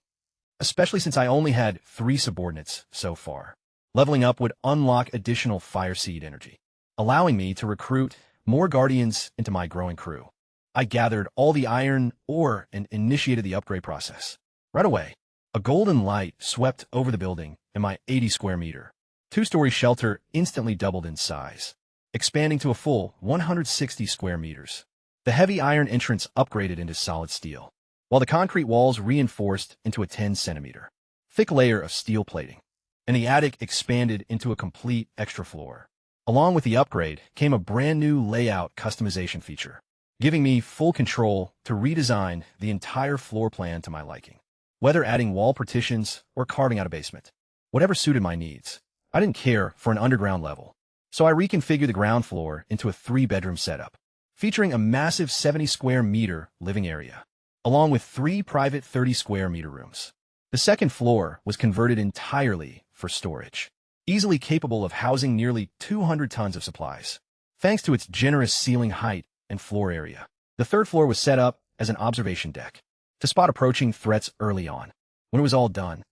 especially since I only had 3 subordinates so far. Leveling up would unlock additional fire seed energy, allowing me to recruit more guardians into my growing crew. I gathered all the iron ore and initiated the upgrade process. Right away, a golden light swept over the building, and my 80-square-meter, 2-story shelter instantly doubled in size, expanding to a full 160 square meters. The heavy iron entrance upgraded into solid steel, while the concrete walls reinforced into a 10-centimeter thick layer of steel plating, and the attic expanded into a complete extra floor. Along with the upgrade came a brand new layout customization feature, giving me full control to redesign the entire floor plan to my liking, whether adding wall partitions or carving out a basement. Whatever suited my needs. I didn't care for an underground level, so I reconfigured the ground floor into a 3-bedroom setup, featuring a massive 70-square-meter living area, along with 3 private 30-square-meter rooms. The second floor was converted entirely for storage, easily capable of housing nearly 200 tons of supplies, thanks to its generous ceiling height and floor area. The third floor was set up as an observation deck to spot approaching threats early on. When it was all done,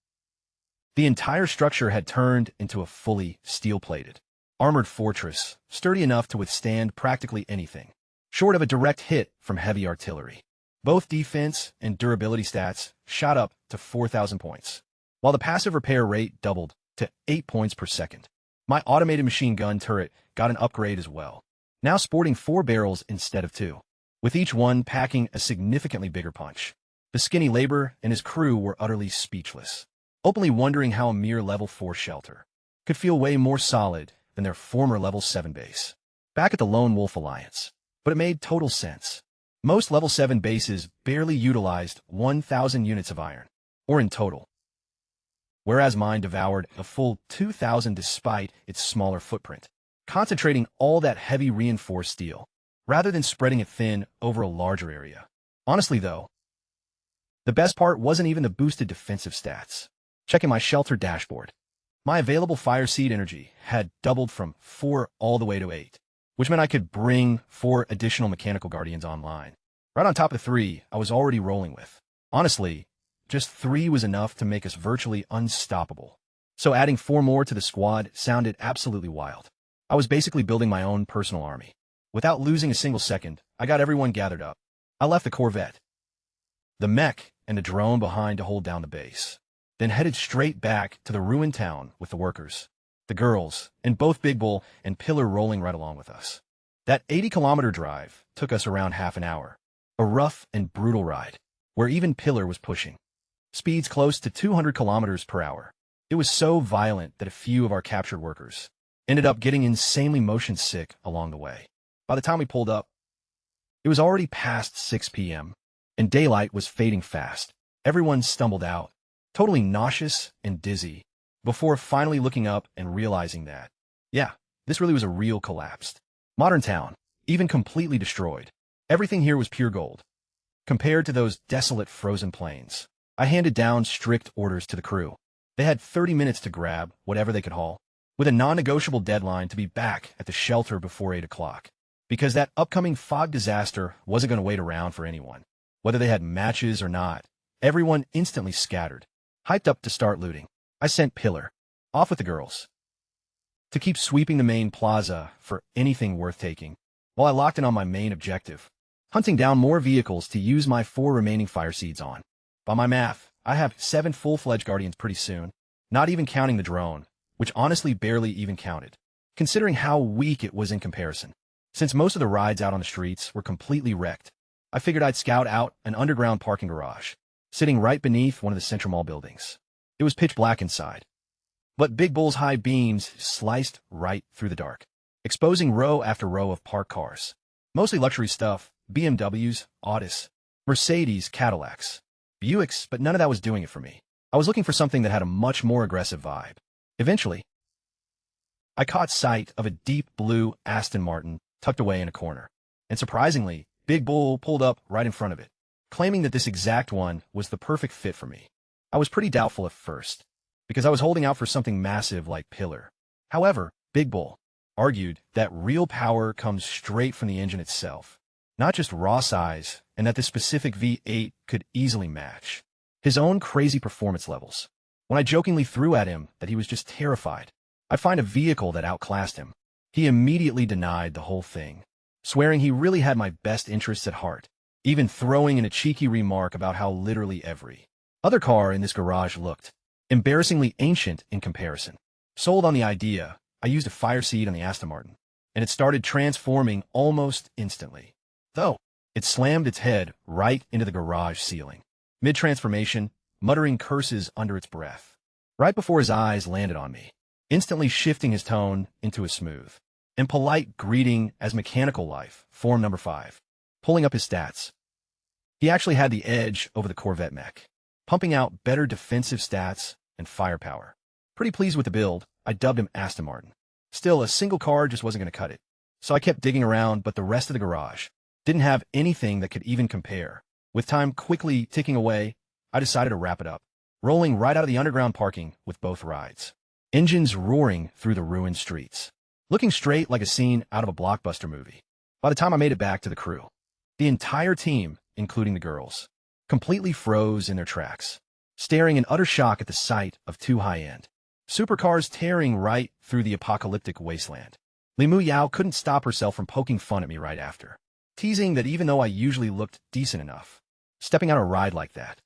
the entire structure had turned into a fully steel-plated, armored fortress, sturdy enough to withstand practically anything, short of a direct hit from heavy artillery. Both defense and durability stats shot up to 4,000 points, while the passive repair rate doubled to 8 points per second. My automated machine gun turret got an upgrade as well, now sporting 4 barrels instead of 2, with each one packing a significantly bigger punch. The skinny labor and his crew were utterly speechless, openly wondering how a mere level 4 shelter could feel way more solid than their former level 7 base back at the Lone Wolf Alliance. But it made total sense. Most level 7 bases barely utilized 1,000 units of iron, or in total, whereas mine devoured a full 2,000 despite its smaller footprint, concentrating all that heavy reinforced steel, rather than spreading it thin over a larger area. Honestly though, the best part wasn't even the boosted defensive stats. Checking my shelter dashboard, my available fire seed energy had doubled from 4 all the way to 8, which meant I could bring 4 additional mechanical guardians online, right on top of the 3 I was already rolling with. Honestly, just 3 was enough to make us virtually unstoppable. So adding 4 more to the squad sounded absolutely wild. I was basically building my own personal army. Without losing a single second, I got everyone gathered up. I left the Corvette, the mech, and the drone behind to hold down the base, then headed straight back to the ruined town with the workers, the girls, and both Big Bull and Pillar rolling right along with us. That 80-kilometer drive took us around half an hour, a rough and brutal ride, where even Pillar was pushing speeds close to 200 kilometers per hour. It was so violent that a few of our captured workers ended up getting insanely motion sick along the way. By the time we pulled up, it was already past 6 p.m., and daylight was fading fast. Everyone stumbled out, totally nauseous and dizzy, before finally looking up and realizing that, yeah, this really was a real collapsed modern town, even completely destroyed. Everything here was pure gold, compared to those desolate frozen plains. I handed down strict orders to the crew. They had 30 minutes to grab whatever they could haul, with a non-negotiable deadline to be back at the shelter before 8 o'clock, because that upcoming fog disaster wasn't going to wait around for anyone. Whether they had matches or not, everyone instantly scattered, hyped up to start looting. I sent Pillar off with the girls to keep sweeping the main plaza for anything worth taking, while I locked in on my main objective, hunting down more vehicles to use my 4 remaining fire seeds on. By my math, I have 7 full-fledged guardians pretty soon, not even counting the drone, which honestly barely even counted, considering how weak it was in comparison. Since most of the rides out on the streets were completely wrecked, I figured I'd scout out an underground parking garage, sitting right beneath one of the Central Mall buildings. It was pitch black inside, but Big Bull's high beams sliced right through the dark, exposing row after row of parked cars. Mostly luxury stuff, BMWs, Audis, Mercedes, Cadillacs, Buicks, but none of that was doing it for me. I was looking for something that had a much more aggressive vibe. Eventually, I caught sight of a deep blue Aston Martin tucked away in a corner, and surprisingly, Big Bull pulled up right in front of it, claiming that this exact one was the perfect fit for me. I was pretty doubtful at first, because I was holding out for something massive like Pillar. However, Big Bull argued that real power comes straight from the engine itself, not just raw size, and that this specific V8 could easily match his own crazy performance levels. When I jokingly threw at him that he was just terrified I'd find a vehicle that outclassed him, he immediately denied the whole thing, swearing he really had my best interests at heart, even throwing in a cheeky remark about how literally every other car in this garage looked embarrassingly ancient in comparison. Sold on the idea, I used a fire seed on the Aston Martin, and it started transforming almost instantly. Though, it slammed its head right into the garage ceiling, mid-transformation, muttering curses under its breath, right before his eyes landed on me, instantly shifting his tone into a smooth and polite greeting as mechanical life, form number 5, pulling up his stats. He actually had the edge over the Corvette mech, pumping out better defensive stats and firepower. Pretty pleased with the build, I dubbed him Aston Martin. Still, a single car just wasn't going to cut it, so I kept digging around, but the rest of the garage didn't have anything that could even compare. With time quickly ticking away, I decided to wrap it up, rolling right out of the underground parking with both rides, engines roaring through the ruined streets, looking straight like a scene out of a blockbuster movie. By the time I made it back to the crew, the entire team, including the girls, completely froze in their tracks, staring in utter shock at the sight of 2 high-end supercars tearing right through the apocalyptic wasteland. Li Mu Yao couldn't stop herself from poking fun at me right after, teasing that even though I usually looked decent enough, stepping on a ride like that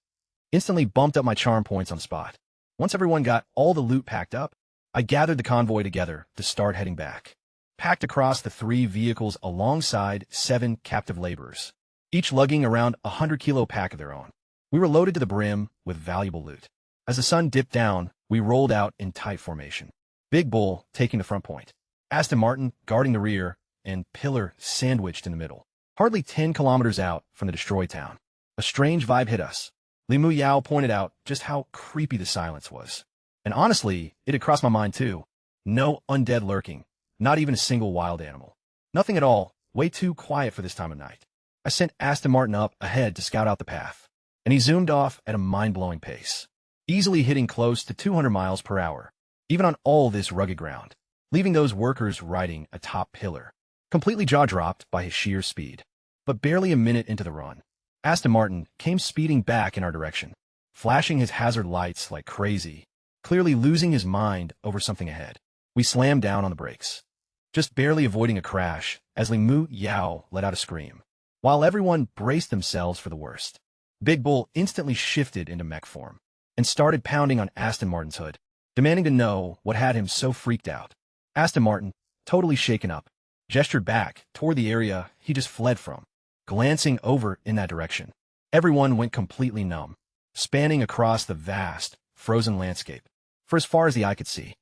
instantly bumped up my charm points on the spot. Once everyone got all the loot packed up, I gathered the convoy together to start heading back, packed across the 3 vehicles alongside 7 captive laborers, each lugging around a 100-kilo pack of their own. We were loaded to the brim with valuable loot. As the sun dipped down, we rolled out in tight formation, Big Bull taking the front point, Aston Martin guarding the rear, and Pillar sandwiched in the middle. Hardly 10 kilometers out from the destroyed town, a strange vibe hit us. Li Mu Yao pointed out just how creepy the silence was. And honestly, it had crossed my mind too. No undead lurking, not even a single wild animal. Nothing at all, way too quiet for this time of night. I sent Aston Martin up ahead to scout out the path, and he zoomed off at a mind-blowing pace, easily hitting close to 200 miles per hour, even on all this rugged ground, leaving those workers riding atop Pillar, completely jaw-dropped by his sheer speed. But barely a minute into the run, Aston Martin came speeding back in our direction, flashing his hazard lights like crazy, clearly losing his mind over something ahead. We slammed down on the brakes, just barely avoiding a crash as Li Mu Yao let out a scream, while everyone braced themselves for the worst. Big Bull instantly shifted into mech form and started pounding on Aston Martin's hood, demanding to know what had him so freaked out. Aston Martin, totally shaken up, gestured back toward the area he just fled from, glancing over in that direction. Everyone went completely numb, spanning across the vast, frozen landscape. For as far as the eye could see,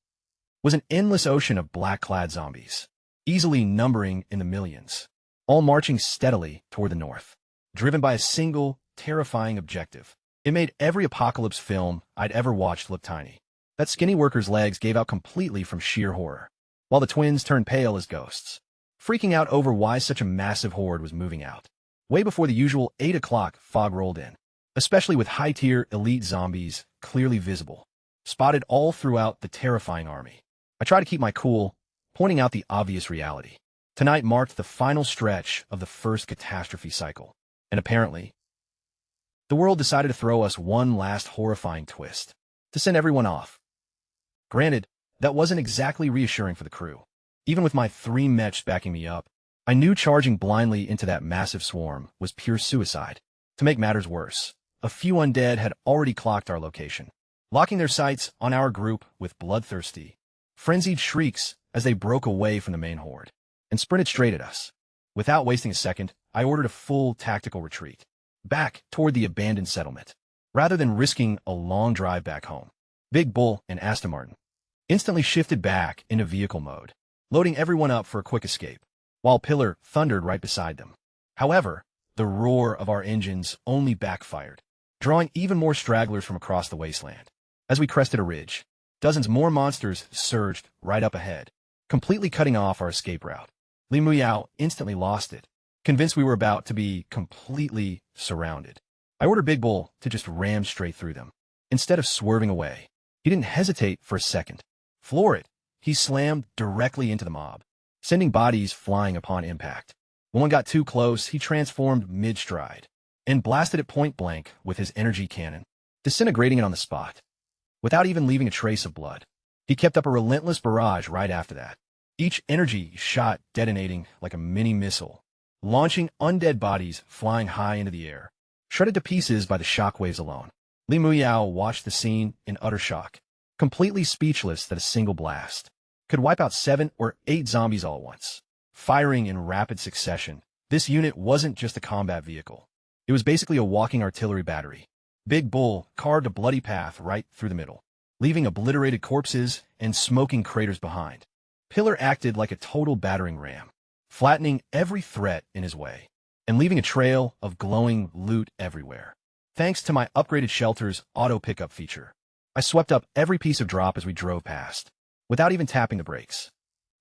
was an endless ocean of black-clad zombies, easily numbering in the millions, all marching steadily toward the north, driven by a single, terrifying objective. It made every apocalypse film I'd ever watched look tiny. That skinny worker's legs gave out completely from sheer horror, while the twins turned pale as ghosts, freaking out over why such a massive horde was moving out, way before the usual 8 o'clock fog rolled in, especially with high-tier elite zombies clearly visible, spotted all throughout the terrifying army. I tried to keep my cool, pointing out the obvious reality. Tonight marked the final stretch of the first catastrophe cycle, and apparently, the world decided to throw us one last horrifying twist, to send everyone off. Granted, that wasn't exactly reassuring for the crew. Even with my 3 mechs backing me up, I knew charging blindly into that massive swarm was pure suicide. To make matters worse, a few undead had already clocked our location, locking their sights on our group with bloodthirsty, frenzied shrieks as they broke away from the main horde and sprinted straight at us. Without wasting a second, I ordered a full tactical retreat, back toward the abandoned settlement, rather than risking a long drive back home. Big Bull and Aston Martin instantly shifted back into vehicle mode, loading everyone up for a quick escape, while Pillar thundered right beside them. However, the roar of our engines only backfired, drawing even more stragglers from across the wasteland. As we crested a ridge, dozens more monsters surged right up ahead, completely cutting off our escape route. Li Mu Yao instantly lost it, convinced we were about to be completely surrounded. I ordered Big Bull to just ram straight through them. Instead of swerving away, he didn't hesitate for a second. Floor it, he slammed directly into the mob, sending bodies flying upon impact. When one got too close, he transformed mid-stride and blasted it point-blank with his energy cannon, disintegrating it on the spot, without even leaving a trace of blood. He kept up a relentless barrage right after that, each energy shot detonating like a mini-missile, launching undead bodies flying high into the air, shredded to pieces by the shockwaves alone. Li Mu Yao watched the scene in utter shock, completely speechless that a single blast could wipe out 7 or 8 zombies all at once. Firing in rapid succession, this unit wasn't just a combat vehicle. It was basically a walking artillery battery. Big Bull carved a bloody path right through the middle, leaving obliterated corpses and smoking craters behind. Pillar acted like a total battering ram, flattening every threat in his way, and leaving a trail of glowing loot everywhere. Thanks to my upgraded shelter's auto pickup feature, I swept up every piece of drop as we drove past, without even tapping the brakes.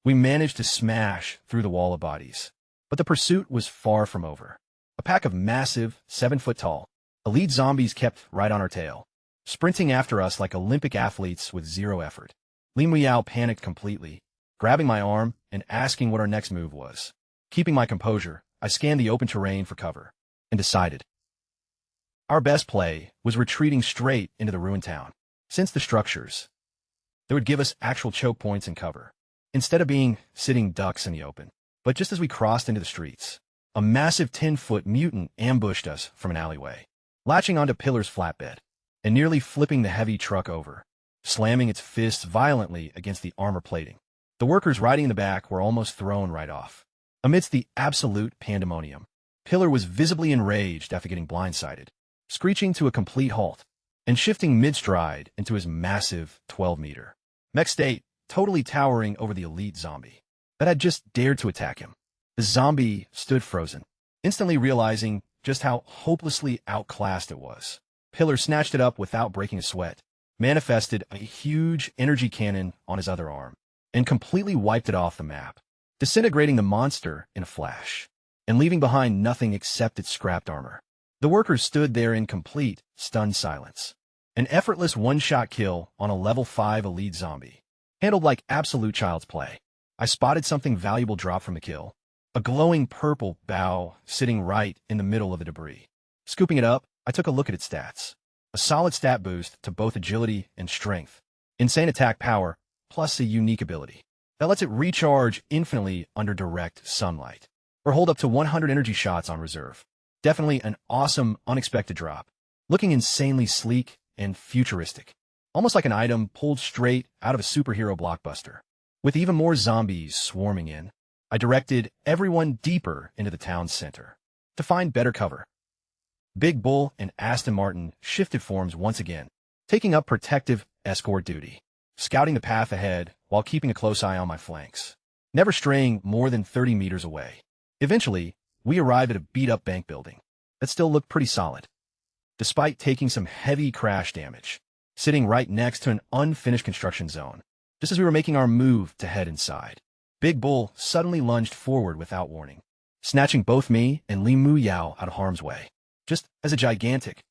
We managed to smash through the wall of bodies, but the pursuit was far from over. A pack of massive, 7-foot-tall, elite zombies kept right on our tail, sprinting after us like Olympic athletes with zero effort. Li Mu Yao panicked completely, grabbing my arm and asking what our next move was. Keeping my composure, I scanned the open terrain for cover and decided our best play was retreating straight into the ruined town. Since the structures that would give us actual choke points and cover, instead of being sitting ducks in the open. But just as we crossed into the streets, a massive 10-foot mutant ambushed us from an alleyway, latching onto Pillar's flatbed and nearly flipping the heavy truck over, slamming its fists violently against the armor plating. The workers riding in the back were almost thrown right off. Amidst the absolute pandemonium, Pillar was visibly enraged after getting blindsided, screeching to a complete halt and shifting mid-stride into his massive 12-meter mech state, totally towering over the elite zombie that had just dared to attack him. The zombie stood frozen, instantly realizing just how hopelessly outclassed it was. Pillar snatched it up without breaking a sweat, manifested a huge energy cannon on his other arm, and completely wiped it off the map, disintegrating the monster in a flash, and leaving behind nothing except its scrapped armor. The workers stood there in complete, stunned silence. An effortless one-shot kill on a level 5 elite zombie, handled like absolute child's play. I spotted something valuable drop from the kill, a glowing purple bow sitting right in the middle of the debris. Scooping it up, I took a look at its stats. A solid stat boost to both agility and strength, insane attack power, plus a unique ability that lets it recharge infinitely under direct sunlight, or hold up to 100 energy shots on reserve. Definitely an awesome, unexpected drop, looking insanely sleek and futuristic, almost like an item pulled straight out of a superhero blockbuster. With even more zombies swarming in, I directed everyone deeper into the town center to find better cover. Big Bull and Aston Martin shifted forms once again, taking up protective escort duty, scouting the path ahead while keeping a close eye on my flanks, never straying more than 30 meters away. Eventually, we arrived at a beat-up bank building that still looked pretty solid, despite taking some heavy crash damage, sitting right next to an unfinished construction zone. Just as we were making our move to head inside, Big Bull suddenly lunged forward without warning, snatching both me and Li Mu Yao out of harm's way, just as a gigantic,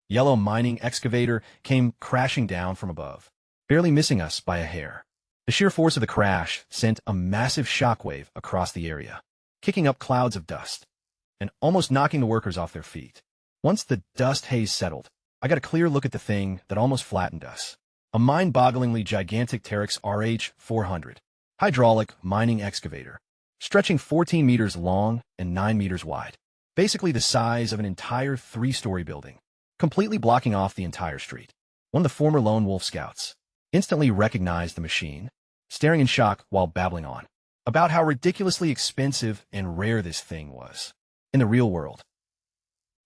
yellow mining excavator came crashing down from above, barely missing us by a hair. The sheer force of the crash sent a massive shockwave across the area, kicking up clouds of dust and almost knocking the workers off their feet. Once the dust haze settled, I got a clear look at the thing that almost flattened us. A mind-bogglingly gigantic Terex RH-400 hydraulic mining excavator, stretching 14 meters long and 9 meters wide, basically the size of an entire 3-story building, completely blocking off the entire street. One of the former Lone Wolf scouts instantly recognized the machine, staring in shock while babbling on about how ridiculously expensive and rare this thing was in the real world.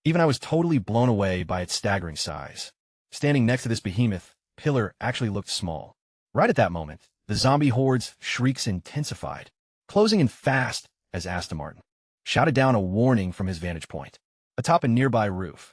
Even I was totally blown away by its staggering size. Standing next to this behemoth, Pillar actually looked small. Right at that moment, the zombie horde's shrieks intensified, closing in fast as Aston Martin shouted down a warning from his vantage point, atop a nearby roof,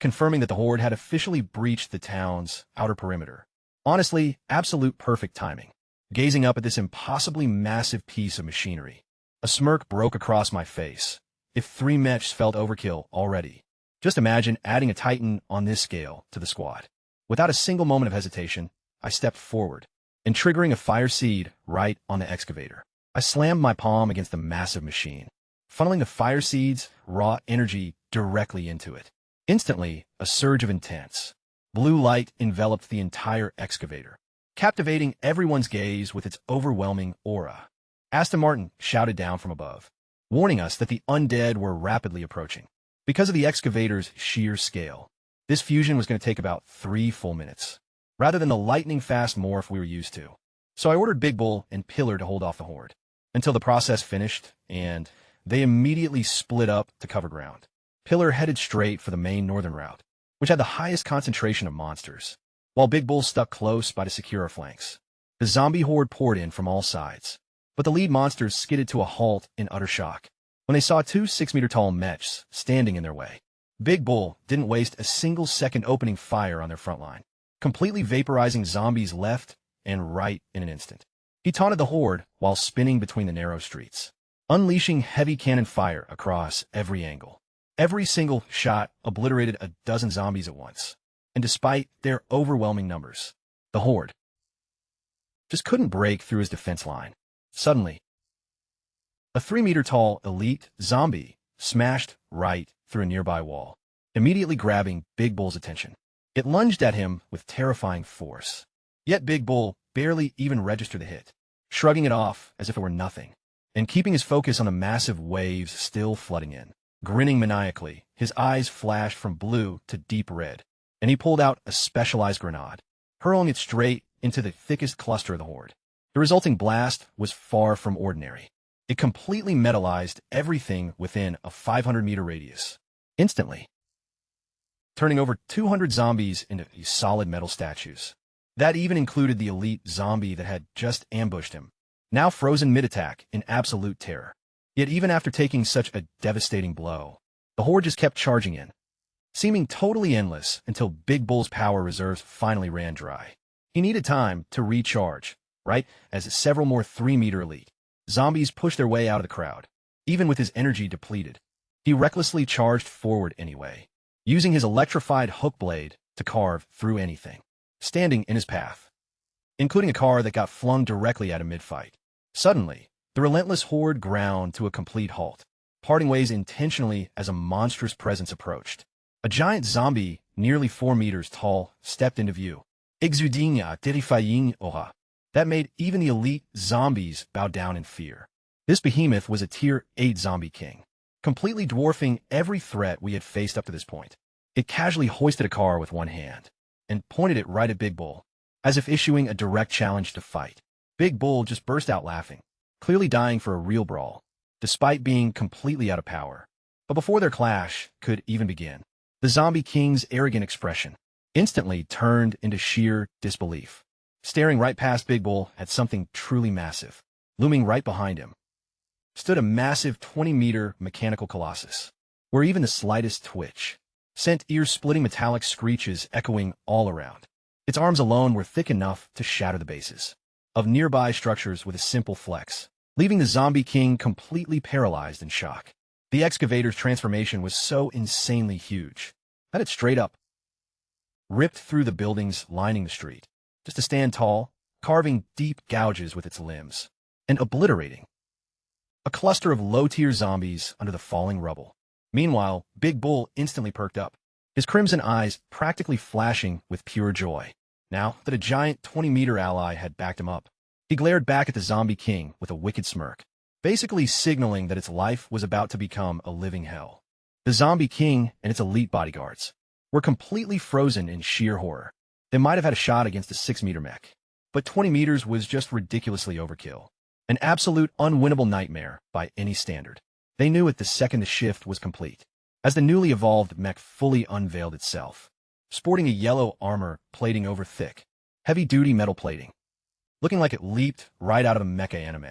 confirming that the horde had officially breached the town's outer perimeter. Honestly, absolute perfect timing. Gazing up at this impossibly massive piece of machinery, a smirk broke across my face. If 3 mechs felt overkill already, just imagine adding a titan on this scale to the squad. Without a single moment of hesitation, I stepped forward and triggering a fire seed right on the excavator. I slammed my palm against the massive machine, funneling the fire seed's raw energy directly into it. Instantly, a surge of intense blue light enveloped the entire excavator, captivating everyone's gaze with its overwhelming aura. Aston Martin shouted down from above, warning us that the undead were rapidly approaching. Because of the excavator's sheer scale, this fusion was going to take about 3 full minutes, rather than the lightning-fast morph we were used to. So I ordered Big Bull and Pillar to hold off the horde until the process finished, and they immediately split up to cover ground. Pillar headed straight for the main northern route, which had the highest concentration of monsters, while Big Bull stuck close by to secure our flanks. The zombie horde poured in from all sides, but the lead monsters skidded to a halt in utter shock when they saw 2 6-meter-tall mechs standing in their way. Big Bull didn't waste a single second opening fire on their front line, completely vaporizing zombies left and right in an instant. He taunted the horde while spinning between the narrow streets, unleashing heavy cannon fire across every angle. Every single shot obliterated a dozen zombies at once, and despite their overwhelming numbers, the horde just couldn't break through his defense line. Suddenly, a 3-meter-tall elite zombie smashed right through a nearby wall, immediately grabbing Big Bull's attention. It lunged at him with terrifying force. Yet Big Bull barely even register the hit, shrugging it off as if it were nothing, and keeping his focus on the massive waves still flooding in. Grinning maniacally, his eyes flashed from blue to deep red, and he pulled out a specialized grenade, hurling it straight into the thickest cluster of the horde. The resulting blast was far from ordinary. It completely metallized everything within a 500-meter radius, instantly, turning over 200 zombies into solid metal statues. That even included the elite zombie that had just ambushed him, now frozen mid-attack in absolute terror. Yet even after taking such a devastating blow, the horde just kept charging in, seeming totally endless until Big Bull's power reserves finally ran dry. He needed time to recharge, right, as several more 3-meter elite zombies pushed their way out of the crowd. Even with his energy depleted, he recklessly charged forward anyway, using his electrified hook blade to carve through anything standing in his path, including a car that got flung directly at him mid-fight. Suddenly, the relentless horde ground to a complete halt, parting ways intentionally as a monstrous presence approached. A giant zombie, nearly 4 meters tall, stepped into view, exuding a terrifying aura that made even the elite zombies bow down in fear. This behemoth was a Tier 8 zombie king, completely dwarfing every threat we had faced up to this point. It casually hoisted a car with one hand and pointed it right at Big Bull, as if issuing a direct challenge to fight. Big Bull just burst out laughing, clearly dying for a real brawl, despite being completely out of power. But before their clash could even begin, the Zombie King's arrogant expression instantly turned into sheer disbelief. Staring right past Big Bull at something truly massive, looming right behind him, stood a massive 20-meter mechanical colossus, where even the slightest twitch sent ear-splitting metallic screeches echoing all around. Its arms alone were thick enough to shatter the bases of nearby structures with a simple flex, leaving the Zombie King completely paralyzed in shock. The excavator's transformation was so insanely huge that it straight up ripped through the buildings lining the street, just to stand tall, carving deep gouges with its limbs, and obliterating a cluster of low-tier zombies under the falling rubble. Meanwhile, Big Bull instantly perked up, his crimson eyes practically flashing with pure joy. Now that a giant 20-meter ally had backed him up, he glared back at the Zombie King with a wicked smirk, basically signaling that its life was about to become a living hell. The Zombie King and its elite bodyguards were completely frozen in sheer horror. They might have had a shot against a 6-meter mech, but 20 meters was just ridiculously overkill. An absolute unwinnable nightmare by any standard. They knew it the second the shift was complete, as the newly evolved mech fully unveiled itself, sporting a yellow armor plating over thick, heavy-duty metal plating, looking like it leaped right out of a mecha anime.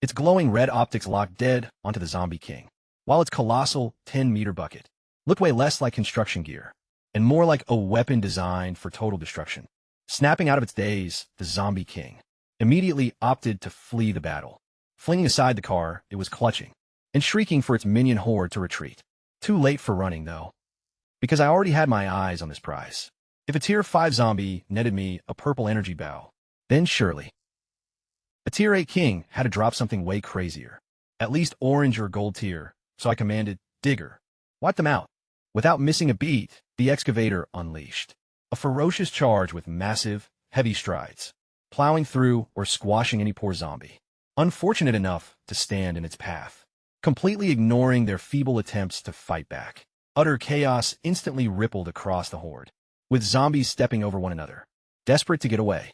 Its glowing red optics locked dead onto the Zombie King, while its colossal 10-meter bucket looked way less like construction gear and more like a weapon designed for total destruction. Snapping out of its daze, the Zombie King immediately opted to flee the battle, flinging aside the car it was clutching and shrieking for its minion horde to retreat. Too late for running, though, because I already had my eyes on this prize. If a Tier 5 zombie netted me a purple energy bow, then surely a Tier 8 king had to drop something way crazier, at least orange or gold tier, so I commanded, "Digger, wipe them out." Without missing a beat, the excavator unleashed a ferocious charge with massive, heavy strides, plowing through or squashing any poor zombie unfortunate enough to stand in its path, completely ignoring their feeble attempts to fight back. Utter chaos instantly rippled across the horde, with zombies stepping over one another, desperate to get away,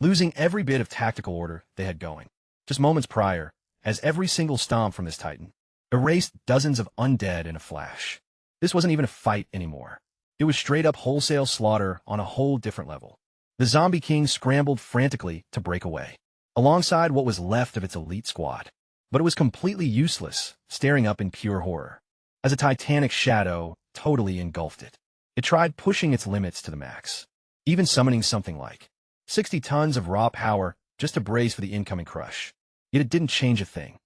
losing every bit of tactical order they had going. Just moments prior, as every single stomp from this titan erased dozens of undead in a flash. This wasn't even a fight anymore. It was straight-up wholesale slaughter on a whole different level. The Zombie King scrambled frantically to break away, alongside what was left of its elite squad. But it was completely useless, staring up in pure horror, as a titanic shadow totally engulfed it. It tried pushing its limits to the max, even summoning something like 60 tons of raw power just to brace for the incoming crush. Yet it didn't change a thing.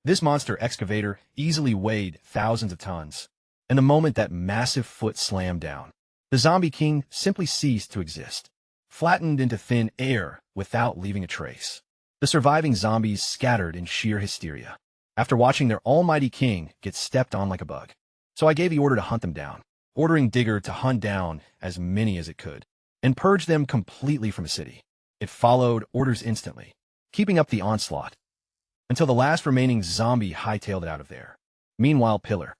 This monster excavator easily weighed thousands of tons, and the moment that massive foot slammed down, the Zombie King simply ceased to exist, flattened into thin air without leaving a trace. The surviving zombies scattered in sheer hysteria, after watching their almighty king get stepped on like a bug. So I gave the order to hunt them down, ordering Digger to hunt down as many as it could, and purge them completely from the city. It followed orders instantly, keeping up the onslaught, until the last remaining zombie hightailed it out of there. Meanwhile, Pillar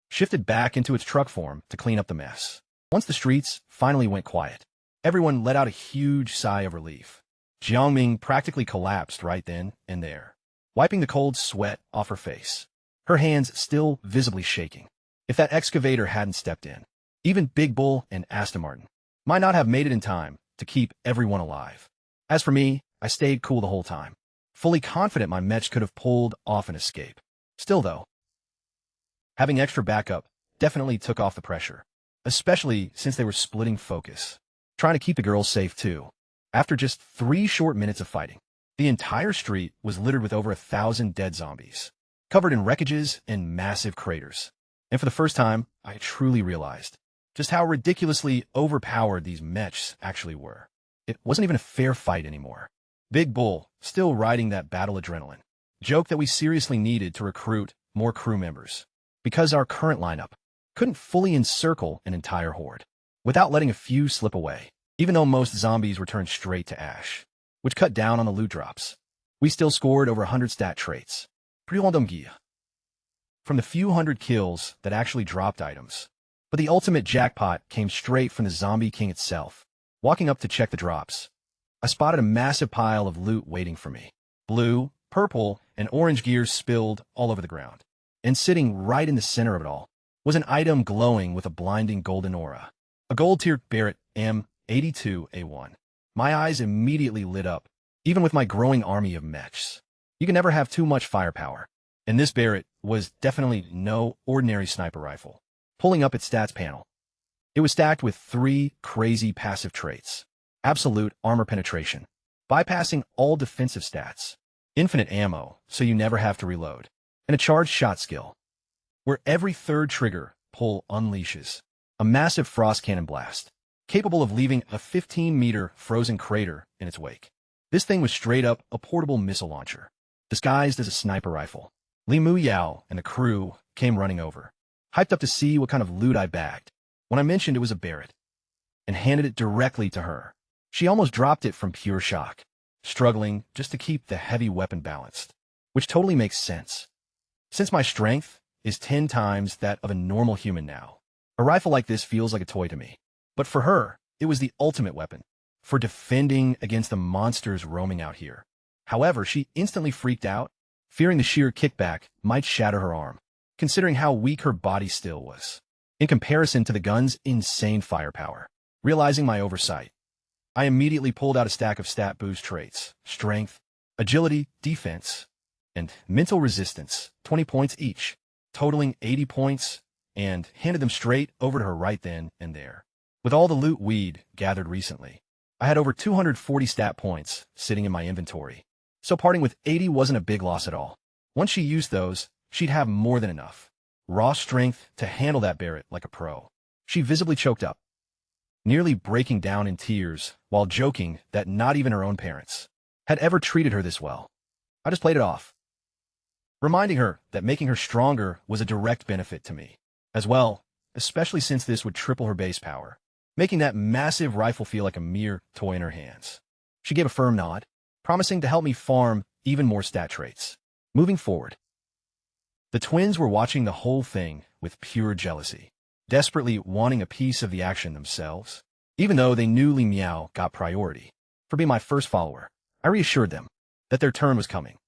shifted back into its truck form to clean up the mess. Once the streets finally went quiet, everyone let out a huge sigh of relief. Jiangming practically collapsed right then and there, wiping the cold sweat off her face, her hands still visibly shaking. If that excavator hadn't stepped in, even Big Bull and Aston Martin might not have made it in time to keep everyone alive. As for me, I stayed cool the whole time, fully confident my mech could have pulled off an escape. Still though, having extra backup definitely took off the pressure, especially since they were splitting focus, trying to keep the girls safe too. After just 3 short minutes of fighting, the entire street was littered with over 1,000 dead zombies, covered in wreckages and massive craters. And for the first time, I truly realized just how ridiculously overpowered these mechs actually were. It wasn't even a fair fight anymore. Big Bull, still riding that battle adrenaline, joked that we seriously needed to recruit more crew members, because our current lineup couldn't fully encircle an entire horde without letting a few slip away. Even though most zombies were turned straight to ash, which cut down on the loot drops, we still scored over 100 stat traits. From the few hundred kills that actually dropped items. But the ultimate jackpot came straight from the zombie king itself. Walking up to check the drops, I spotted a massive pile of loot waiting for me. Blue, purple, and orange gears spilled all over the ground. And sitting right in the center of it all was an item glowing with a blinding golden aura. A gold-tier Barrett M82A1. My eyes immediately lit up, even with my growing army of mechs. You can never have too much firepower, and this Barrett was definitely no ordinary sniper rifle. Pulling up its stats panel, it was stacked with 3 crazy passive traits. Absolute armor penetration, bypassing all defensive stats. Infinite ammo, so you never have to reload. And a charged shot skill, where every 3rd trigger pull unleashes a massive frost cannon blast, capable of leaving a 15-meter frozen crater in its wake. This thing was straight up a portable missile launcher, disguised as a sniper rifle. Li Mu Yao and the crew came running over, hyped up to see what kind of loot I bagged. When I mentioned it was a Barrett, and handed it directly to her, she almost dropped it from pure shock, struggling just to keep the heavy weapon balanced, which totally makes sense, since my strength is 10 times that of a normal human now. A rifle like this feels like a toy to me. But for her, it was the ultimate weapon for defending against the monsters roaming out here. However, she instantly freaked out, fearing the sheer kickback might shatter her arm, considering how weak her body still was, in comparison to the gun's insane firepower. Realizing my oversight, I immediately pulled out a stack of stat boost traits: strength, agility, defense, and mental resistance, 20 points each, totaling 80 points, and handed them straight over to her right then and there. With all the loot we'd gathered recently, I had over 240 stat points sitting in my inventory, so parting with 80 wasn't a big loss at all. Once she used those, she'd have more than enough raw strength to handle that Barrett like a pro. She visibly choked up, nearly breaking down in tears while joking that not even her own parents had ever treated her this well. I just played it off, reminding her that making her stronger was a direct benefit to me as well, especially since this would triple her base power, making that massive rifle feel like a mere toy in her hands. She gave a firm nod, promising to help me farm even more stat traits. Moving forward, the twins were watching the whole thing with pure jealousy, desperately wanting a piece of the action themselves. Even though they knew Li Miao got priority for being my first follower, I reassured them that their turn was coming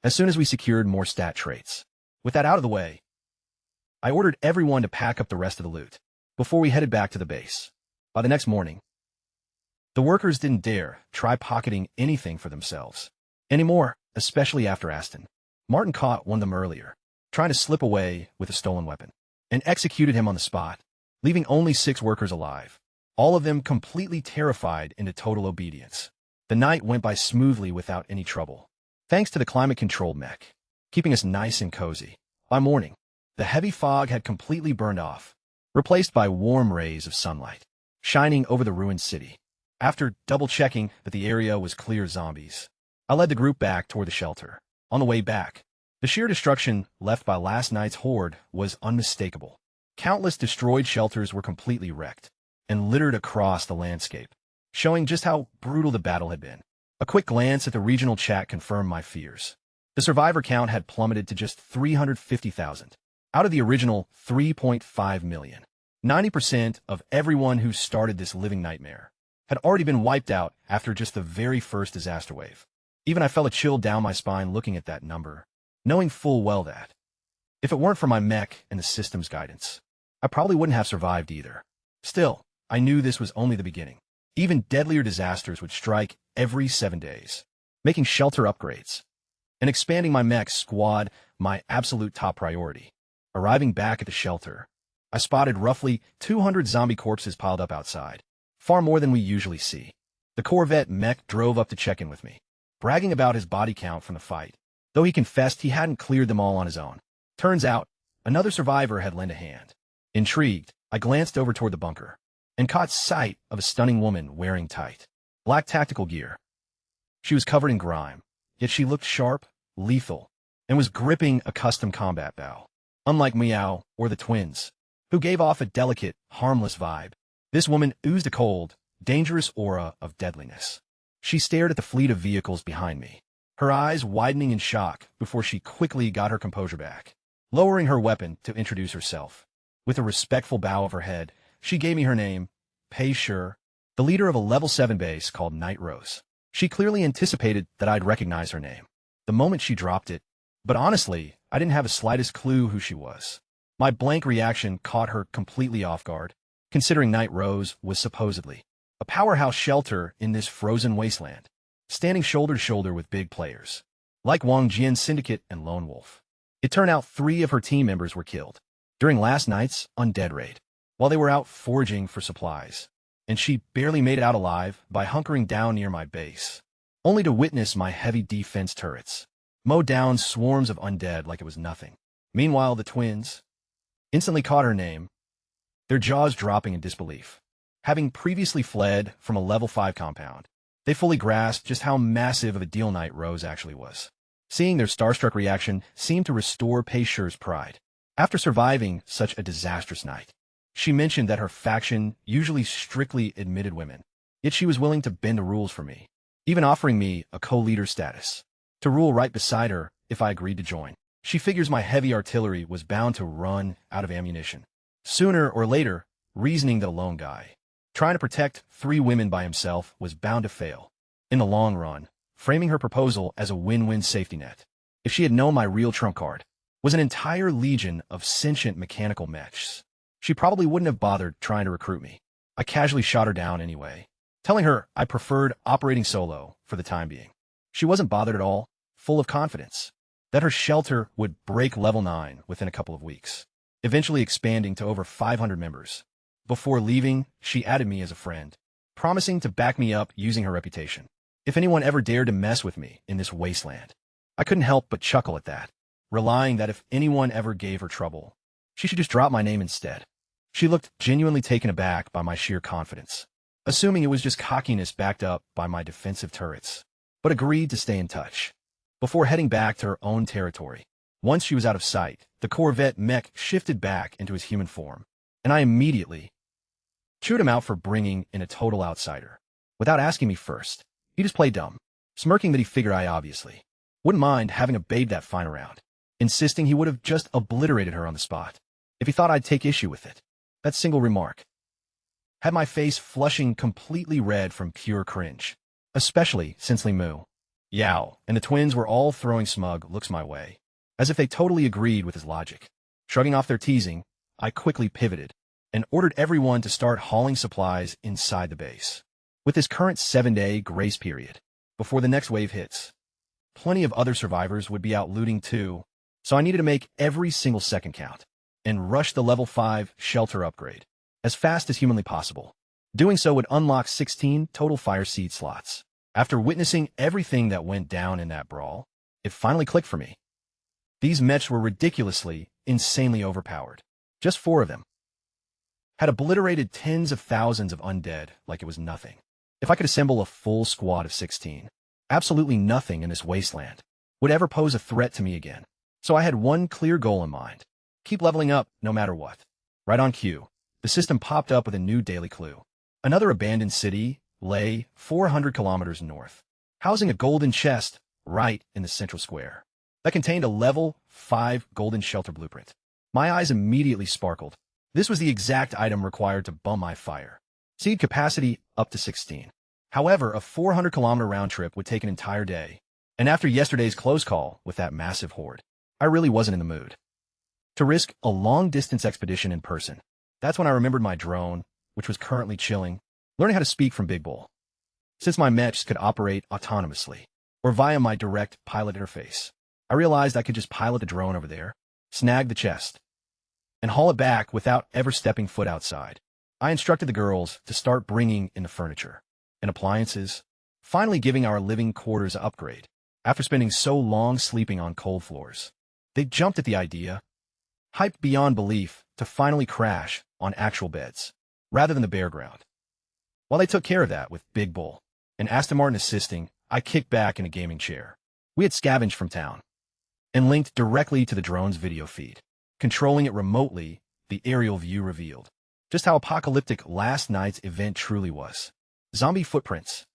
as soon as we secured more stat traits. With that out of the way, I ordered everyone to pack up the rest of the loot before we headed back to the base. By the next morning, the workers didn't dare try pocketing anything for themselves anymore, especially after Aston Martin caught one of them earlier, trying to slip away with a stolen weapon, and executed him on the spot, leaving only 6 workers alive, all of them completely terrified into total obedience. The night went by smoothly without any trouble, thanks to the climate-controlled mech, keeping us nice and cozy. By morning, the heavy fog had completely burned off, replaced by warm rays of sunlight, shining over the ruined city. After double-checking that the area was clear of zombies, I led the group back toward the shelter. On the way back, the sheer destruction left by last night's horde was unmistakable. Countless destroyed shelters were completely wrecked and littered across the landscape, showing just how brutal the battle had been. A quick glance at the regional chat confirmed my fears. The survivor count had plummeted to just 350,000, out of the original 3.5 million. 90% of everyone who started this living nightmare had already been wiped out after just the very first disaster wave. Even I felt a chill down my spine looking at that number, knowing full well that, if it weren't for my mech and the system's guidance, I probably wouldn't have survived either. Still, I knew this was only the beginning. Even deadlier disasters would strike every 7 days, making shelter upgrades and expanding my mech squad my absolute top priority. Arriving back at the shelter, I spotted roughly 200 zombie corpses piled up outside, far more than we usually see. The Corvette mech drove up to check in with me, bragging about his body count from the fight, though he confessed he hadn't cleared them all on his own. Turns out, another survivor had lent a hand. Intrigued, I glanced over toward the bunker and caught sight of a stunning woman wearing tight, black tactical gear. She was covered in grime, yet she looked sharp, lethal, and was gripping a custom combat bow. Unlike Meow or the twins, who gave off a delicate, harmless vibe, this woman oozed a cold, dangerous aura of deadliness. She stared at the fleet of vehicles behind me, her eyes widening in shock before she quickly got her composure back. Lowering her weapon to introduce herself, with a respectful bow of her head, she gave me her name, Pei Shi, the leader of a level 7 base called Night Rose. She clearly anticipated that I'd recognize her name the moment she dropped it, but honestly, I didn't have the slightest clue who she was. My blank reaction caught her completely off guard, considering Night Rose was supposedly a powerhouse shelter in this frozen wasteland, standing shoulder to shoulder with big players, like Wang Jian's Syndicate and Lone Wolf. It turned out 3 of her team members were killed during last night's undead raid, while they were out foraging for supplies, and she barely made it out alive by hunkering down near my base, only to witness my heavy defense turrets mow down swarms of undead like it was nothing. Meanwhile, the twins instantly caught her name, their jaws dropping in disbelief. Having previously fled from a level 5 compound, they fully grasped just how massive of a deal Night Rose actually was. Seeing their starstruck reaction seemed to restore Pei Shi's pride. After surviving such a disastrous night, she mentioned that her faction usually strictly admitted women, yet she was willing to bend the rules for me, even offering me a co-leader status to rule right beside her if I agreed to join. She figures my heavy artillery was bound to run out of ammunition sooner or later, reasoning that a lone guy trying to protect 3 women by himself was bound to fail in the long run, framing her proposal as a win-win safety net. If she had known my real trump card was an entire legion of sentient mechanical mechs, she probably wouldn't have bothered trying to recruit me. I casually shot her down anyway, telling her I preferred operating solo for the time being. She wasn't bothered at all, full of confidence that her shelter would break level 9 within a couple of weeks, eventually expanding to over 500 members. Before leaving, she added me as a friend, promising to back me up using her reputation if anyone ever dared to mess with me in this wasteland. I couldn't help but chuckle at that, relying that if anyone ever gave her trouble, she should just drop my name instead. She looked genuinely taken aback by my sheer confidence, assuming it was just cockiness backed up by my defensive turrets, but agreed to stay in touch. Before heading back to her own territory, once she was out of sight, the Corvette mech shifted back into his human form, and I immediately chewed him out for bringing in a total outsider. Without asking me first, he just played dumb, smirking that he figured I obviously wouldn't mind having a babe that fine around, insisting he would have just obliterated her on the spot if he thought I'd take issue with it. That single remark had my face flushing completely red from pure cringe, especially since Limu, Yao, and the twins were all throwing smug looks my way, as if they totally agreed with his logic. Shrugging off their teasing, I quickly pivoted and ordered everyone to start hauling supplies inside the base. With this current 7-day grace period before the next wave hits, plenty of other survivors would be out looting too, so I needed to make every single second count and rush the level 5 shelter upgrade as fast as humanly possible. Doing so would unlock 16 total fire seed slots. After witnessing everything that went down in that brawl, it finally clicked for me. These mechs were ridiculously, insanely overpowered. Just 4 of them had obliterated tens of thousands of undead like it was nothing. If I could assemble a full squad of 16, absolutely nothing in this wasteland would ever pose a threat to me again. So I had one clear goal in mind: keep leveling up no matter what. Right on cue, the system popped up with a new daily clue. Another abandoned city lay 400 kilometers north, housing a golden chest right in the central square that contained a level 5 golden shelter blueprint. My eyes immediately sparkled. This was the exact item required to bum my fire. Seed capacity up to 16. However, a 400-kilometer round trip would take an entire day, and after yesterday's close call with that massive horde, I really wasn't in the mood to risk a long-distance expedition in person. That's when I remembered my drone, which was currently chilling, learning how to speak from Big Bull. Since my mechs could operate autonomously, or via my direct pilot interface, I realized I could just pilot the drone over there, snag the chest, and haul it back without ever stepping foot outside. I instructed the girls to start bringing in the furniture and appliances, finally giving our living quarters an upgrade. After spending so long sleeping on cold floors, they jumped at the idea, hyped beyond belief, to finally crash on actual beds, rather than the bare ground. While they took care of that with Big Bull and Aston Martin assisting, I kicked back in a gaming chair. We had scavenged from town and linked directly to the drone's video feed. Controlling it remotely, the aerial view revealed just how apocalyptic last night's event truly was. Zombie footprints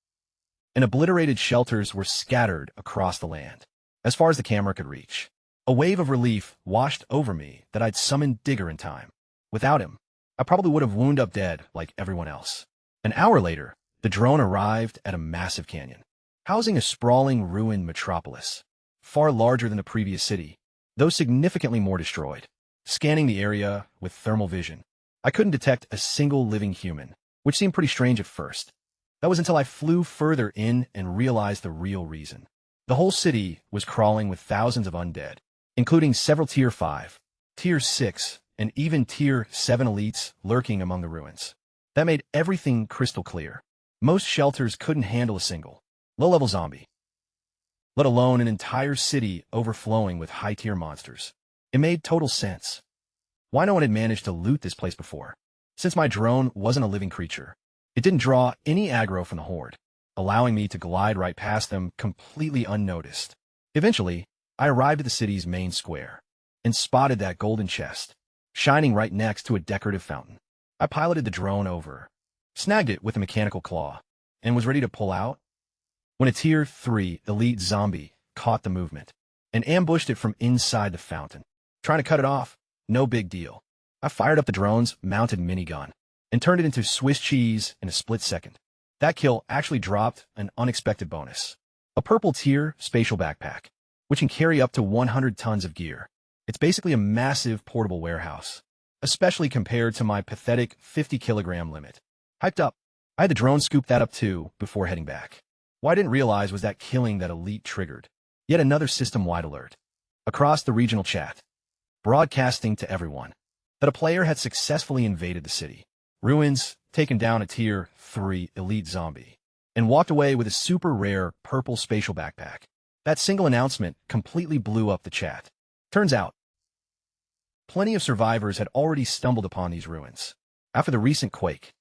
and obliterated shelters were scattered across the land, as far as the camera could reach. A wave of relief washed over me that I'd summoned Digger in time. Without him, I probably would have wound up dead like everyone else. An hour later, the drone arrived at a massive canyon, housing a sprawling ruined metropolis, far larger than the previous city, though significantly more destroyed. Scanning the area with thermal vision, I couldn't detect a single living human, which seemed pretty strange at first. That was until I flew further in and realized the real reason. The whole city was crawling with thousands of undead, including several Tier 5, Tier 6, and even Tier 7 elites lurking among the ruins. That made everything crystal clear. Most shelters couldn't handle a single low-level zombie, let alone an entire city overflowing with high-tier monsters. It made total sense why no one had managed to loot this place before. Since my drone wasn't a living creature, it didn't draw any aggro from the horde, allowing me to glide right past them completely unnoticed. Eventually, I arrived at the city's main square and spotted that golden chest, shining right next to a decorative fountain. I piloted the drone over, snagged it with a mechanical claw, and was ready to pull out when a Tier 3 elite zombie caught the movement and ambushed it from inside the fountain. Trying to cut it off? No big deal. I fired up the drone's mounted minigun and turned it into Swiss cheese in a split second. That kill actually dropped an unexpected bonus: a purple tier spatial backpack, which can carry up to 100 tons of gear. It's basically a massive portable warehouse, especially compared to my pathetic 50-kilogram limit. Hyped up, I had the drone scoop that up too before heading back. What I didn't realize was that killing that elite triggered yet another system-wide alert across the regional chat, broadcasting to everyone that a player had successfully invaded the city ruins, taken down a Tier 3 elite zombie, and walked away with a super rare purple spatial backpack. That single announcement completely blew up the chat. Turns out, plenty of survivors had already stumbled upon these ruins after the recent quake,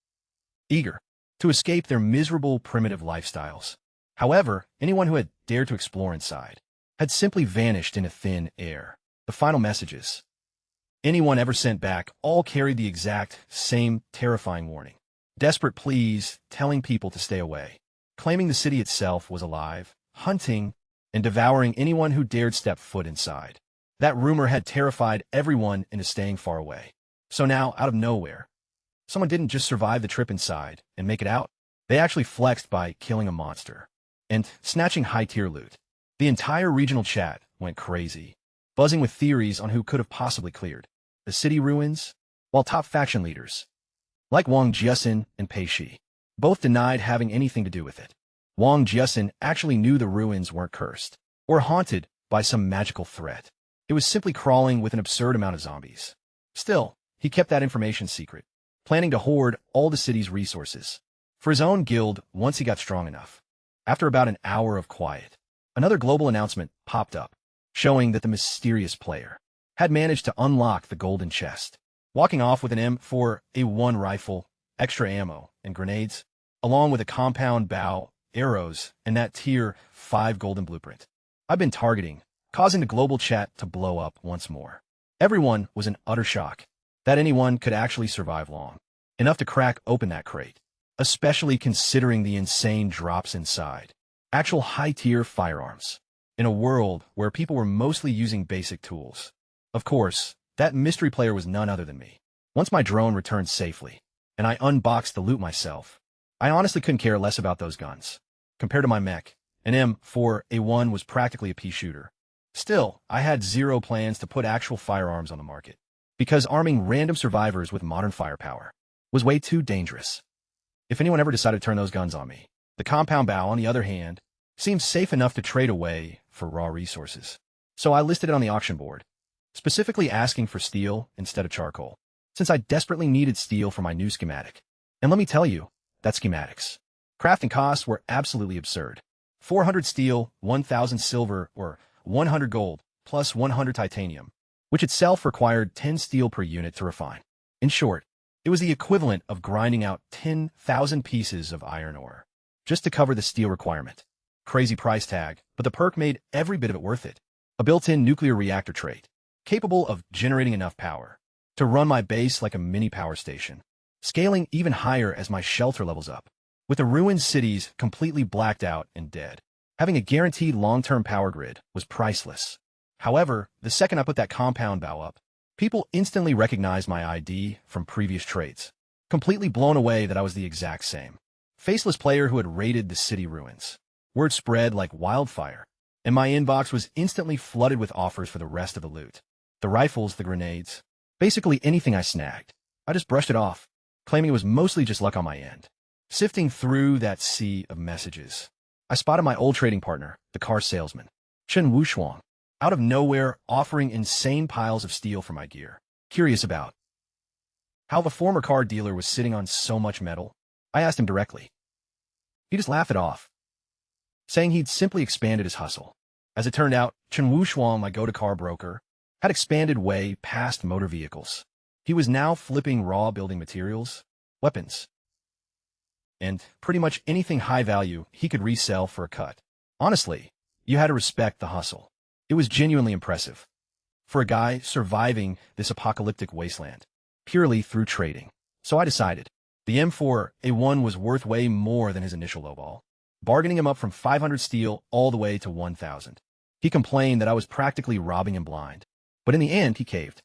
eager to escape their miserable primitive lifestyles. However, anyone who had dared to explore inside had simply vanished into thin air. The final messages anyone ever sent back all carried the exact same terrifying warning. Desperate pleas telling people to stay away, claiming the city itself was alive, hunting, and devouring anyone who dared step foot inside. That rumor had terrified everyone into staying far away. So now, out of nowhere, someone didn't just survive the trip inside and make it out. They actually flexed by killing a monster and snatching high-tier loot. The entire regional chat went crazy, buzzing with theories on who could have possibly cleared the city ruins, while top faction leaders, like Wang Jiasin and Pei Shi, both denied having anything to do with it. Wang Jiasin actually knew the ruins weren't cursed or haunted by some magical threat. It was simply crawling with an absurd amount of zombies. Still, he kept that information secret, planning to hoard all the city's resources for his own guild once he got strong enough. After about an hour of quiet, another global announcement popped up, showing that the mysterious player had managed to unlock the golden chest, walking off with an M4A1 rifle, extra ammo, and grenades, along with a compound bow, arrows, and that Tier 5 golden blueprint. I've been targeting, causing the global chat to blow up once more. Everyone was in utter shock that anyone could actually survive long enough to crack open that crate. especially considering the insane drops inside. Actual high-tier firearms. In a world where people were mostly using basic tools. Of course, that mystery player was none other than me. Once my drone returned safely, and I unboxed the loot myself, I honestly couldn't care less about those guns. Compared to my mech, an M4A1 was practically a pea shooter. Still, I had zero plans to put actual firearms on the market, because arming random survivors with modern firepower was way too dangerous. If anyone ever decided to turn those guns on me, the compound bow, on the other hand, seemed safe enough to trade away for raw resources. So I listed it on the auction board, specifically asking for steel instead of charcoal, since I desperately needed steel for my new schematic. And let me tell you, that schematics. Crafting costs were absolutely absurd. 400 steel, 1,000 silver, or 100 gold, plus 100 titanium, which itself required 10 steel per unit to refine. In short, it was the equivalent of grinding out 10,000 pieces of iron ore, just to cover the steel requirement. Crazy price tag, but the perk made every bit of it worth it. A built-in nuclear reactor trait, capable of generating enough power to run my base like a mini power station, scaling even higher as my shelter levels up. With the ruined cities completely blacked out and dead, having a guaranteed long-term power grid was priceless. However, the second I put that compound bow up, people instantly recognized my ID from previous trades, completely blown away that I was the exact same faceless player who had raided the city ruins. Word spread like wildfire, and my inbox was instantly flooded with offers for the rest of the loot. The rifles, the grenades, basically anything I snagged. I just brushed it off, claiming it was mostly just luck on my end. Sifting through that sea of messages, I spotted my old trading partner, the car salesman, Chen Wushuang, out of nowhere offering insane piles of steel for my gear. Curious about how the former car dealer was sitting on so much metal, I asked him directly. He just laughed it off, saying he'd simply expanded his hustle. As it turned out, Chen Wushuang, my go-to-car broker, had expanded way past motor vehicles. He was now flipping raw building materials, weapons, and pretty much anything high value he could resell for a cut. Honestly, you had to respect the hustle. It was genuinely impressive for a guy surviving this apocalyptic wasteland purely through trading. So I decided the M4A1 was worth way more than his initial lowball, bargaining him up from 500 steel all the way to 1,000. He complained that I was practically robbing him blind, but in the end, he caved.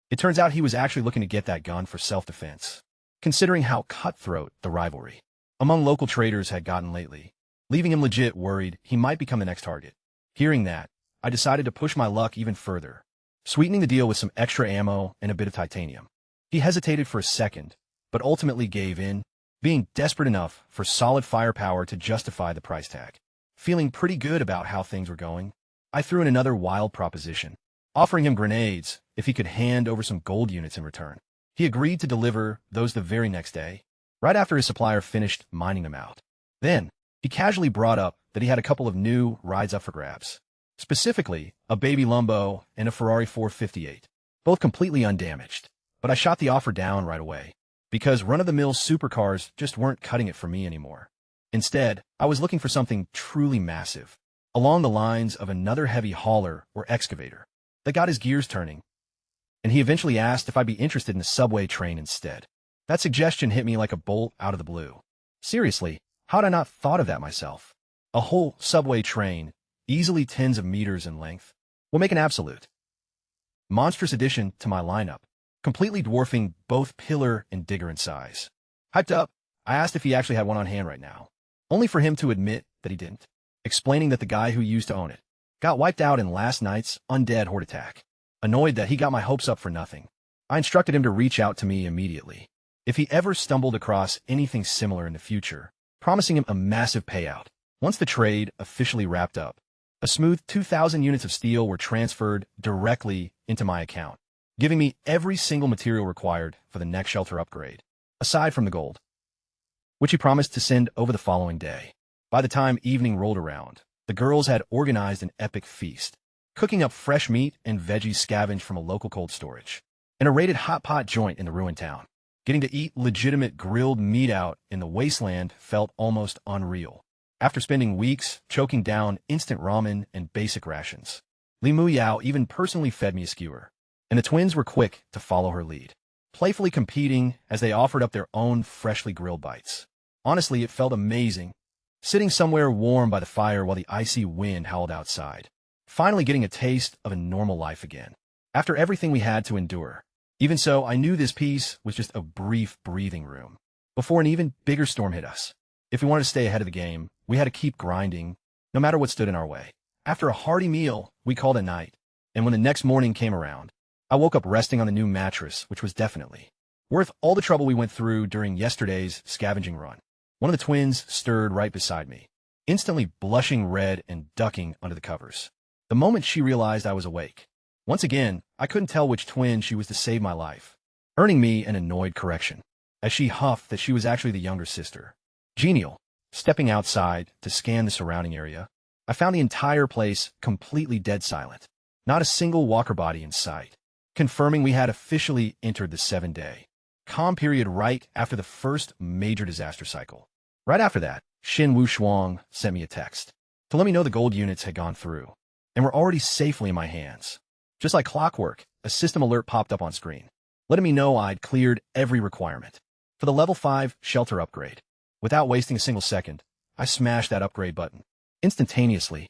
It turns out he was actually looking to get that gun for self-defense, considering how cutthroat the rivalry among local traders had gotten lately, leaving him legit worried he might become the next target. Hearing that, I decided to push my luck even further, sweetening the deal with some extra ammo and a bit of titanium. He hesitated for a second, but ultimately gave in, being desperate enough for solid firepower to justify the price tag. Feeling pretty good about how things were going, I threw in another wild proposition, offering him grenades if he could hand over some gold units in return. He agreed to deliver those the very next day, right after his supplier finished mining them out. Then, he casually brought up that he had a couple of new rides up for grabs, specifically a baby Lumbo and a Ferrari 458, both completely undamaged. But I shot the offer down right away, because run-of-the-mill supercars just weren't cutting it for me anymore. Instead, I was looking for something truly massive, along the lines of another heavy hauler or excavator that got his gears turning, and he eventually asked if I'd be interested in a subway train instead. That suggestion hit me like a bolt out of the blue. Seriously, how'd I not thought of that myself? A whole subway train, easily tens of meters in length, will make an absolute monstrous addition to my lineup, completely dwarfing both Pillar and Digger in size. Hyped up, I asked if he actually had one on hand right now, only for him to admit that he didn't, explaining that the guy who used to own it got wiped out in last night's undead horde attack. Annoyed that he got my hopes up for nothing, I instructed him to reach out to me immediately if he ever stumbled across anything similar in the future, promising him a massive payout. Once the trade officially wrapped up, a smooth 2,000 units of steel were transferred directly into my account, giving me every single material required for the next shelter upgrade, aside from the gold, which he promised to send over the following day. By the time evening rolled around, the girls had organized an epic feast, cooking up fresh meat and veggies scavenged from a local cold storage, and a raided hot pot joint in the ruined town. Getting to eat legitimate grilled meat out in the wasteland felt almost unreal. After spending weeks choking down instant ramen and basic rations, Li Mu Yao even personally fed me a skewer, and the twins were quick to follow her lead, playfully competing as they offered up their own freshly grilled bites. Honestly, it felt amazing, sitting somewhere warm by the fire while the icy wind howled outside. Finally getting a taste of a normal life again. After everything we had to endure. Even so, I knew this piece was just a brief breathing room before an even bigger storm hit us. If we wanted to stay ahead of the game, we had to keep grinding, no matter what stood in our way. After a hearty meal, we called it night, and when the next morning came around, I woke up resting on the new mattress, which was definitely worth all the trouble we went through during yesterday's scavenging run. One of the twins stirred right beside me, instantly blushing red and ducking under the covers. The moment she realized I was awake. Once again, I couldn't tell which twin she was to save my life, earning me an annoyed correction, as she huffed that she was actually the younger sister. Genial. Stepping outside to scan the surrounding area, I found the entire place completely dead silent. Not a single walker body in sight, confirming we had officially entered the 7-day calm period right after the first major disaster cycle. Right after that, Xin Wushuang sent me a text to let me know the gold units had gone through and were already safely in my hands. Just like clockwork, a system alert popped up on screen, letting me know I'd cleared every requirement for the level 5 shelter upgrade. Without wasting a single second, I smashed that upgrade button. Instantaneously,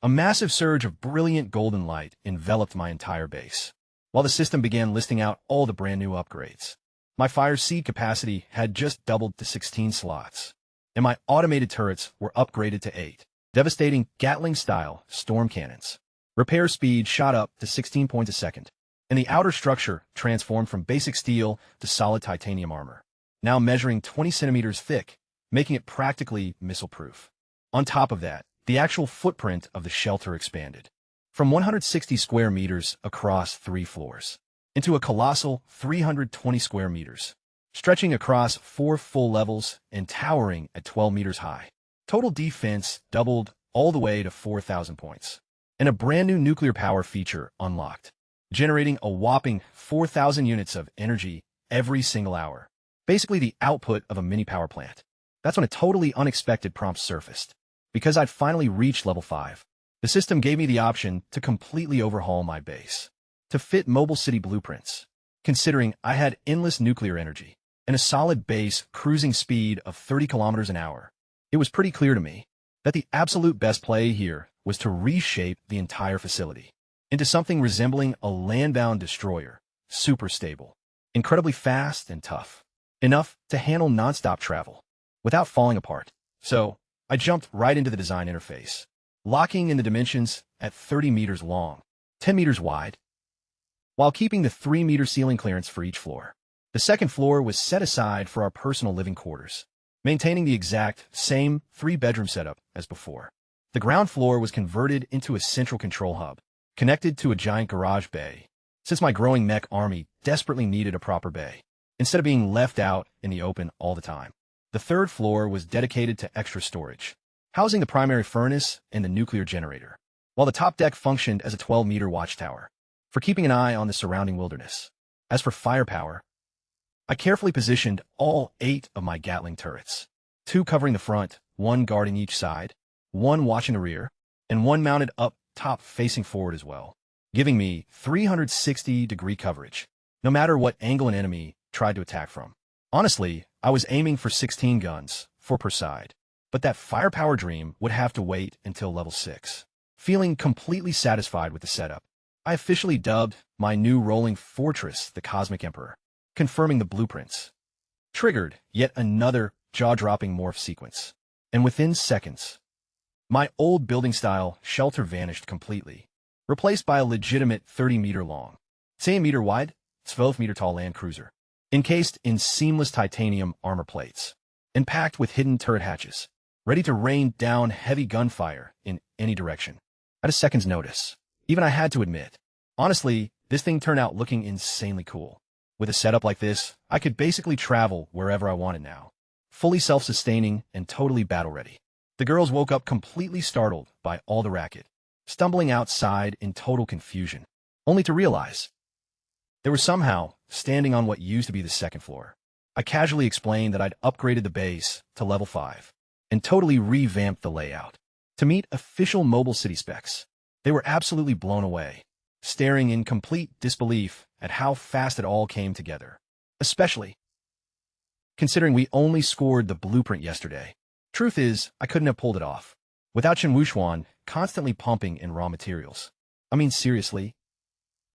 a massive surge of brilliant golden light enveloped my entire base, while the system began listing out all the brand new upgrades. My fire seed capacity had just doubled to 16 slots, and my automated turrets were upgraded to 8. Devastating Gatling-style storm cannons. Repair speed shot up to 16 points a second, and the outer structure transformed from basic steel to solid titanium armor, now measuring 20 centimeters thick, making it practically missile-proof. On top of that, the actual footprint of the shelter expanded from 160 square meters across 3 floors into a colossal 320 square meters, stretching across 4 full levels and towering at 12 meters high. Total defense doubled all the way to 4,000 points, and a brand new nuclear power feature unlocked, generating a whopping 4,000 units of energy every single hour. Basically the output of a mini power plant. That's when a totally unexpected prompt surfaced. Because I'd finally reached level 5, the system gave me the option to completely overhaul my base to fit mobile city blueprints, considering I had endless nuclear energy and a solid base cruising speed of 30 kilometers an hour. It was pretty clear to me that the absolute best play here was to reshape the entire facility into something resembling a land-bound destroyer, super stable, incredibly fast and tough, enough to handle non-stop travel without falling apart. So I jumped right into the design interface, locking in the dimensions at 30 meters long, 10 meters wide, while keeping the 3-meter ceiling clearance for each floor. The second floor was set aside for our personal living quarters, maintaining the exact same 3-bedroom setup as before. The ground floor was converted into a central control hub, connected to a giant garage bay, since my growing mech army desperately needed a proper bay, instead of being left out in the open all the time. The third floor was dedicated to extra storage, housing the primary furnace and the nuclear generator, while the top deck functioned as a 12-meter watchtower for keeping an eye on the surrounding wilderness. As for firepower, I carefully positioned all 8 of my Gatling turrets, 2 covering the front, 1 guarding each side, 1 watching the rear, and 1 mounted up top facing forward as well, giving me 360-degree coverage, no matter what angle an enemy tried to attack from. Honestly, I was aiming for 16 guns, 4 per side, but that firepower dream would have to wait until level 6. Feeling completely satisfied with the setup, I officially dubbed my new rolling fortress the Cosmic Emperor, confirming the blueprints. Triggered yet another jaw-dropping morph sequence, and within seconds, my old building-style shelter vanished completely, replaced by a legitimate 30-meter-long, 10-meter-wide, 12-meter-tall land cruiser, encased in seamless titanium armor plates, and packed with hidden turret hatches, ready to rain down heavy gunfire in any direction. At a second's notice, even I had to admit, honestly, this thing turned out looking insanely cool. With a setup like this, I could basically travel wherever I wanted now, fully self-sustaining and totally battle-ready. The girls woke up completely startled by all the racket, stumbling outside in total confusion, only to realize they were somehow standing on what used to be the second floor. I casually explained that I'd upgraded the base to level 5 and totally revamped the layout to meet official mobile city specs. They were absolutely blown away, staring in complete disbelief at how fast it all came together. Especially considering we only scored the blueprint yesterday. Truth is, I couldn't have pulled it off without Chen Wuxuan constantly pumping in raw materials. I mean, seriously.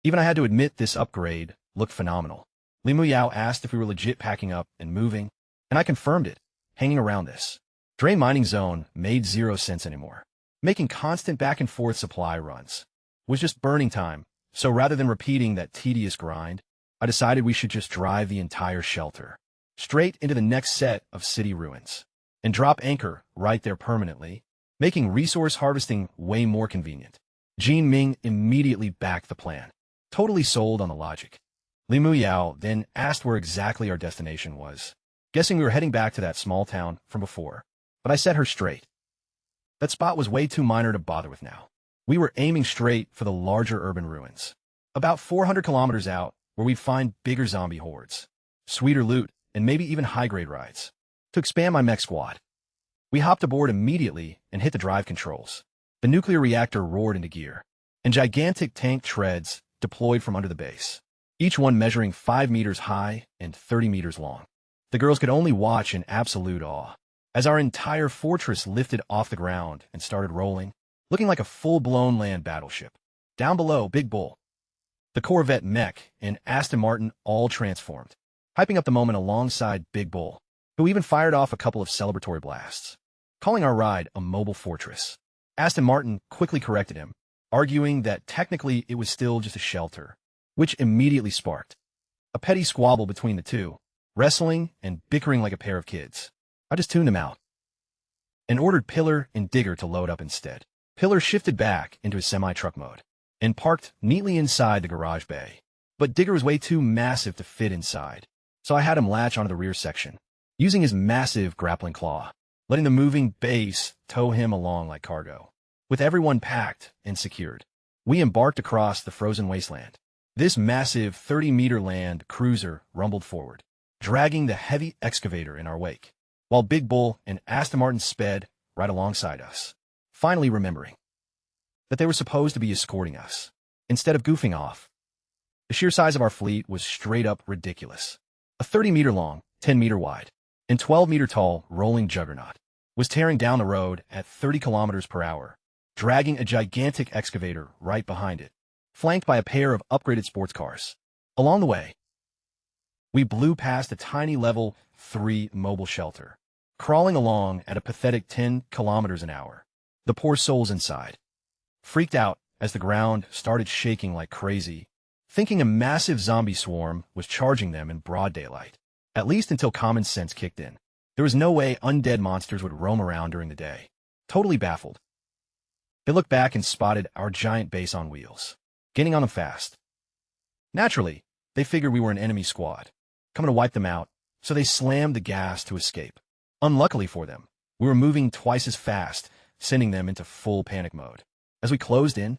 Even I had to admit this upgrade looked phenomenal. Li Muyao asked if we were legit packing up and moving, and I confirmed it, hanging around this drain mining zone made 0 sense anymore. Making constant back-and-forth supply runs was just burning time, so rather than repeating that tedious grind, I decided we should just drive the entire shelter straight into the next set of city ruins and drop anchor right there permanently, making resource harvesting way more convenient. Jin Ming immediately backed the plan, totally sold on the logic. Li Muyao then asked where exactly our destination was, guessing we were heading back to that small town from before, but I set her straight. That spot was way too minor to bother with now. We were aiming straight for the larger urban ruins, about 400 kilometers out, where we'd find bigger zombie hordes, sweeter loot, and maybe even high-grade rides. To expand my mech squad, we hopped aboard immediately and hit the drive controls. The nuclear reactor roared into gear, and gigantic tank treads deployed from under the base, each one measuring 5 meters high and 30 meters long. The girls could only watch in absolute awe as our entire fortress lifted off the ground and started rolling, looking like a full-blown land battleship. Down below, Big Bull, the Corvette mech, and Aston Martin all transformed, hyping up the moment alongside Big Bull, who even fired off a couple of celebratory blasts, calling our ride a mobile fortress. Aston Martin quickly corrected him, arguing that technically it was still just a shelter, which immediately sparked a petty squabble between the two, wrestling and bickering like a pair of kids. I just tuned them out and ordered Pillar and Digger to load up instead. Pillar shifted back into his semi-truck mode and parked neatly inside the garage bay, but Digger was way too massive to fit inside, so I had him latch onto the rear section, using his massive grappling claw, letting the moving base tow him along like cargo. With everyone packed and secured, we embarked across the frozen wasteland. This massive 30-meter land cruiser rumbled forward, dragging the heavy excavator in our wake, while Big Bull and Aston Martin sped right alongside us, finally remembering that they were supposed to be escorting us instead of goofing off. The sheer size of our fleet was straight up ridiculous. A 30-meter long, 10-meter wide, and 12-meter tall rolling juggernaut was tearing down the road at 30 kilometers per hour, dragging a gigantic excavator right behind it, flanked by a pair of upgraded sports cars. Along the way, we blew past a tiny level 3 mobile shelter, crawling along at a pathetic 10 kilometers an hour. The poor souls inside freaked out as the ground started shaking like crazy, thinking a massive zombie swarm was charging them in broad daylight, at least until common sense kicked in. There was no way undead monsters would roam around during the day. Totally baffled, they looked back and spotted our giant base on wheels, getting on them fast. Naturally, they figured we were an enemy squad, coming to wipe them out, so they slammed the gas to escape. Unluckily for them, we were moving twice as fast, sending them into full panic mode. As we closed in,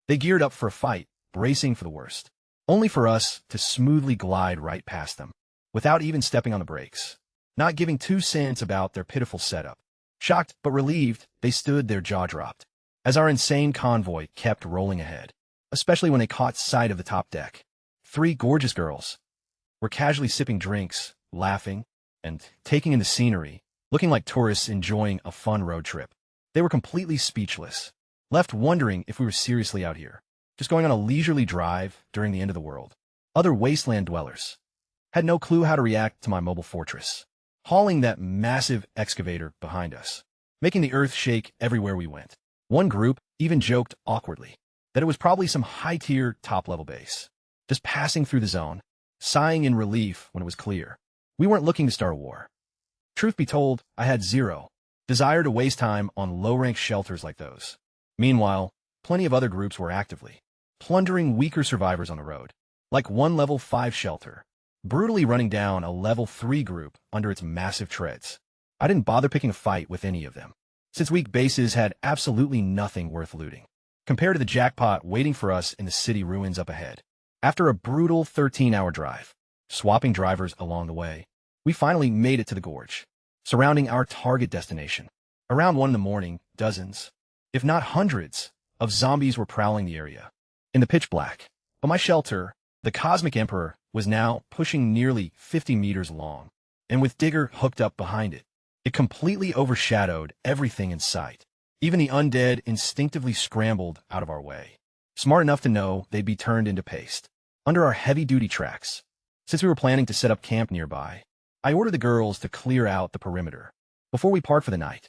they geared up for a fight, bracing for the worst, only for us to smoothly glide right past them, without even stepping on the brakes, not giving 2 cents about their pitiful setup. Shocked but relieved, they stood there jaw-dropped, as our insane convoy kept rolling ahead, especially when they caught sight of the top deck. 3 gorgeous girls were casually sipping drinks, laughing, and taking in the scenery, looking like tourists enjoying a fun road trip. They were completely speechless, left wondering if we were seriously out here, just going on a leisurely drive during the end of the world. Other wasteland dwellers had no clue how to react to my mobile fortress, hauling that massive excavator behind us, making the earth shake everywhere we went. One group even joked awkwardly that it was probably some high-tier top-level base, just passing through the zone, sighing in relief when it was clear we weren't looking to start a war. Truth be told, I had zero desire to waste time on low-ranked shelters like those. Meanwhile, plenty of other groups were actively plundering weaker survivors on the road, like one level 5 shelter, brutally running down a level 3 group under its massive treads. I didn't bother picking a fight with any of them, since weak bases had absolutely nothing worth looting, compared to the jackpot waiting for us in the city ruins up ahead. After a brutal 13-hour drive, swapping drivers along the way, we finally made it to the gorge, surrounding our target destination. Around 1 in the morning, dozens, if not hundreds, of zombies were prowling the area in the pitch black. But my shelter, the Cosmic Emperor, was now pushing nearly 50 meters long and with Digger hooked up behind it, it completely overshadowed everything in sight. Even the undead instinctively scrambled out of our way, smart enough to know they'd be turned into paste under our heavy-duty tracks. Since we were planning to set up camp nearby, I ordered the girls to clear out the perimeter before we part for the night.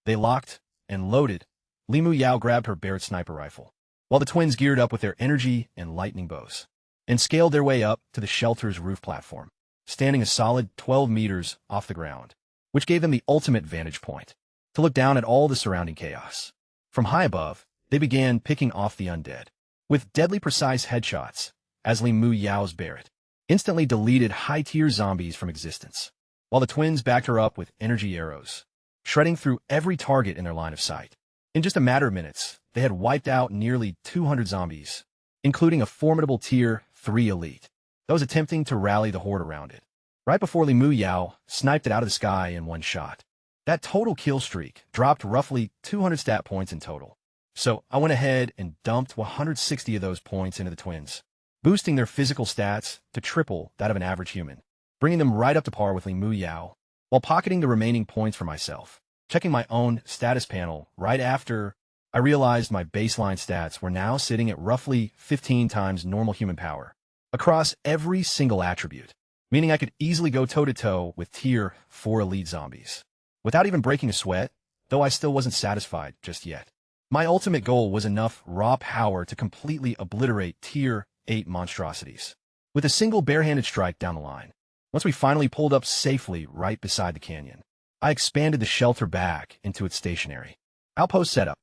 They locked and loaded. Limu Yao grabbed her Barrett sniper rifle, while the twins geared up with their energy and lightning bows, and scaled their way up to the shelter's roof platform, standing a solid 12 meters off the ground, which gave them the ultimate vantage point to look down at all the surrounding chaos. From high above, they began picking off the undead, with deadly precise headshots, as Limu Yao's Barrett instantly deleted high-tier zombies from existence, while the twins backed her up with energy arrows, shredding through every target in their line of sight. In just a matter of minutes, they had wiped out nearly 200 zombies, including a formidable Tier 3 elite that was attempting to rally the horde around it, right before Limu Yao sniped it out of the sky in one shot. That total kill streak dropped roughly 200 stat points in total, so I went ahead and dumped 160 of those points into the twins, boosting their physical stats to triple that of an average human, bringing them right up to par with Limu Yao, while pocketing the remaining points for myself. Checking my own status panel right after, I realized my baseline stats were now sitting at roughly 15 times normal human power across every single attribute, meaning I could easily go toe-to-toe with Tier 4 elite zombies without even breaking a sweat, though I still wasn't satisfied just yet. My ultimate goal was enough raw power to completely obliterate Tier 8 monstrosities with a single barehanded strike down the line. Once we finally pulled up safely right beside the canyon, I expanded the shelter back into its stationary outpost setup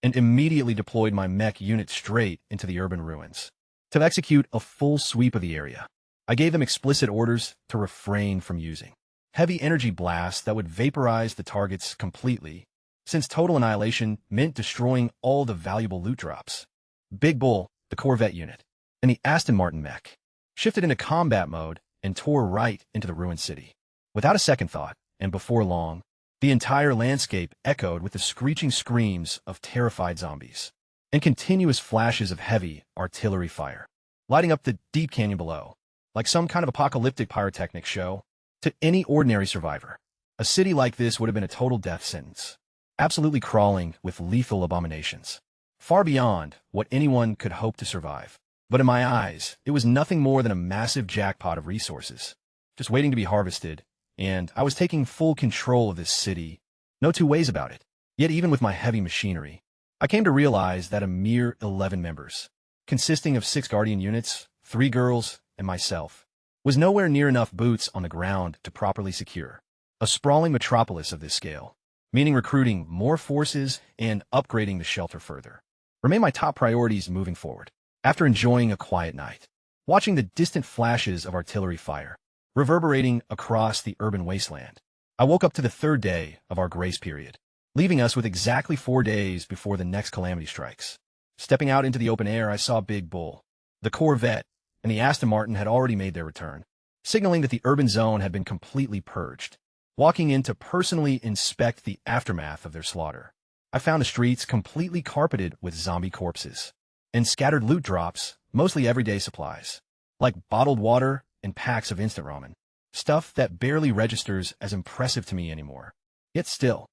and immediately deployed my mech unit straight into the urban ruins to execute a full sweep of the area. I gave them explicit orders to refrain from using heavy energy blasts that would vaporize the targets completely, since total annihilation meant destroying all the valuable loot drops. Big Bull, the Corvette unit, and the Aston Martin mech shifted into combat mode and tore right into the ruined city. Without a second thought, and before long, the entire landscape echoed with the screeching screams of terrified zombies and continuous flashes of heavy artillery fire, lighting up the deep canyon below, like some kind of apocalyptic pyrotechnic show. To any ordinary survivor, a city like this would have been a total death sentence, absolutely crawling with lethal abominations, far beyond what anyone could hope to survive. But in my eyes, it was nothing more than a massive jackpot of resources, just waiting to be harvested, and I was taking full control of this city. No two ways about it. Yet even with my heavy machinery, I came to realize that a mere 11 members, consisting of 6 Guardian units, 3 girls, and myself, was nowhere near enough boots on the ground to properly secure a sprawling metropolis of this scale, meaning recruiting more forces and upgrading the shelter further remain my top priorities moving forward. After enjoying a quiet night, watching the distant flashes of artillery fire reverberating across the urban wasteland, I woke up to the 3rd day of our grace period, leaving us with exactly 4 days before the next calamity strikes. Stepping out into the open air, I saw Big Bull, the Corvette, and the Aston Martin had already made their return, signaling that the urban zone had been completely purged. Walking in to personally inspect the aftermath of their slaughter, I found the streets completely carpeted with zombie corpses and scattered loot drops, mostly everyday supplies, like bottled water and packs of instant ramen, stuff that barely registers as impressive to me anymore. Yet still,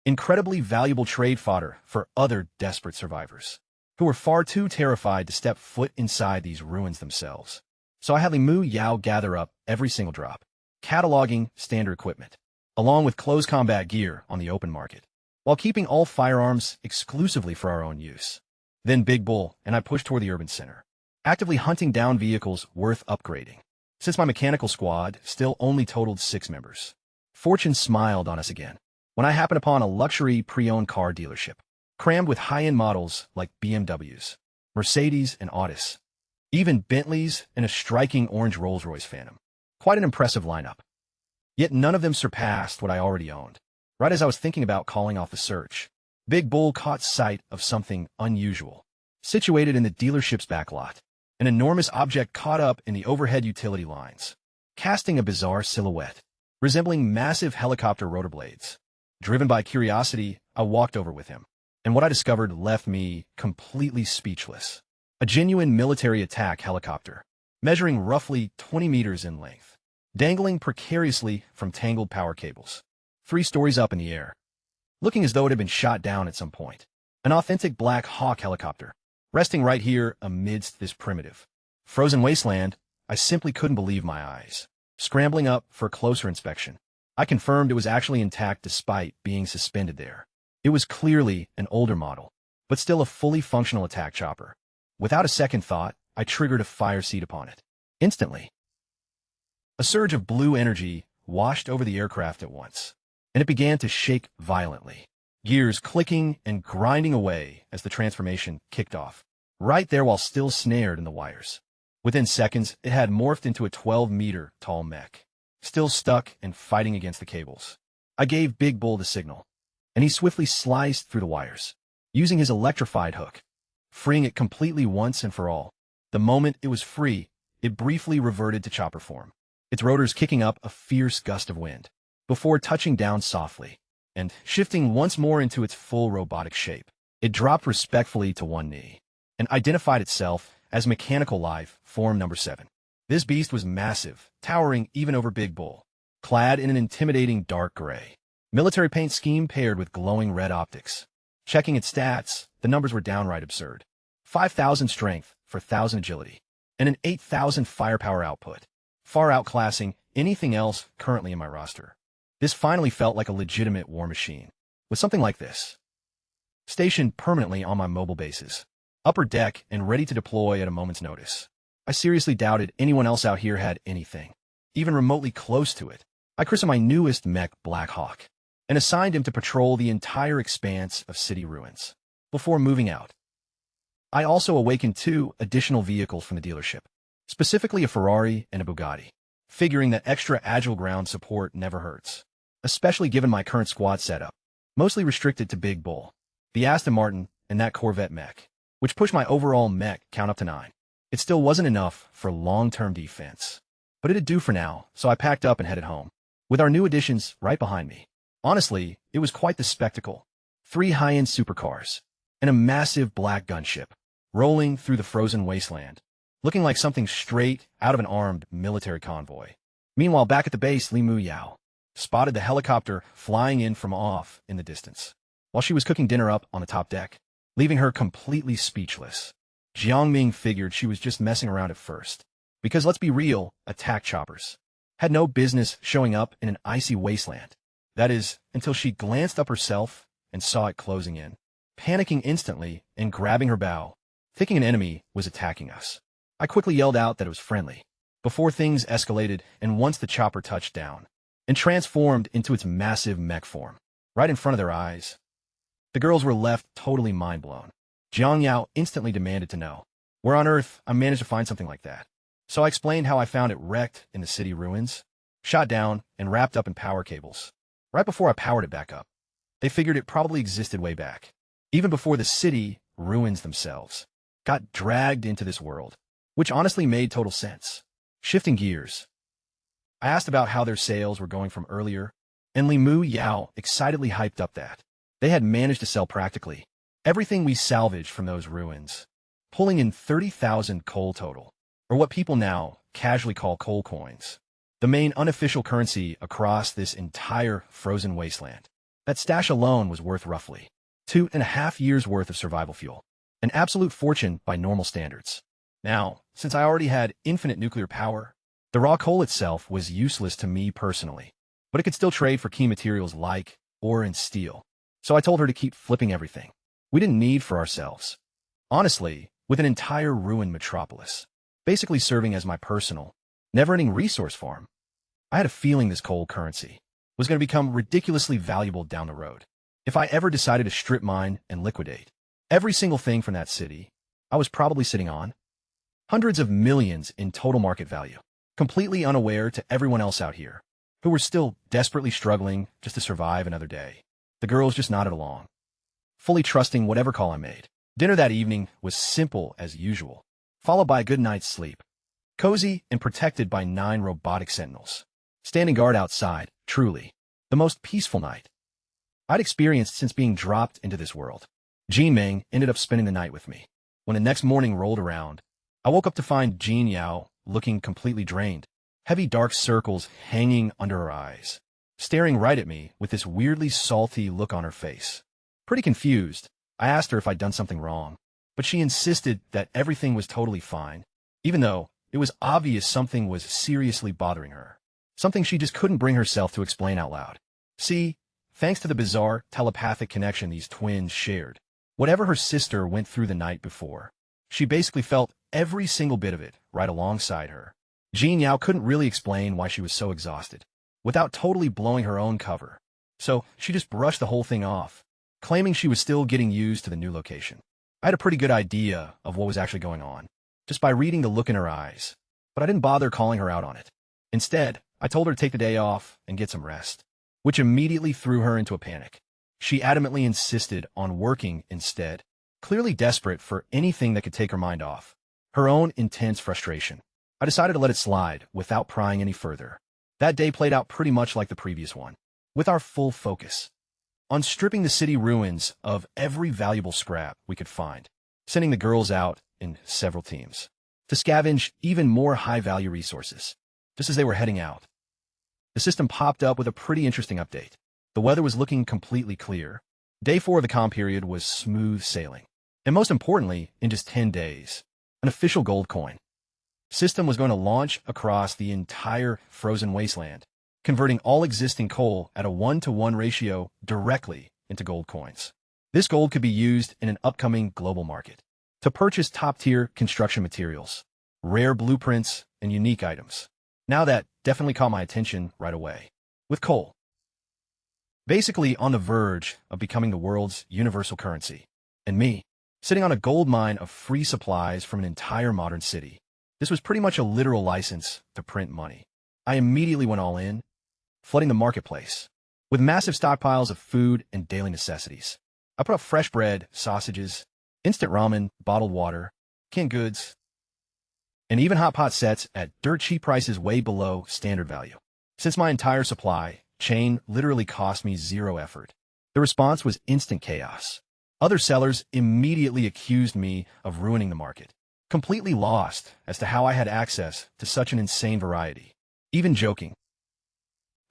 incredibly valuable trade fodder for other desperate survivors who were far too terrified to step foot inside these ruins themselves. So I had Limu Yao gather up every single drop, cataloging standard equipment, along with close combat gear on the open market, while keeping all firearms exclusively for our own use. Then Big Bull and I pushed toward the urban center, actively hunting down vehicles worth upgrading. Since my mechanical squad still only totaled 6 members, fortune smiled on us again when I happened upon a luxury pre-owned car dealership, crammed with high-end models like BMWs, Mercedes, and Audis, even Bentleys and a striking orange Rolls-Royce Phantom. Quite an impressive lineup. Yet none of them surpassed what I already owned. Right as I was thinking about calling off the search, Big Bull caught sight of something unusual. Situated in the dealership's back lot, an enormous object caught up in the overhead utility lines, casting a bizarre silhouette, resembling massive helicopter rotor blades. Driven by curiosity, I walked over with him, and what I discovered left me completely speechless. A genuine military attack helicopter, measuring roughly 20 meters in length, dangling precariously from tangled power cables. 3 stories up in the air, looking as though it had been shot down at some point. An authentic Black Hawk helicopter, resting right here amidst this primitive, frozen wasteland. I simply couldn't believe my eyes. Scrambling up for a closer inspection, I confirmed it was actually intact despite being suspended there. It was clearly an older model, but still a fully functional attack chopper. Without a second thought, I triggered a fire seed upon it. Instantly, a surge of blue energy washed over the aircraft at once, and it began to shake violently, gears clicking and grinding away as the transformation kicked off, right there while still snared in the wires. Within seconds, it had morphed into a 12-meter tall mech, still stuck and fighting against the cables. I gave Big Bull the signal, and he swiftly sliced through the wires, using his electrified hook, freeing it completely once and for all. The moment it was free, it briefly reverted to chopper form, its rotors kicking up a fierce gust of wind, before touching down softly, and shifting once more into its full robotic shape. It dropped respectfully to one knee, and identified itself as Mechanical Life Form Number 7. This beast was massive, towering even over Big Bull, clad in an intimidating dark gray military paint scheme paired with glowing red optics. Checking its stats, the numbers were downright absurd. 5,000 strength for 1,000 agility, and an 8,000 firepower output, far outclassing anything else currently in my roster. This finally felt like a legitimate war machine. With something like this stationed permanently on my mobile bases, upper deck and ready to deploy at a moment's notice, I seriously doubted anyone else out here had anything, even remotely close to it. I christened my newest mech Black Hawk, and assigned him to patrol the entire expanse of city ruins. Before moving out, I also awakened 2 additional vehicles from the dealership, specifically a Ferrari and a Bugatti, figuring that extra agile ground support never hurts, especially given my current squad setup, mostly restricted to Big Bull, the Aston Martin, and that Corvette mech, which pushed my overall mech count up to 9. It still wasn't enough for long-term defense, but it'd do for now, so I packed up and headed home, with our new additions right behind me. Honestly, it was quite the spectacle. 3 high-end supercars, and a massive black gunship, rolling through the frozen wasteland, looking like something straight out of an armed military convoy. Meanwhile, back at the base, Li Mu Yao spotted the helicopter flying in from off in the distance, while she was cooking dinner up on the top deck, leaving her completely speechless. Jiang Ming figured she was just messing around at first, because let's be real, attack choppers had no business showing up in an icy wasteland. That is, until she glanced up herself and saw it closing in, panicking instantly and grabbing her bow, thinking an enemy was attacking us. I quickly yelled out that it was friendly, before things escalated, and once the chopper touched down and transformed into its massive mech form, right in front of their eyes, the girls were left totally mind-blown. Jiang Yao instantly demanded to know where on earth I managed to find something like that. So I explained how I found it wrecked in the city ruins, shot down and wrapped up in power cables, right before I powered it back up. They figured it probably existed way back, even before the city ruins themselves got dragged into this world, which honestly made total sense. Shifting gears, I asked about how their sales were going from earlier, and Li Mu Yao excitedly hyped up that they had managed to sell practically everything we salvaged from those ruins, pulling in 30,000 coal total, or what people now casually call coal coins, the main unofficial currency across this entire frozen wasteland. That stash alone was worth roughly 2.5 years' worth of survival fuel, an absolute fortune by normal standards. Now, since I already had infinite nuclear power, the raw coal itself was useless to me personally, but it could still trade for key materials like ore and steel. So I told her to keep flipping everything we didn't need for ourselves. Honestly, with an entire ruined metropolis basically serving as my personal, never-ending resource farm, I had a feeling this coal currency was going to become ridiculously valuable down the road. If I ever decided to strip mine and liquidate every single thing from that city, I was probably sitting on hundreds of millions in total market value, completely unaware to everyone else out here, who were still desperately struggling just to survive another day. The girls just nodded along, fully trusting whatever call I made. Dinner that evening was simple as usual, followed by a good night's sleep, cozy and protected by 9 robotic sentinels, standing guard outside. Truly the most peaceful night I'd experienced since being dropped into this world. Jean Ming ended up spending the night with me. When the next morning rolled around, I woke up to find Jean Yao looking completely drained. heavy dark circles hanging under her eyes, staring right at me with this weirdly salty look on her face. Pretty confused, I asked her if I'd done something wrong, but she insisted that everything was totally fine, even though it was obvious something was seriously bothering her. Something she just couldn't bring herself to explain out loud. See, thanks to the bizarre telepathic connection these twins shared, whatever her sister went through the night before, she basically felt every single bit of it right alongside her. Jean Yao couldn't really explain why she was so exhausted, without totally blowing her own cover, so she just brushed the whole thing off, claiming she was still getting used to the new location. I had a pretty good idea of what was actually going on, just by reading the look in her eyes, but I didn't bother calling her out on it. Instead, I told her to take the day off and get some rest, which immediately threw her into a panic. She adamantly insisted on working instead, clearly desperate for anything that could take her mind off her own intense frustration. I decided to let it slide without prying any further. That day played out pretty much like the previous one, with our full focus on stripping the city ruins of every valuable scrap we could find, sending the girls out in several teams to scavenge even more high-value resources. Just as they were heading out, the system popped up with a pretty interesting update. The weather was looking completely clear. Day 4 of the calm period was smooth sailing. And most importantly, in just 10 days, an official gold coin system was going to launch across the entire frozen wasteland, converting all existing coal at a 1-to-1 ratio directly into gold coins. This gold could be used in an upcoming global market to purchase top-tier construction materials, rare blueprints, and unique items. Now that definitely caught my attention right away. With coal basically on the verge of becoming the world's universal currency, and me sitting on a gold mine of free supplies from an entire modern city, this was pretty much a literal license to print money. I immediately went all in, flooding the marketplace with massive stockpiles of food and daily necessities. I put up fresh bread, sausages, instant ramen, bottled water, canned goods, and even hot pot sets at dirt cheap prices way below standard value. Since my entire supply chain literally cost me zero effort, the response was instant chaos. Other sellers immediately accused me of ruining the market, completely lost as to how I had access to such an insane variety, even joking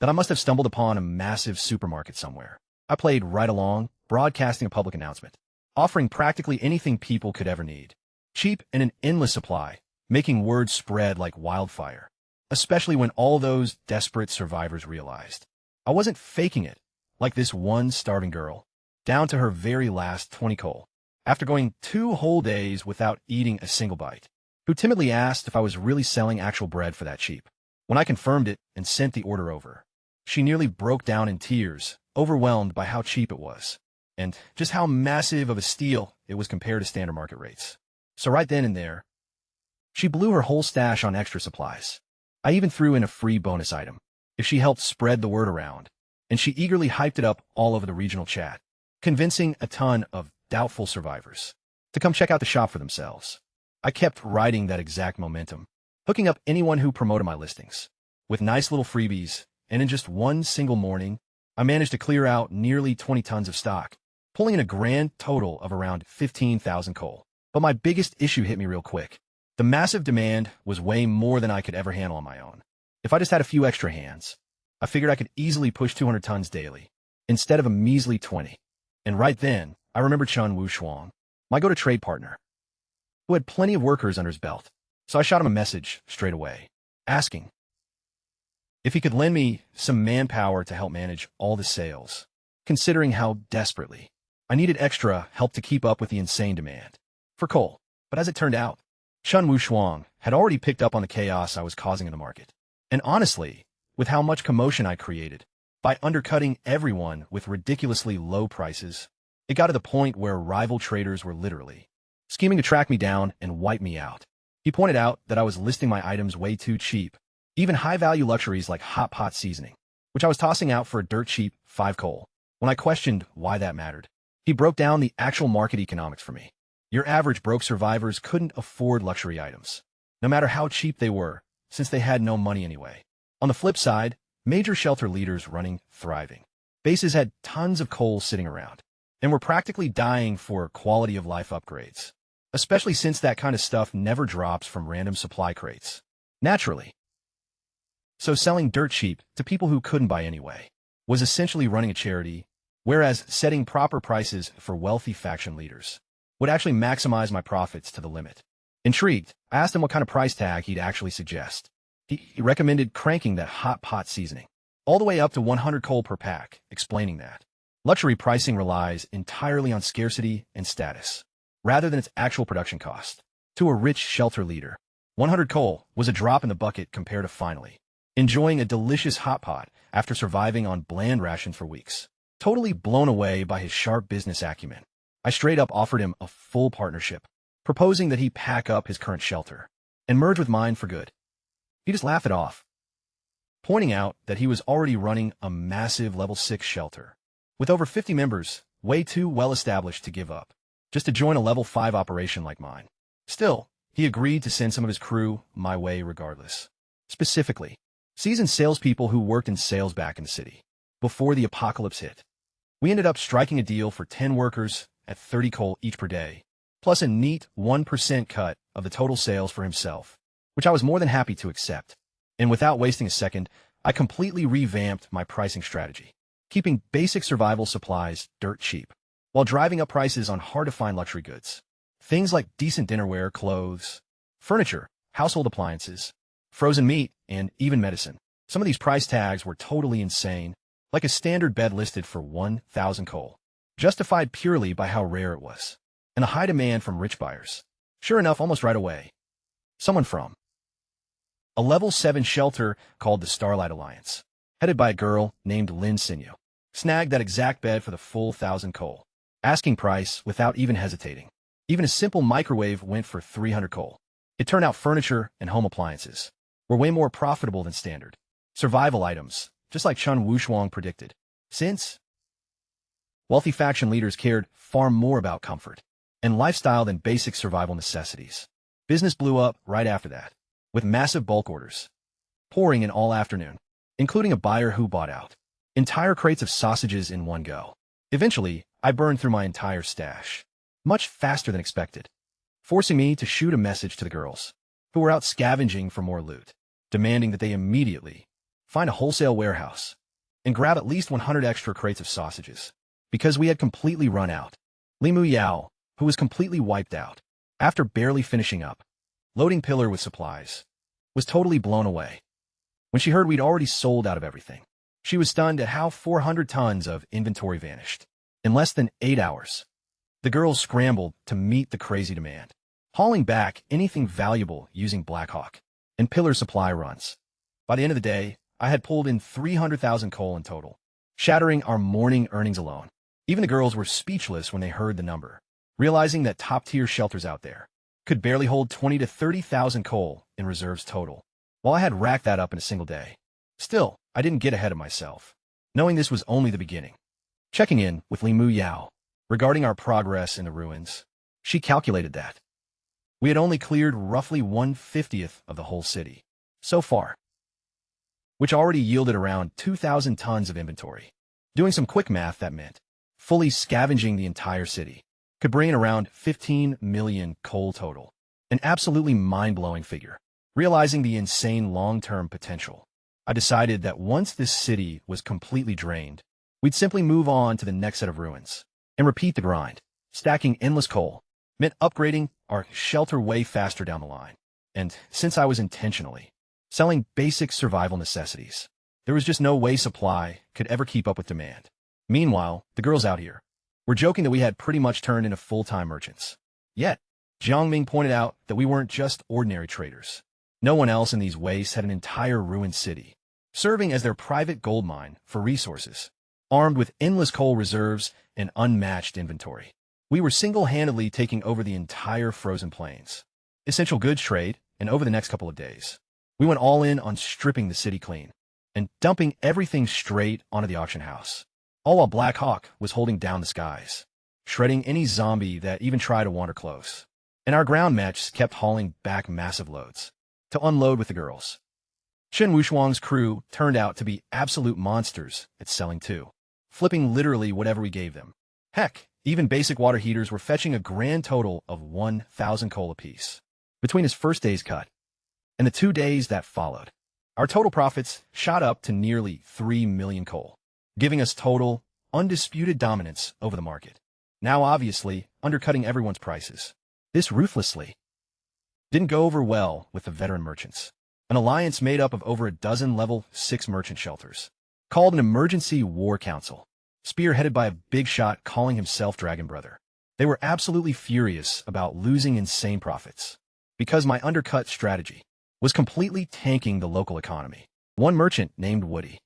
that I must have stumbled upon a massive supermarket somewhere. I played right along, broadcasting a public announcement, offering practically anything people could ever need, cheap and an endless supply, making word spread like wildfire, especially when all those desperate survivors realized I wasn't faking it, like this one starving girl, down to her very last 20 coal, after going 2 whole days without eating a single bite, who timidly asked if I was really selling actual bread for that cheap. When I confirmed it and sent the order over, she nearly broke down in tears, overwhelmed by how cheap it was, and just how massive of a steal it was compared to standard market rates. So right then and there, she blew her whole stash on extra supplies. I even threw in a free bonus item if she helped spread the word around, and she eagerly hyped it up all over the regional chat, convincing a ton of doubtful survivors to come check out the shop for themselves. I kept riding that exact momentum, hooking up anyone who promoted my listings with nice little freebies, and in just one single morning, I managed to clear out nearly 20 tons of stock, pulling in a grand total of around 15,000 coal. But my biggest issue hit me real quick. The massive demand was way more than I could ever handle on my own. If I just had a few extra hands, I figured I could easily push 200 tons daily, instead of a measly 20. And right then, I remembered Chun Wu Shuang, my go-to-trade partner, who had plenty of workers under his belt. So I shot him a message straight away, asking if he could lend me some manpower to help manage all the sales, considering how desperately I needed extra help to keep up with the insane demand for coal. But as it turned out, Chun Wu Shuang had already picked up on the chaos I was causing in the market. And honestly, with how much commotion I created by undercutting everyone with ridiculously low prices, it got to the point where rival traders were literally scheming to track me down and wipe me out. He pointed out that I was listing my items way too cheap, even high-value luxuries like hot pot seasoning, which I was tossing out for a dirt cheap 5 coal. When I questioned why that mattered, he broke down the actual market economics for me. Your average broke survivors couldn't afford luxury items, no matter how cheap they were, since they had no money anyway. On the flip side, major shelter leaders running thriving bases had tons of coal sitting around, and were practically dying for quality-of-life upgrades, especially since that kind of stuff never drops from random supply crates. Naturally, So selling dirt cheap to people who couldn't buy anyway was essentially running a charity, whereas setting proper prices for wealthy faction leaders would actually maximize my profits to the limit. Intrigued, I asked him what kind of price tag he'd actually suggest. He recommended cranking that hot pot seasoning all the way up to 100 coal per pack, explaining that luxury pricing relies entirely on scarcity and status, rather than its actual production cost. To a rich shelter leader, 100 coal was a drop in the bucket compared to finally enjoying a delicious hot pot after surviving on bland rations for weeks. Totally blown away by his sharp business acumen, I straight up offered him a full partnership, proposing that he pack up his current shelter and merge with mine for good. He just laughed it off, pointing out that he was already running a massive level 6 shelter with over 50 members, way too well established to give up just to join a level 5 operation like mine. Still, he agreed to send some of his crew my way regardless. Specifically, seasoned salespeople who worked in sales back in the city before the apocalypse hit. We ended up striking a deal for 10 workers at 30 coal each per day, plus a neat 1% cut of the total sales for himself, which I was more than happy to accept. And without wasting a second, I completely revamped my pricing strategy, keeping basic survival supplies dirt cheap, while driving up prices on hard-to-find luxury goods. Things like decent dinnerware, clothes, furniture, household appliances, frozen meat, and even medicine. Some of these price tags were totally insane, like a standard bed listed for 1,000 coal, justified purely by how rare it was, and a high demand from rich buyers. Sure enough, almost right away, someone from a level 7 shelter called the Starlight Alliance, headed by a girl named Lin Sinew, snagged that exact bed for the full 1,000 coal, asking price without even hesitating. Even a simple microwave went for 300 coal. It turned out furniture and home appliances were way more profitable than standard survival items, just like Chun Wushuang predicted, since wealthy faction leaders cared far more about comfort and lifestyle than basic survival necessities. Business blew up right after that, with massive bulk orders pouring in all afternoon, including a buyer who bought out entire crates of sausages in one go. Eventually, I burned through my entire stash, much faster than expected, forcing me to shoot a message to the girls, who were out scavenging for more loot, demanding that they immediately find a wholesale warehouse and grab at least 100 extra crates of sausages, because we had completely run out. Limu Yao, who was completely wiped out after barely finishing up loading Pillar with supplies, was totally blown away when she heard we'd already sold out of everything. She was stunned at how 400 tons of inventory vanished in less than 8 hours. The girls scrambled to meet the crazy demand, hauling back anything valuable using Blackhawk and Pillar supply runs. By the end of the day, I had pulled in 300,000 coal in total, shattering our morning earnings alone. Even the girls were speechless when they heard the number, realizing that top-tier shelters out there could barely hold 20 to 30,000 coal in reserves total, while I had racked that up in a single day. Still, I didn't get ahead of myself, knowing this was only the beginning. Checking in with Limu Yao regarding our progress in the ruins, she calculated that we had only cleared roughly 1/50th of the whole city so far, which already yielded around 2,000 tons of inventory. Doing some quick math, that meant fully scavenging the entire city could bring in around 15 million coal total, an absolutely mind-blowing figure. Realizing the insane long-term potential, I decided that once this city was completely drained, we'd simply move on to the next set of ruins and repeat the grind. Stacking endless coal meant upgrading our shelter way faster down the line. And since I was intentionally selling basic survival necessities, there was just no way supply could ever keep up with demand. Meanwhile, the girls out here were joking that we had pretty much turned into full-time merchants. Yet, Jiangming pointed out that we weren't just ordinary traders. No one else in these wastes had an entire ruined city, serving as their private gold mine for resources, armed with endless coal reserves and unmatched inventory. We were single-handedly taking over the entire frozen plains, essential goods trade, and over the next couple of days, we went all in on stripping the city clean and dumping everything straight onto the auction house, all while Black Hawk was holding down the skies, shredding any zombie that even tried to wander close. And our ground mechs kept hauling back massive loads to unload with the girls. Chen Wushuang's crew turned out to be absolute monsters at selling too, flipping literally whatever we gave them. Heck, even basic water heaters were fetching a grand total of 1,000 coal apiece between his first day's cut and the 2 days that followed. Our total profits shot up to nearly 3 million coal, giving us total, undisputed dominance over the market. Now obviously, undercutting everyone's prices. This ruthlessly didn't go over well with the veteran merchants. An alliance made up of over a dozen level 6 merchant shelters, called an Emergency War Council, spearheaded by a big shot calling himself Dragon Brother. They were absolutely furious about losing insane profits, because my undercut strategy was completely tanking the local economy. One merchant named Woody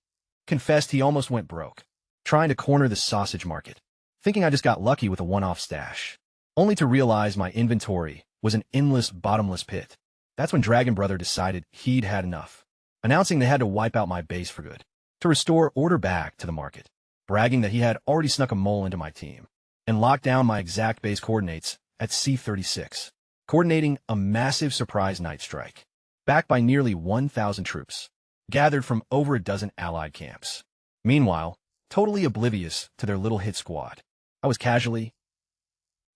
confessed he almost went broke, trying to corner the sausage market, thinking I just got lucky with a one-off stash, only to realize my inventory was an endless, bottomless pit. That's when Dragon Brother decided he'd had enough, announcing they had to wipe out my base for good, to restore order back to the market, bragging that he had already snuck a mole into my team, and locked down my exact base coordinates at C-36, coordinating a massive surprise night strike, backed by nearly 1,000 troops, gathered from over a dozen allied camps. Meanwhile, totally oblivious to their little hit squad, I was casually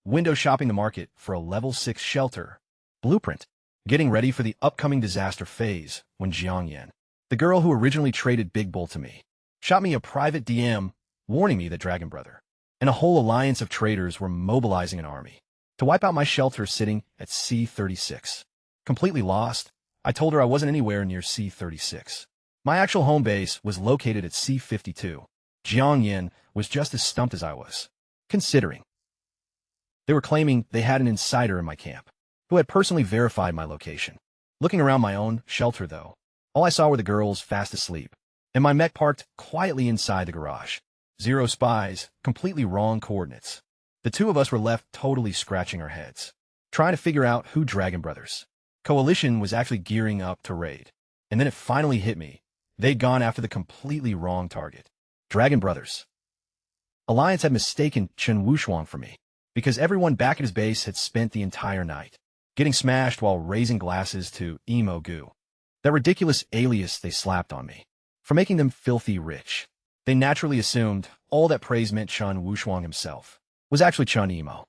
window shopping the market for a level 6 shelter blueprint, getting ready for the upcoming disaster phase when Jiang Yan, the girl who originally traded Big Bull to me, shot me a private DM warning me that Dragon Brother and a whole alliance of traders were mobilizing an army to wipe out my shelter sitting at C-36. Completely lost, I told her I wasn't anywhere near C-36. My actual home base was located at C-52. Jiang Yan was just as stumped as I was, considering they were claiming they had an insider in my camp who had personally verified my location. Looking around my own shelter, though, all I saw were the girls fast asleep, and my mech parked quietly inside the garage. 0 spies, completely wrong coordinates. The two of us were left totally scratching our heads, trying to figure out who Dragon Brothers coalition was actually gearing up to raid. And then it finally hit me. They'd gone after the completely wrong target. Dragon Brothers alliance had mistaken Chen Wushuang for me, because everyone back at his base had spent the entire night getting smashed while raising glasses to emo goo, that ridiculous alias they slapped on me, for making them filthy rich. They naturally assumed all that praise meant Chen Wushuang himself was actually Chen Emo.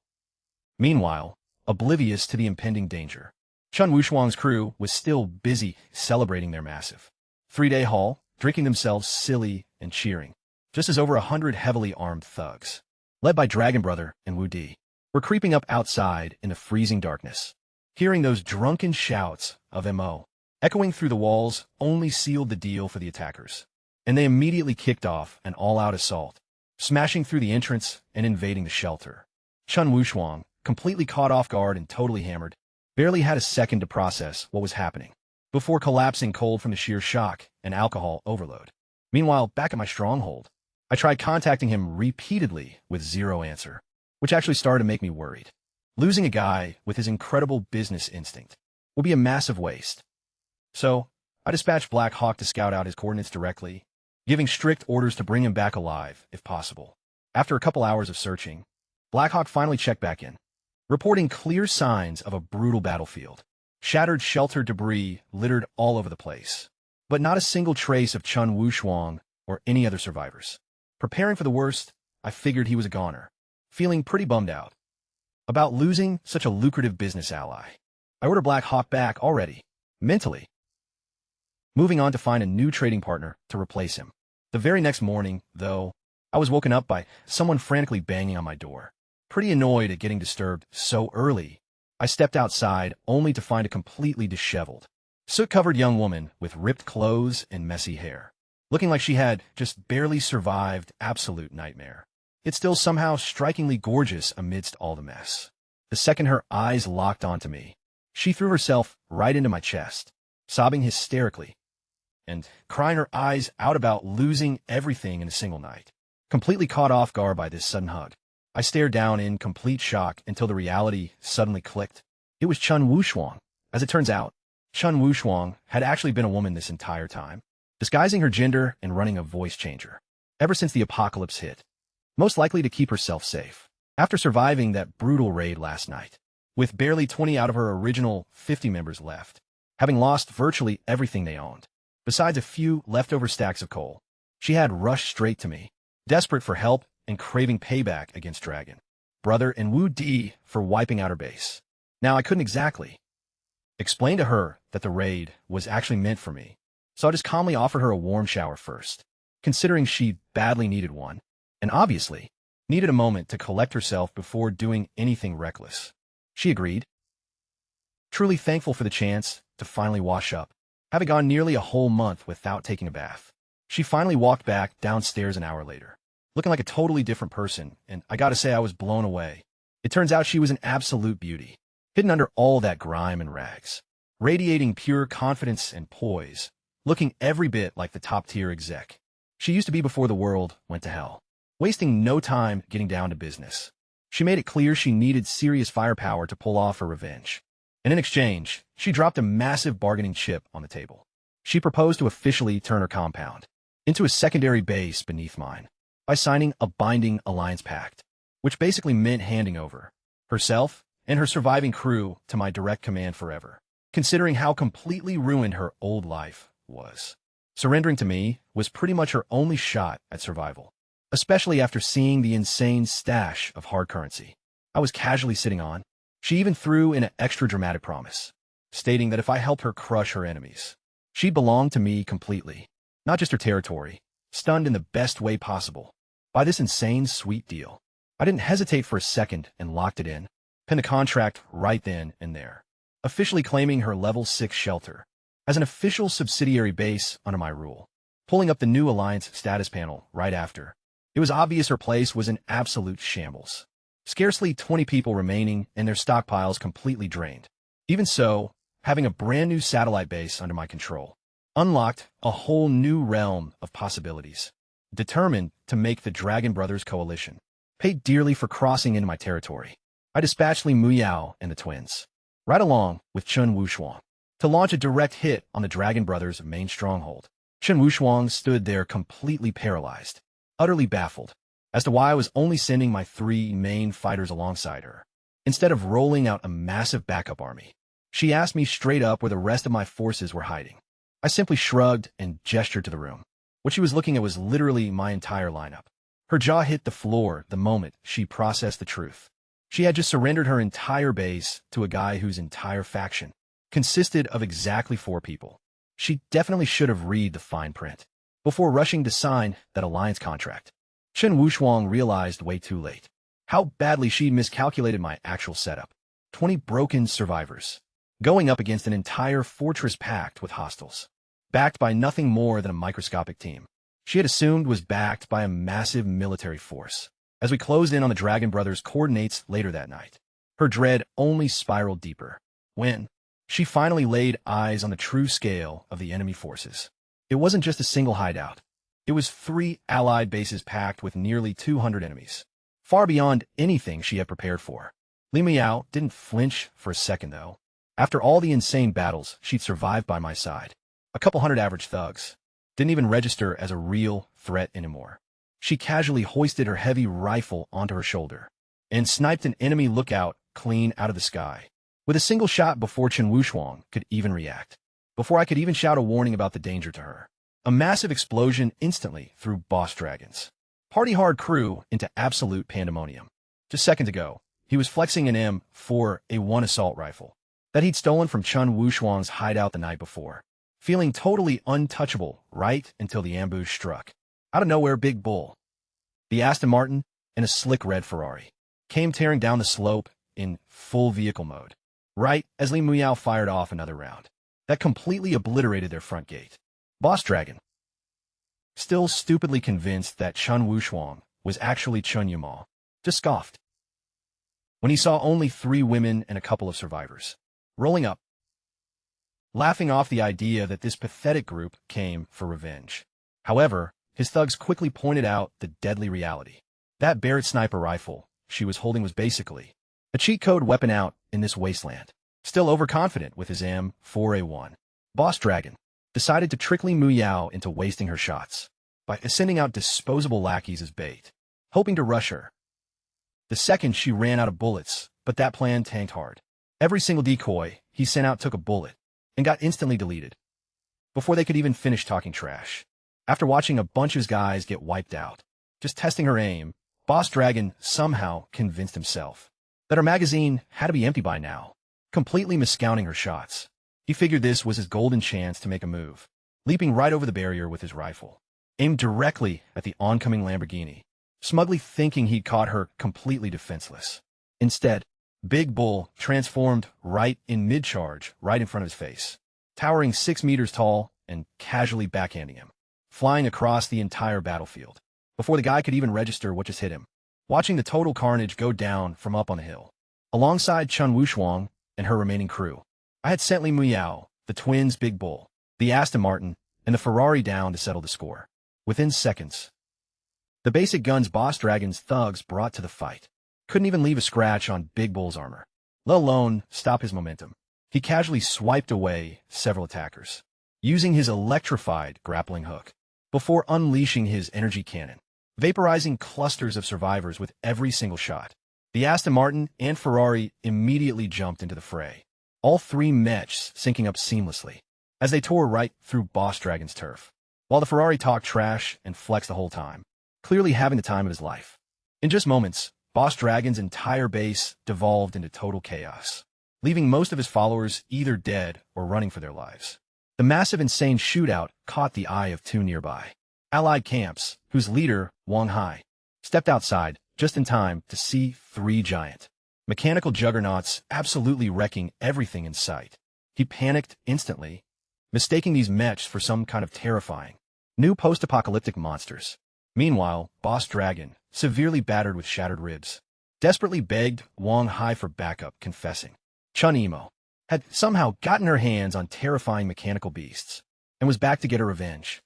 Meanwhile, oblivious to the impending danger, Chen Wushuang's crew was still busy celebrating their massive 3-day haul, drinking themselves silly and cheering, just as over 100 heavily armed thugs, led by Dragon Brother and Wu Di, were creeping up outside in the freezing darkness. Hearing those drunken shouts of MO echoing through the walls only sealed the deal for the attackers, and they immediately kicked off an all-out assault, smashing through the entrance and invading the shelter. Chen Wushuang, completely caught off guard and totally hammered, barely had a second to process what was happening before collapsing cold from the sheer shock and alcohol overload. Meanwhile, back at my stronghold, I tried contacting him repeatedly with 0 answer, which actually started to make me worried. Losing a guy with his incredible business instinct would be a massive waste. So, I dispatched Black Hawk to scout out his coordinates directly, giving strict orders to bring him back alive, if possible. After a couple hours of searching, Black Hawk finally checked back in, reporting clear signs of a brutal battlefield. Shattered shelter debris littered all over the place, but not a single trace of Chen Wushuang or any other survivors. Preparing for the worst, I figured he was a goner, feeling pretty bummed out about losing such a lucrative business ally. I ordered Black Hawk back already, mentally, moving on to find a new trading partner to replace him. The very next morning, though, I was woken up by someone frantically banging on my door. Pretty annoyed at getting disturbed so early, I stepped outside only to find a completely disheveled, soot-covered young woman with ripped clothes and messy hair, looking like she had just barely survived absolute nightmare. It's still somehow strikingly gorgeous amidst all the mess. The second her eyes locked onto me, she threw herself right into my chest, sobbing hysterically and crying her eyes out about losing everything in a single night. Completely caught off guard by this sudden hug, I stared down in complete shock until the reality suddenly clicked. It was Chen Wushuang. As it turns out, Chen Wushuang had actually been a woman this entire time, disguising her gender and running a voice changer ever since the apocalypse hit, most likely to keep herself safe. After surviving that brutal raid last night, with barely 20 out of her original 50 members left, having lost virtually everything they owned, besides a few leftover stacks of coal, she had rushed straight to me, desperate for help and craving payback against Dragon Brother and Wu Di for wiping out her base. Now, I couldn't exactly explain to her that the raid was actually meant for me, so I just calmly offered her a warm shower first, considering she badly needed one, and obviously needed a moment to collect herself before doing anything reckless. She agreed, truly thankful for the chance to finally wash up, having gone nearly a whole month without taking a bath. She finally walked back downstairs an hour later, looking like a totally different person, and I gotta say I was blown away. It turns out she was an absolute beauty, hidden under all that grime and rags, radiating pure confidence and poise, looking every bit like the top-tier exec she used to be before the world went to hell, wasting no time getting down to business. She made it clear she needed serious firepower to pull off her revenge, and in exchange, she dropped a massive bargaining chip on the table. She proposed to officially turn her compound into a secondary base beneath mine by signing a binding alliance pact, which basically meant handing over herself and her surviving crew to my direct command forever. Considering how completely ruined her old life was, surrendering to me was pretty much her only shot at survival, especially after seeing the insane stash of hard currency I was casually sitting on. She even threw in an extra dramatic promise, stating that if I helped her crush her enemies, she'd belong to me completely, not just her territory, stunned in the best way possible by this insane sweet deal. I didn't hesitate for a second and locked it in, pinned the contract right then and there, officially claiming her level 6 shelter as an official subsidiary base under my rule, pulling up the new alliance status panel right after. It was obvious her place was in absolute shambles. Scarcely 20 people remaining and their stockpiles completely drained. Even so, having a brand new satellite base under my control unlocked a whole new realm of possibilities. Determined to make the Dragon Brothers coalition pay dearly for crossing into my territory, I dispatched Li Muyao and the twins, right along with Chen Wushuang, to launch a direct hit on the Dragon Brothers' main stronghold. Chen Wushuang stood there completely paralyzed, utterly baffled as to why I was only sending my 3 main fighters alongside her, instead of rolling out a massive backup army. She asked me straight up where the rest of my forces were hiding. I simply shrugged and gestured to the room. What she was looking at was literally my entire lineup. Her jaw hit the floor the moment she processed the truth. She had just surrendered her entire base to a guy whose entire faction consisted of exactly 4 people. She definitely should have read the fine print before rushing to sign that alliance contract. Chen Wushuang realized way too late how badly she'd miscalculated my actual setup. 20 broken survivors, going up against an entire fortress packed with hostiles, backed by nothing more than a microscopic team she had assumed was backed by a massive military force. As we closed in on the Dragon Brothers' coordinates later that night, her dread only spiraled deeper when she finally laid eyes on the true scale of the enemy forces. It wasn't just a single hideout. It was 3 allied bases packed with nearly 200 enemies, far beyond anything she had prepared for. Li Miao didn't flinch for a second, though. After all the insane battles she'd survived by my side, a couple hundred average thugs didn't even register as a real threat anymore. She casually hoisted her heavy rifle onto her shoulder and sniped an enemy lookout clean out of the sky, with a single shot before Chen Wushuang could even react, before I could even shout a warning about the danger to her. A massive explosion instantly threw Boss Dragon's party hard crew into absolute pandemonium. Just seconds ago, he was flexing an M4A1 assault rifle that he'd stolen from Chen Wushuang's hideout the night before, feeling totally untouchable right until the ambush struck. Out of nowhere, Big Bull, the Aston Martin, and a slick red Ferrari came tearing down the slope in full vehicle mode, right as Li Muyao fired off another round that completely obliterated their front gate. Boss Dragon, still stupidly convinced that Chen Wushuang was actually Chen Yimou, just scoffed when he saw only 3 women and a couple of survivors rolling up, laughing off the idea that this pathetic group came for revenge. However, his thugs quickly pointed out the deadly reality. That Barrett sniper rifle she was holding was basically a cheat code weapon out in this wasteland. Still overconfident with his M4A1, Boss Dragon decided to trick Li Muyao into wasting her shots by sending out disposable lackeys as bait, hoping to rush her the second she ran out of bullets, but that plan tanked hard. Every single decoy he sent out took a bullet and got instantly deleted before they could even finish talking trash. After watching a bunch of his guys get wiped out, just testing her aim, Boss Dragon somehow convinced himself that her magazine had to be empty by now, completely miscounting her shots. He figured this was his golden chance to make a move, leaping right over the barrier with his rifle, aimed directly at the oncoming Lamborghini, smugly thinking he'd caught her completely defenseless. Instead, Big Bull transformed right in mid-charge, right in front of his face, towering 6 meters tall and casually backhanding him, flying across the entire battlefield, before the guy could even register what just hit him. Watching the total carnage go down from up on the hill, alongside Chun Wushuang and her remaining crew, I had sent Li Muyao, the twins' Big Bull, the Aston Martin, and the Ferrari down to settle the score. Within seconds, the basic guns Boss Dragon's thugs brought to the fight couldn't even leave a scratch on Big Bull's armor, let alone stop his momentum. He casually swiped away several attackers, using his electrified grappling hook, before unleashing his energy cannon, vaporizing clusters of survivors with every single shot. The Aston Martin and Ferrari immediately jumped into the fray, all three mechs syncing up seamlessly as they tore right through Boss Dragon's turf, while the Ferrari talked trash and flexed the whole time, clearly having the time of his life. In just moments, Boss Dragon's entire base devolved into total chaos, leaving most of his followers either dead or running for their lives. The massive insane shootout caught the eye of two nearby allied camps, whose leader, Wang Hai, stepped outside just in time to see three giant mechanical juggernauts absolutely wrecking everything in sight. He panicked instantly, mistaking these mechs for some kind of terrifying new post-apocalyptic monsters. Meanwhile, Boss Dragon, severely battered with shattered ribs, desperately begged Wang Hai for backup, confessing Chun Emo had somehow gotten her hands on terrifying mechanical beasts and was back to get her revenge.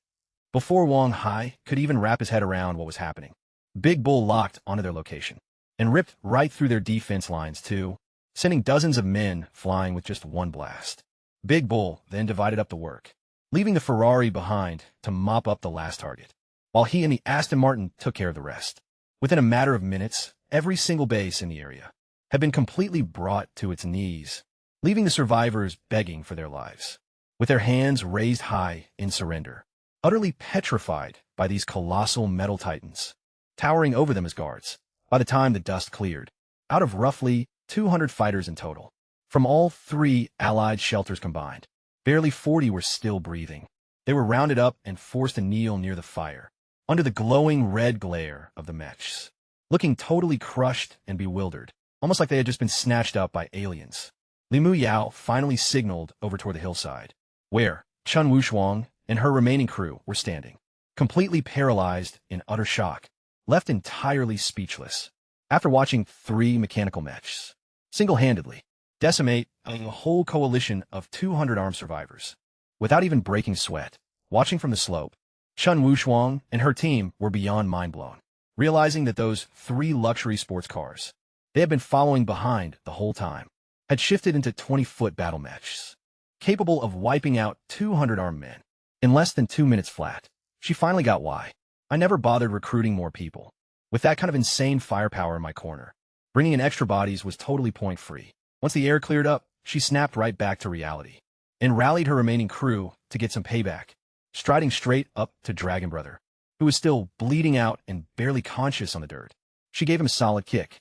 Before Wang Hai could even wrap his head around what was happening, Big Bull locked onto their location and ripped right through their defense lines too, sending dozens of men flying with just one blast. Big Bull then divided up the work, leaving the Ferrari behind to mop up the last target, while he and the Aston Martin took care of the rest. Within a matter of minutes, every single base in the area had been completely brought to its knees, leaving the survivors begging for their lives, with their hands raised high in surrender, utterly petrified by these colossal metal titans, towering over them as guards. By the time the dust cleared, out of roughly 200 fighters in total, from all three allied shelters combined, barely 40 were still breathing. They were rounded up and forced to kneel near the fire, under the glowing red glare of the mechs, looking totally crushed and bewildered, almost like they had just been snatched up by aliens. Li Muyao finally signaled over toward the hillside, where Chun Wushuang and her remaining crew were standing, completely paralyzed in utter shock, left entirely speechless, after watching three mechanical mechs single-handedly decimate a whole coalition of 200 armed survivors, without even breaking sweat. Watching from the slope, Chun Wushuang and her team were beyond mind-blown, realizing that those three luxury sports cars they had been following behind the whole time had shifted into 20-foot battle mechs, capable of wiping out 200 armed men in less than 2 minutes flat. She finally got why I never bothered recruiting more people. With that kind of insane firepower in my corner, bringing in extra bodies was totally point-free. Once the air cleared up, she snapped right back to reality and rallied her remaining crew to get some payback, striding straight up to Dragon Brother, who was still bleeding out and barely conscious on the dirt. She gave him a solid kick,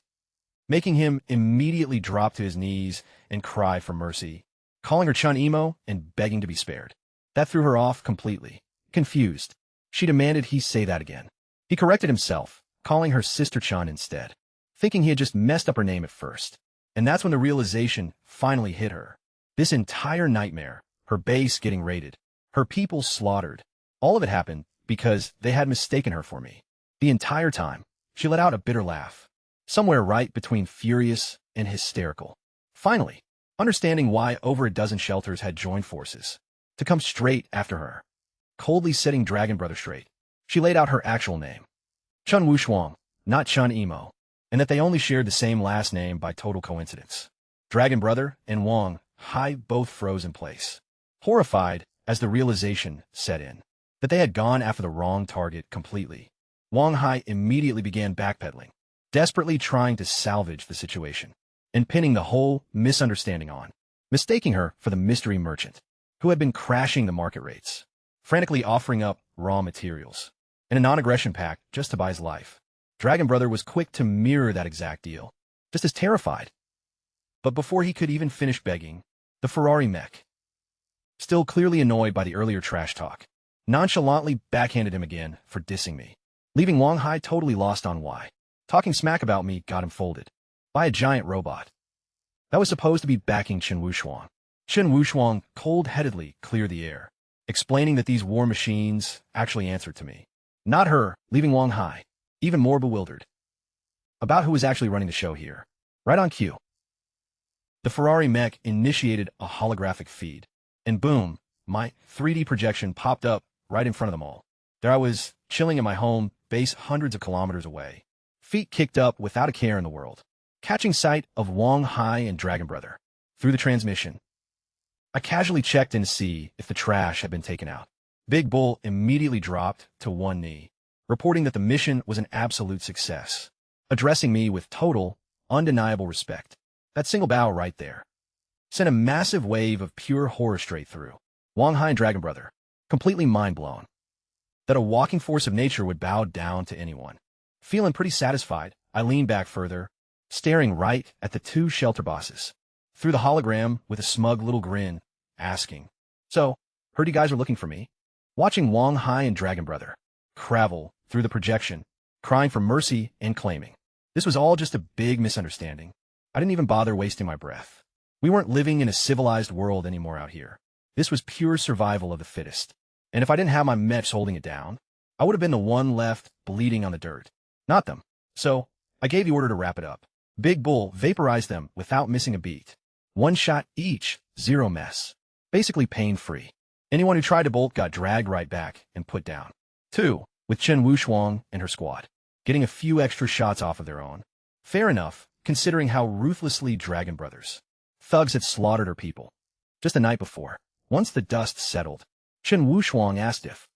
making him immediately drop to his knees and cry for mercy, calling her Chun Emo and begging to be spared. That threw her off completely. Confused, she demanded he say that again. He corrected himself, calling her Sister Chun instead, thinking he had just messed up her name at first. And that's when the realization finally hit her. This entire nightmare, her base getting raided, her people slaughtered, all of it happened because they had mistaken her for me. The entire time, she let out a bitter laugh, somewhere right between furious and hysterical. Finally, understanding why over a dozen shelters had joined forces to come straight after her, coldly setting Dragon Brother straight, she laid out her actual name, Chun Wushuang, not Chun Emo, and that they only shared the same last name by total coincidence. Dragon Brother and Wang Hai both froze in place, horrified as the realization set in that they had gone after the wrong target completely. Wang Hai immediately began backpedaling, desperately trying to salvage the situation, and pinning the whole misunderstanding on, mistaking her for the mystery merchant who had been crashing the market rates, frantically offering up raw materials and a non-aggression pact just to buy his life. Dragon Brother was quick to mirror that exact deal, just as terrified. But before he could even finish begging, the Ferrari mech still clearly annoyed by the earlier trash talk. Nonchalantly backhanded him again for dissing me, leaving Wang Hai totally lost on why. Talking smack about me got him folded by a giant robot that was supposed to be backing Chen Wushuang. Chen Wushuang cold-headedly cleared the air, explaining that these war machines actually answered to me, not her, leaving Wang Hai even more bewildered about who was actually running the show here. Right on cue, the Ferrari mech initiated a holographic feed, and boom, my 3D projection popped up right in front of them all. There I was, chilling in my home base hundreds of kilometers away, feet kicked up without a care in the world, catching sight of Wang Hai and Dragon Brother. Through the transmission, I casually checked in to see if the trash had been taken out. Big Bull immediately dropped to one knee, reporting that the mission was an absolute success, addressing me with total, undeniable respect. That single bow right there sent a massive wave of pure horror straight through Wang Hai and Dragon Brother, completely mind-blown that a walking force of nature would bow down to anyone. Feeling pretty satisfied, I leaned back further, staring right at the two shelter bosses through the hologram with a smug little grin, asking, "So, heard you guys are looking for me?" Watching Wang Hai and Dragon Brother travel through the projection, crying for mercy and claiming this was all just a big misunderstanding. I didn't even bother wasting my breath. We weren't living in a civilized world anymore out here. This was pure survival of the fittest. And if I didn't have my mechs holding it down, I would have been the one left bleeding on the dirt, not them. So, I gave the order to wrap it up. Big Bull vaporized them without missing a beat. One shot each, zero mess. Basically pain-free. Anyone who tried to bolt got dragged right back and put down. 2, with Chen Wushuang and her squad getting a few extra shots off of their own. Fair enough, considering how ruthlessly Dragon Brothers thugs had slaughtered her people just the night before. Once the dust settled, Chen Wushuang asked if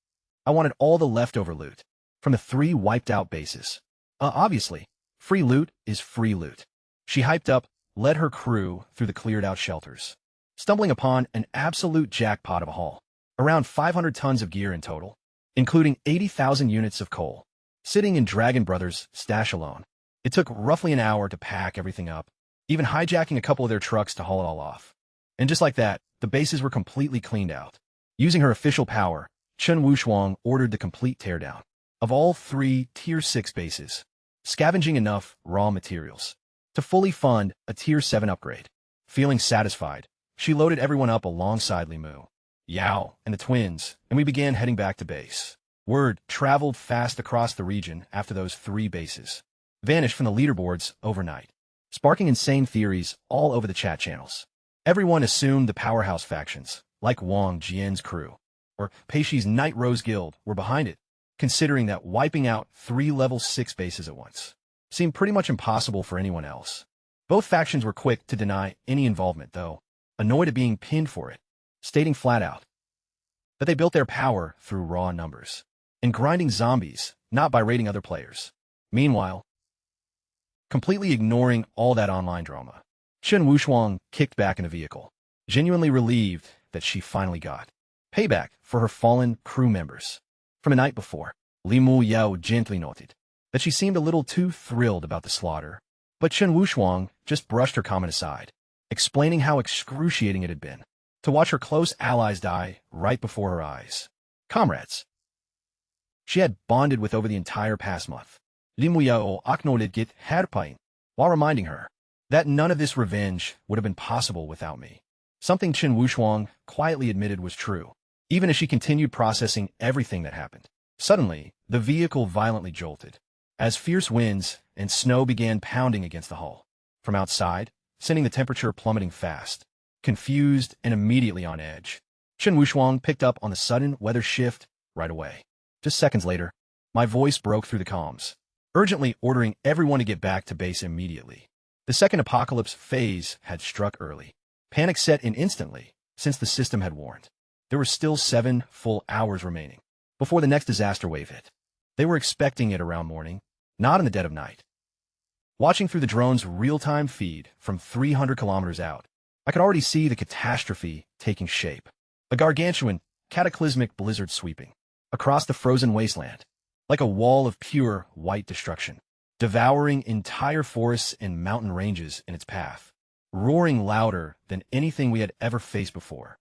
I wanted all the leftover loot from the 3 wiped-out bases. Obviously, free loot is free loot. She hyped up, led her crew through the cleared-out shelters, stumbling upon an absolute jackpot of a haul. Around 500 tons of gear in total, including 80,000 units of coal, sitting in Dragon Brothers' stash alone. It took roughly an hour to pack everything up, even hijacking a couple of their trucks to haul it all off. And just like that, the bases were completely cleaned out. Using her official power, Chen Wushuang ordered the complete teardown of all 3 Tier 6 bases, scavenging enough raw materials to fully fund a Tier 7 upgrade. Feeling satisfied, she loaded everyone up alongside Limu, Yao, and the twins, and we began heading back to base. Word traveled fast across the region after those 3 bases vanished from the leaderboards overnight, sparking insane theories all over the chat channels. Everyone assumed the powerhouse factions, like Wang Jian's crew, or Peixi's Night Rose Guild, were behind it, considering that wiping out 3 level 6 bases at once seemed pretty much impossible for anyone else. Both factions were quick to deny any involvement, though, annoyed at being pinned for it, stating flat out that they built their power through raw numbers and grinding zombies, not by raiding other players. Meanwhile, completely ignoring all that online drama, Chen Wushuang kicked back in a vehicle, genuinely relieved that she finally got payback for her fallen crew members. From the night before, Limu Yao gently noted that she seemed a little too thrilled about the slaughter, but Chen Wushuang just brushed her comment aside, explaining how excruciating it had been to watch her close allies die right before her eyes. Comrades she had bonded with over the entire past month. Limu Yao acknowledged it herpain, while reminding her that none of this revenge would have been possible without me. Something Chen Wushuang quietly admitted was true, even as she continued processing everything that happened. Suddenly, the vehicle violently jolted, as fierce winds and snow began pounding against the hull from outside, sending the temperature plummeting fast. Confused and immediately on edge, Chen Wushuang picked up on the sudden weather shift right away. Just seconds later, my voice broke through the comms, urgently ordering everyone to get back to base immediately. The second apocalypse phase had struck early. Panic set in instantly, since the system had warned. There were still 7 full hours remaining before the next disaster wave hit. They were expecting it around morning, not in the dead of night. Watching through the drone's real-time feed from 300 kilometers out, I could already see the catastrophe taking shape. A gargantuan, cataclysmic blizzard sweeping across the frozen wasteland, like a wall of pure white destruction, devouring entire forests and mountain ranges in its path, roaring louder than anything we had ever faced before.